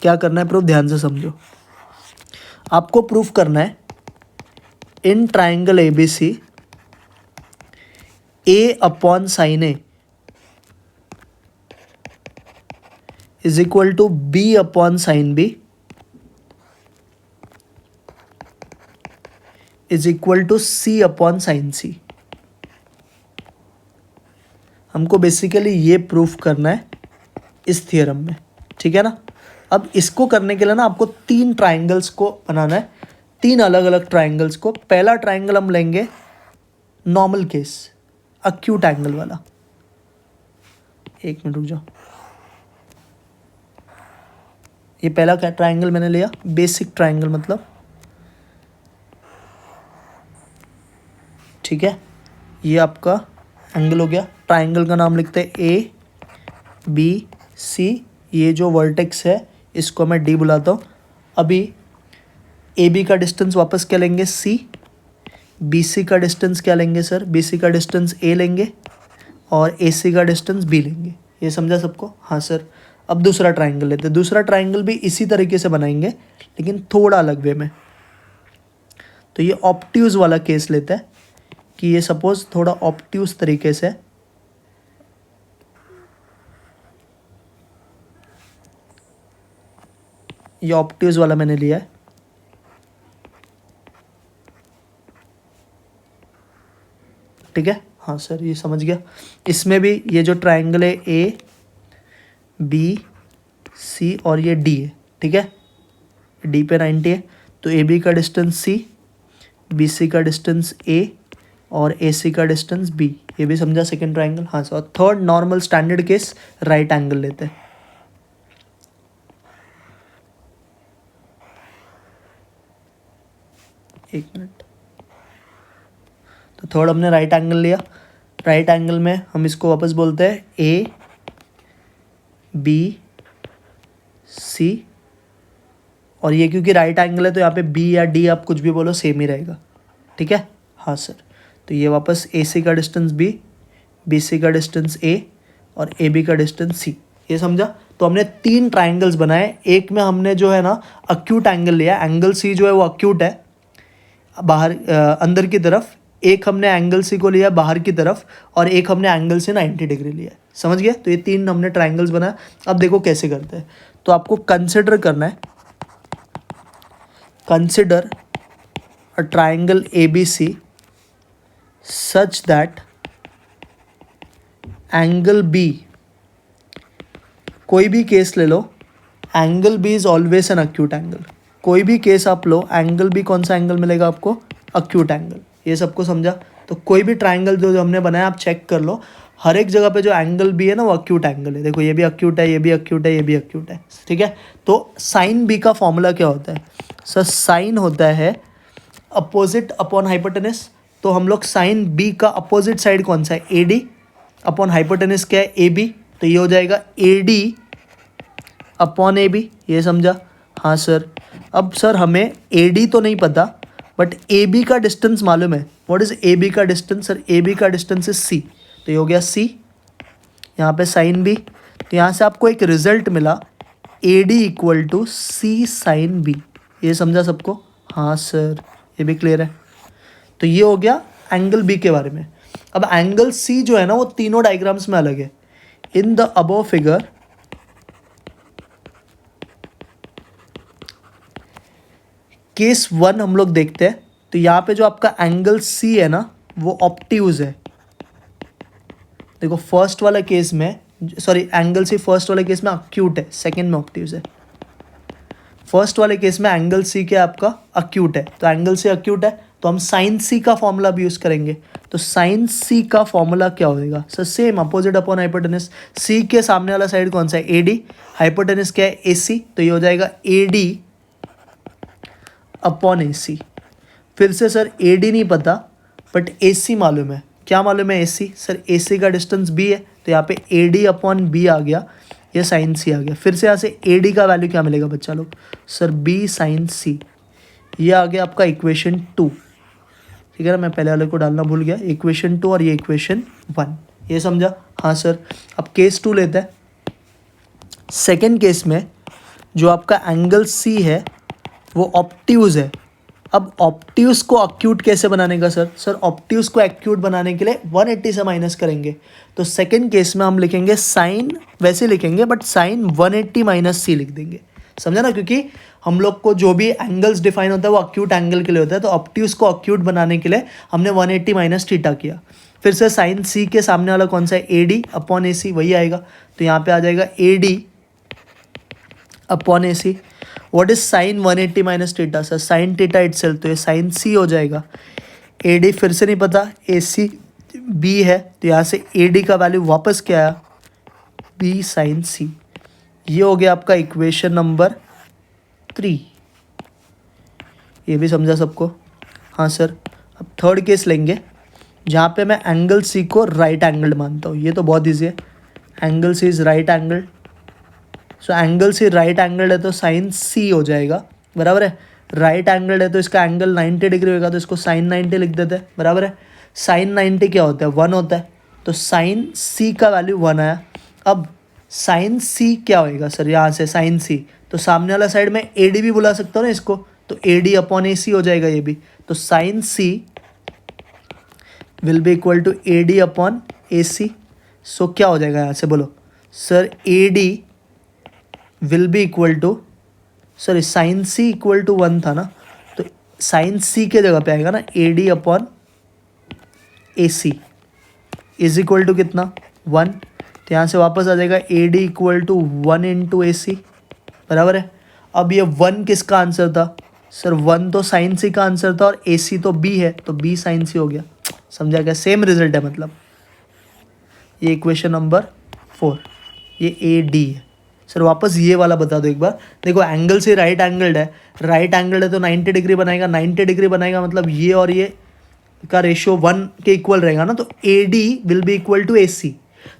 क्या करना है प्रूफ, ध्यान से समझो। आपको प्रूफ करना है in triangle ABC a upon sine A is equal to B upon sine b is equal to c upon sine c. हमको बेसिकली ये प्रूफ करना है इस थियरम में, ठीक है ना। अब इसको करने के लिए ना आपको 3 ट्राइंगल्स को बनाना है, 3 अलग अलग ट्राइंगल्स को। पहला ट्राइंगल हम लेंगे नॉर्मल केस, अक्यूट एंगल वाला। एक मिनट रुक जाओ। ये पहला क्या ट्राइंगल मैंने लिया, बेसिक ट्राइंगल मतलब, ठीक है। ये आपका एंगल हो गया। ट्राइंगल का नाम लिखते हैं ए बी सी। ये जो वर्टेक्स है इसको मैं डी बुलाता हूँ। अभी ए बी का डिस्टेंस वापस क्या लेंगे, सी। बी सी का डिस्टेंस क्या लेंगे सर, बी सी का डिस्टेंस ए लेंगे और ए सी का डिस्टेंस बी लेंगे। ये समझा सबको। हाँ सर। अब दूसरा ट्राइंगल लेते हैं। दूसरा ट्राइंगल भी इसी तरीके से बनाएंगे लेकिन थोड़ा अलग वे में। तो ये ऑब्ट्यूज वाला केस लेते हैं कि ये सपोज थोड़ा ऑब्ट्यूज तरीके से, ये ऑब्ट्यूज वाला मैंने लिया है, ठीक है। हाँ सर, ये समझ गया। इसमें भी ये जो ट्राइंगल है ए बी सी और ये डी है, ठीक है। डी पे 90 है, तो ए बी का डिस्टेंस सी, बी सी का डिस्टेंस ए और ए सी का डिस्टेंस बी। ये भी समझा सेकंड ट्राइंगल। हाँ सर। और third normal standard case right angle लेते हैं। एक मिनट। तो थर्ड हमने राइट एंगल लिया। राइट एंगल में हम इसको वापस बोलते हैं ए बी सी। और ये क्योंकि राइट एंगल है तो यहाँ पे बी या डी आप कुछ भी बोलो सेम ही रहेगा, ठीक है। हाँ सर। तो ये वापस ए सी का डिस्टेंस बी सी का डिस्टेंस ए और ए बी का डिस्टेंस सी। ये समझा। तो हमने 3 ट्राइंगल्स बनाए। एक में हमने जो है ना अक्यूट एंगल लिया, एंगल सी जो है वो अक्यूट है बाहर अंदर की तरफ। एक हमने एंगल सी को लिया बाहर की तरफ और एक हमने एंगल से 90 डिग्री लिया। समझ गया। तो ये 3 हमने ट्राइंगल्स बनाए। अब देखो कैसे करते हैं। तो आपको कंसिडर करना है, consider a triangle A B C such that angle b, कोई भी केस ले लो, angle b is always an acute angle. कोई भी केस आप लो, एंगल बी कौन सा एंगल मिलेगा आपको, अक्यूट एंगल। ये सबको समझा। तो कोई भी ट्राइंगल जो हमने बनाया आप चेक कर लो, हर एक जगह पे जो एंगल बी है ना वो अक्यूट एंगल है। देखो ये भी अक्यूट है, ये भी अक्यूट है, ये भी अक्यूट है, ठीक है। तो साइन बी का फॉर्मूला क्या होता है सर, साइन होता है अपोजिट अपॉन हाइपोटेनस। तो हम लोग साइन बी का अपोजिट साइड कौन सा है, ए डी अपॉन हाइपोटेनस क्या है, ए बी। तो ये हो जाएगा A D upon A B. ये समझा। हाँ सर। अब सर हमें ए डी तो नहीं पता बट ए बी का डिस्टेंस मालूम है। व्हाट इज ए बी का डिस्टेंस सर, ए बी का डिस्टेंस इज सी। तो ये हो गया सी, यहाँ पे साइन बी। तो यहाँ से आपको एक रिजल्ट मिला A D equal to C sine B. ये समझा सबको। हाँ सर, ये भी क्लियर है। तो ये हो गया एंगल बी के बारे में। अब एंगल सी जो है ना वो तीनों डायग्राम्स में अलग है। In the above figure case 1 हम लोग देखते हैं। तो यहाँ पे जो आपका एंगल सी है ना वो ऑब्ट्यूज है। देखो फर्स्ट वाला केस में, सॉरी एंगल सी फर्स्ट वाला केस में अक्यूट है, सेकंड में ऑब्ट्यूज है। फर्स्ट वाले केस में एंगल सी क्या आपका अक्यूट है, तो एंगल सी अक्यूट है तो हम साइन सी का फॉर्मूला भी यूज़ करेंगे। तो साइन सी का फॉर्मूला क्या होगा sir, same opposite upon hypotenuse. C के सामने वाला साइड कौन सा है, ए डी, हाइपोटेनस क्या है ए सी, तो ये हो जाएगा ए डी अपॉन ए सी। फिर से सर ए डी नहीं पता बट ए सी मालूम है, क्या मालूम है ए सी, सर ए सी का डिस्टेंस बी है तो यहाँ पे ए डी अपॉन बी आ गया, ये साइन सी आ गया। फिर से यहाँ से ए डी का वैल्यू क्या मिलेगा बच्चा लोग, सर बी साइन सी, ये आ गया आपका इक्वेशन 2। ठीक है ना, मैं पहले वाले को डालना भूल गया, इक्वेशन 2 और ये इक्वेशन 1, ये समझा। हाँ सर, अब केस 2 लेते हैं। सेकेंड केस में जो आपका एंगल सी है वो ऑब्ट्यूज है। अब ऑब्ट्यूज को अक्यूट कैसे बनाने का सर, सर ऑब्ट्यूज को एक्यूट बनाने के लिए 180 से माइनस करेंगे। तो सेकेंड केस में हम लिखेंगे साइन, वैसे लिखेंगे बट साइन 180 माइनस सी लिख देंगे, समझा ना, क्योंकि हम लोग को जो भी एंगल्स डिफाइन होता है वो अक्यूट एंगल के लिए होता है। तो ऑब्ट्यूज को अक्यूट बनाने के लिए हमने 180 माइनस थीटा किया। फिर से साइन सी के सामने वाला कौन सा है, ए डी अपॉन ए सी, वही आएगा। तो यहाँ पे आ जाएगा A D upon A C. What is sine 180 minus theta, sir sine theta itself, तो ये साइन सी हो जाएगा। ए डी फिर से नहीं पता, ए सी बी है तो यहाँ से ए डी का वैल्यू वापस क्या आया, बी साइन सी। ये हो गया आपका इक्वेशन नंबर 3, ये भी समझा सबको। हाँ सर, अब थर्ड केस लेंगे जहाँ पे मैं एंगल सी को राइट एंगल मानता हूँ। ये तो बहुत ईजी है, angle C is right angle, so angle C right angle है तो साइन सी हो जाएगा, बराबर है। राइट एंगल है तो इसका एंगल 90 डिग्री होगा तो इसको साइन 90 लिख देते हैं, बराबर है। साइन 90 क्या होता है, 1 होता है, तो साइन सी का वैल्यू 1 आया। अब साइन सी क्या होएगा सर, यहाँ से साइन सी, तो सामने वाला साइड में ए डी भी बुला सकता हूँ ना इसको, तो a D upon A c हो जाएगा ये भी। तो sine c will be equal to a D upon A c. So क्या हो जाएगा यहाँ से बोलो sir, a d will be equal to, sorry sine c equal to 1 था ना, तो साइन सी के जगह पे आएगा ना a D upon A c is equal to कितना 1, तो यहाँ से वापस आ जाएगा A D equal to 1 into a c, बराबर है। अब ये 1 किसका आंसर था सर, 1 तो साइन सी का आंसर था और ए सी तो बी है, तो बी साइन सी हो गया, समझा क्या, सेम रिजल्ट है मतलब। ये इक्वेशन नंबर 4, ये ए डी है। सर वापस ये वाला बता दो एक बार, देखो एंगल से राइट एंगल्ड है, राइट एंगल्ड है तो 90 डिग्री बनाएगा, 90 डिग्री बनाएगा मतलब ये और ये का रेशियो 1 के इक्वल रहेगा ना, तो a d will be equal to a c,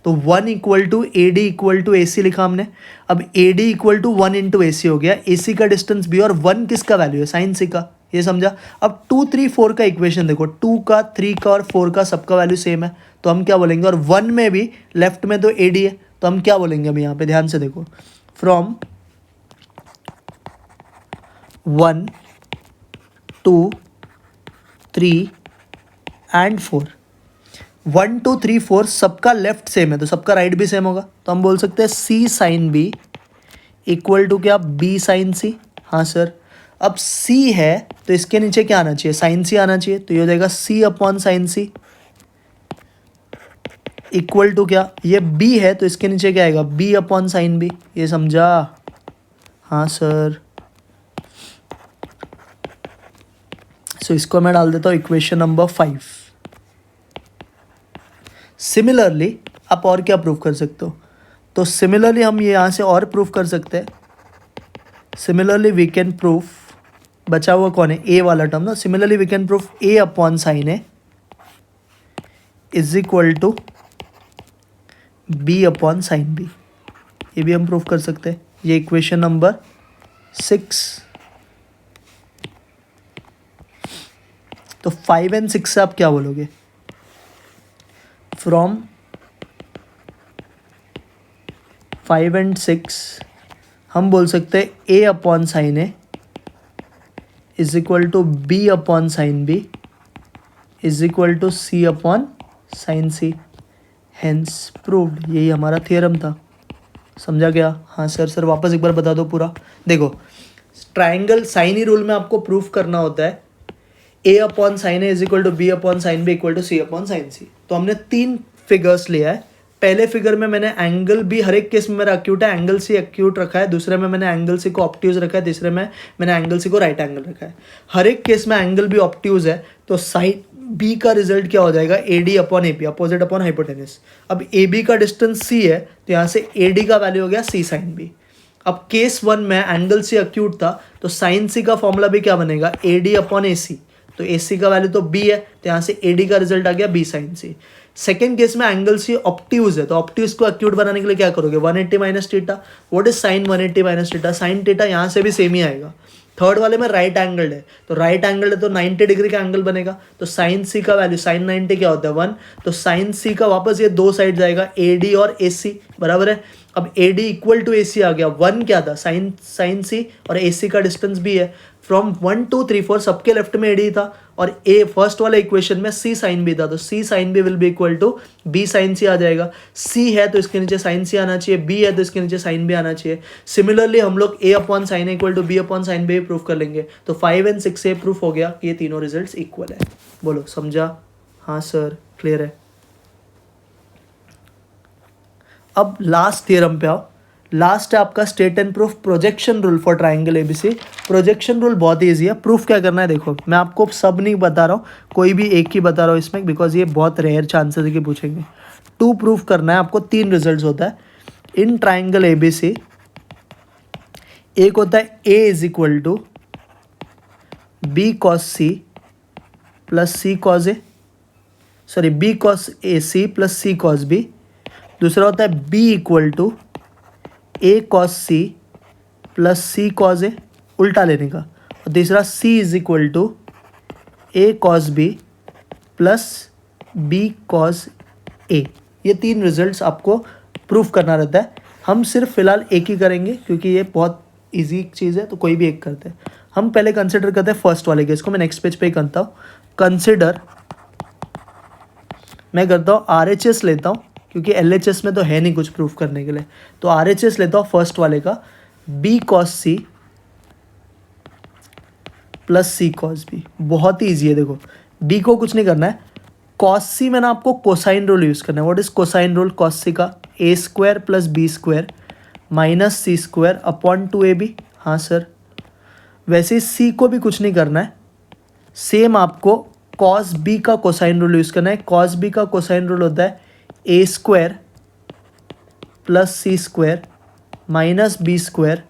तो 1 equal to a D equal to a c लिखा हमने। अब a D equal to 1 into a c हो गया, ए सी का डिस्टेंस बी और 1 किसका वैल्यू है, साइन सी का, ये समझा। अब 2 3 4 का इक्वेशन देखो, 2 का 3 का और 4 का सबका वैल्यू सेम है, तो हम क्या बोलेंगे, और 1 में भी लेफ्ट में तो ए डी है, तो हम क्या बोलेंगे अभी यहाँ पे ध्यान से देखो, फ्रॉम 1 2 3 एंड 4, 1 2 3 4 सबका लेफ्ट सेम है तो सबका राइट भी सेम होगा, तो हम बोल सकते हैं सी साइन बी इक्वल टू क्या, बी साइन सी। हाँ सर, अब सी है तो इसके नीचे क्या आना चाहिए, साइन सी आना चाहिए, तो ये हो जाएगा c upon sine c equal to क्या, ये बी है तो इसके नीचे क्या आएगा, बी अपॉन साइन बी, ये समझा। हाँ सर, सो इसको मैं डाल देता हूँ इक्वेशन नंबर 5। सिमिलरली आप और क्या प्रूफ कर सकते हो, तो सिमिलरली हम ये यहाँ से और प्रूफ कर सकते हैं। सिमिलरली वी कैन प्रूफ, बचा हुआ कौन है, ए वाला टर्म ना, similarly we can proof A upon sine A is equal to B upon sine B, ये भी हम प्रूफ कर सकते हैं। ये इक्वेशन नंबर 6। तो 5 एंड 6 से आप क्या बोलोगे, फ्रॉम 5 एंड 6 हम बोल सकते हैं a upon sine A is equal to B upon sine b is equal to c upon sine c, hence proved. यही हमारा थियरम था, समझा गया। हाँ सर, सर वापस एक बार बता दो पूरा। देखो ट्राइंगल साइन ही रूल में आपको प्रूफ करना होता है a upon sine A is equal to B upon sine b equal to c upon sine c. तो हमने 3 फिगर्स लिया है, पहले फिगर में मैंने एंगल बी हर एक केस में मेरा एक्यूट है, एंगल सी एक्यूट रखा है, दूसरे में मैंने एंगल सी को ऑब्ट्यूज रखा है, तीसरे में मैंने एंगल सी को राइट एंगल रखा है। हर एक केस में एंगल बी ऑब्ट्यूज है, तो साइड बी का रिजल्ट क्या हो जाएगा, A D upon A B, opposite upon hypotenuse. अब ए बी का डिस्टेंस सी है, तो यहाँ से ए डी का वैल्यू हो गया सी साइन बी। अब केस 1 में एंगल सी एक्यूट था, तो साइन सी का फॉर्मूला भी क्या बनेगा, A D upon A c, तो ए सी का वैल्यू तो बी है, तो यहाँ से ए डी का रिजल्ट आ गया बी साइन सी। सेकेंड केस में एंगल सी ऑब्ट्यूज है, तो ऑब्ट्यूज को एक्यूट बनाने के लिए क्या करोगे, 180 minus theta. What is sine 180 minus theta, sine theta यहाँ से भी सेम ही आएगा। थर्ड वाले में राइट एंगल है, तो राइट एंगल है तो 90 डिग्री का एंगल बनेगा, तो साइन सी का वैल्यू साइन 90 क्या होता है 1, तो साइन सी का वापस ये दो साइड जाएगा, ए डी और ए सी बराबर है। अब a D equal to a सी आ गया, 1 क्या था साइन सी और ए सी का डिस्टेंस भी है, फ्रॉम 1 2 3 4 सबके लेफ्ट में ए डी था, और ए फर्स्ट वाले इक्वेशन में सी साइन बी था, तो c sine b will be equal to b sine c आ जाएगा। सी है तो इसके नीचे साइन सी आना चाहिए, बी है तो इसके नीचे साइन बी आना चाहिए। सिमिलरली हम लोग a upon sine equal to B upon sine b proof कर लेंगे, तो 5 और 6 से प्रूफ हो गया कि ये तीनों रिजल्ट्स इक्वल है। बोलो समझा, हाँ सर क्लियर है। अब लास्ट थ्योरम पे आओ। लास्ट है आपका state and proof projection rule for triangle ABC. Projection rule बहुत ईजी है, प्रूफ क्या करना है देखो, मैं आपको सब नहीं बता रहा हूँ, कोई भी एक ही बता रहा हूँ इसमें, बिकॉज ये बहुत रेयर चांसेस है कि पूछेंगे। 2 प्रूफ करना है आपको, 3 रिजल्ट होता है इन ट्राइंगल एबीसी। एक होता है a is equal to b cos C plus C cos a, sorry b cos a c plus C cos b. दूसरा होता है b equal to a cos C plus C cos a, उल्टा लेने का। और तीसरा c is equal to a cos B plus B cos a. ये 3 results आपको प्रूफ करना रहता है। हम सिर्फ फिलहाल एक ही करेंगे क्योंकि ये बहुत इजी चीज़ है, तो कोई भी एक करते हैं। हम पहले कंसिडर करते हैं फर्स्ट वाले केस को, मैं नेक्स्ट पेज पे ही करता हूँ। कंसिडर मैं करता हूँ RHS लेता हूँ, क्योंकि LHS में तो है नहीं कुछ प्रूफ करने के लिए, तो RHS लेता हूँ फर्स्ट वाले का, बी कॉस सी प्लस सी कॉस बी। बहुत ही ईजी है, देखो बी को कुछ नहीं करना है, कॉस सी में ना आपको कोसाइन रूल यूज़ करना है। What is cosine rule cos c का, a square plus B square minus C square upon 2ab। हाँ सर, वैसे ही सी को भी कुछ नहीं करना है, सेम आपको कॉस बी का कोसाइन रूल यूज़ करना है। कॉस बी का कोसाइन रूल होता है a square plus C square minus b square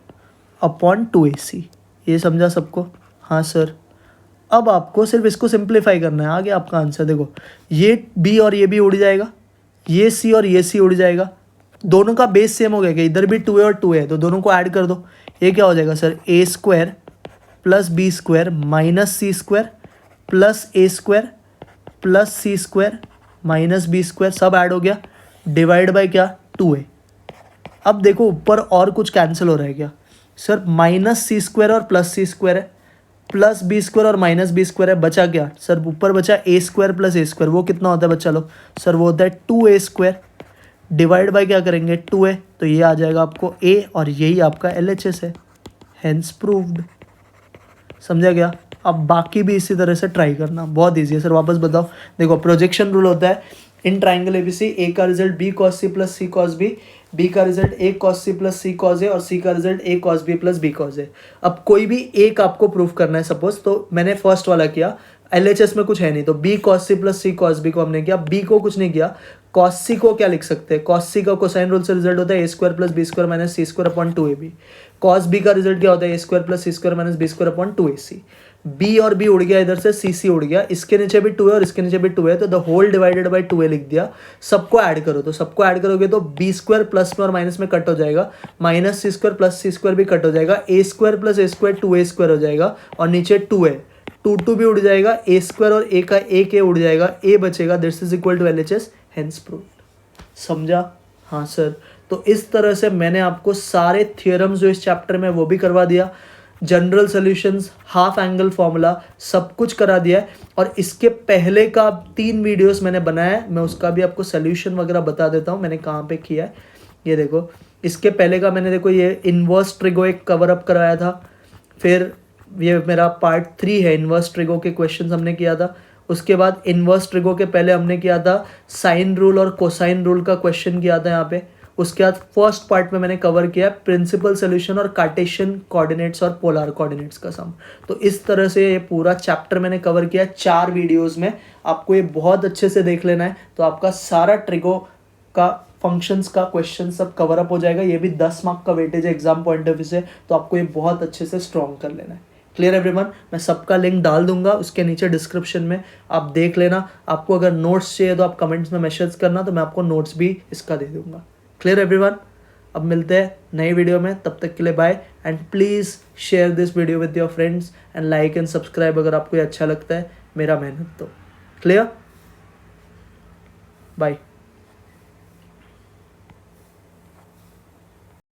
upon 2ac। ये समझा सबको, हाँ सर। अब आपको सिर्फ इसको सिंप्लीफाई करना है, आगे आपका आंसर देखो, ये बी और ये भी उड़ जाएगा, ये सी और ये सी उड़ जाएगा, दोनों का बेस सेम हो गया कि इधर भी 2a और 2a है, तो दोनों को ऐड कर दो। ये क्या हो जाएगा sir, a square plus B square minus C square plus a square plus C square minus b square, सब ऐड हो गया, डिवाइड बाय क्या 2a। अब देखो ऊपर और कुछ कैंसिल हो रहा है क्या सर, माइनस सी स्क्वायर और प्लस सी स्क्वायर है, प्लस बी स्क्वायर और माइनस बी स्क्वायर है, बचा क्या सर, ऊपर बचा ए स्क्वायर प्लस ए स्क्वायर। वो कितना होता है बच्चा लोग, सर वो होता है 2a स्क्वायर, डिवाइड बाय क्या करेंगे 2a, तो ये आ जाएगा आपको a, और यही आपका LHS है, हेंस प्रूव्ड। समझा गया। अब बाकी भी इसी तरह से ट्राई करना, बहुत ईजी है सर। वापस बताओ, देखो प्रोजेक्शन रूल होता है इन ट्राइंगल एबीसी, ए का रिजल्ट बी कॉस सी प्लस सी कॉस बी, बी का result A cos C plus C cos A, और सी का result A cos B plus B cos A. अब कोई भी एक आपको प्रूफ करना है सपोज, तो मैंने फर्स्ट वाला किया, LHS में कुछ है नहीं, तो बी कॉस सी प्लस सी कॉस बी को हमने किया, बी को कुछ नहीं किया, कॉस सी को क्या लिख सकते हैं, कॉस सी का कोसाइन रूल से रिजल्ट होता है a square plus B square minus C square upon 2ab। Cos b का रिजल्ट क्या होता है, a square plus C square minus b square upon 2ac। B और बी उड़ गया, इधर से सी सी उड़ गया, इसके नीचे भी 2 है और इसके नीचे भी 2 है, तो the whole divided by 2a लिख दिया। सबको ऐड करो, तो सबको ऐड करोगे तो बी स्क्वायर प्लस में और माइनस में कट हो जाएगा, माइनस सी स्क्वायर प्लस सी स्क्वायर भी कट हो जाएगा, ए square plus a square 2a square हो जाएगा, और नीचे 2 है, 2 भी उड़ जाएगा, ए स्क्वायर और ए का एक ए उड़ जाएगा, ए बचेगा, this is equal to LHS, hence proved. समझा, हाँ सर। तो इस तरह से मैंने आपको सारे थियोरम्स जो इस चैप्टर में वो भी करवा दिया, general solutions, half angle formula, सब कुछ करा दिया है। और इसके पहले का 3 वीडियोस मैंने बनाया है, मैं उसका भी आपको सॉल्यूशन वगैरह बता देता हूँ मैंने कहाँ पे किया है। ये देखो, इसके पहले का मैंने देखो ये इन्वर्स ट्रिगो एक कवर अप कराया था, फिर ये मेरा पार्ट 3 है, इन्वर्स ट्रिगो के क्वेश्चंस हमने किया था, उसके बाद इन्वर्स ट्रिगो के पहले हमने किया था साइन रूल और कोसाइन रूल का क्वेश्चन किया था यहाँ पे। उसके बाद फर्स्ट पार्ट में मैंने कवर किया प्रिंसिपल सोल्यूशन और कार्टेशियन कोऑर्डिनेट्स और पोलर कोऑर्डिनेट्स का सम। तो इस तरह से ये पूरा चैप्टर मैंने कवर किया 4 वीडियोस में। आपको ये बहुत अच्छे से देख लेना है, तो आपका सारा ट्रिगो का फंक्शंस का क्वेश्चन सब कवर अप हो जाएगा। ये भी 10 मार्क का वेटेज है एग्जाम पॉइंट ऑफ व्यू से, तो आपको ये बहुत अच्छे से स्ट्रॉन्ग कर लेना है। Clear everyone? मैं सबका लिंक डाल दूंगा उसके नीचे डिस्क्रिप्शन में, आप देख लेना। आपको अगर नोट्स चाहिए तो आप कमेंट्स में मैसेज करना, तो मैं आपको नोट्स भी इसका दे दूंगा। Clear everyone? अब मिलते हैं नई वीडियो में, तब तक के लिए bye. And please share this video with your friends and like and subscribe अगर आपको ये अच्छा लगता है मेरा मेहनत तो। क्लियर? बाय।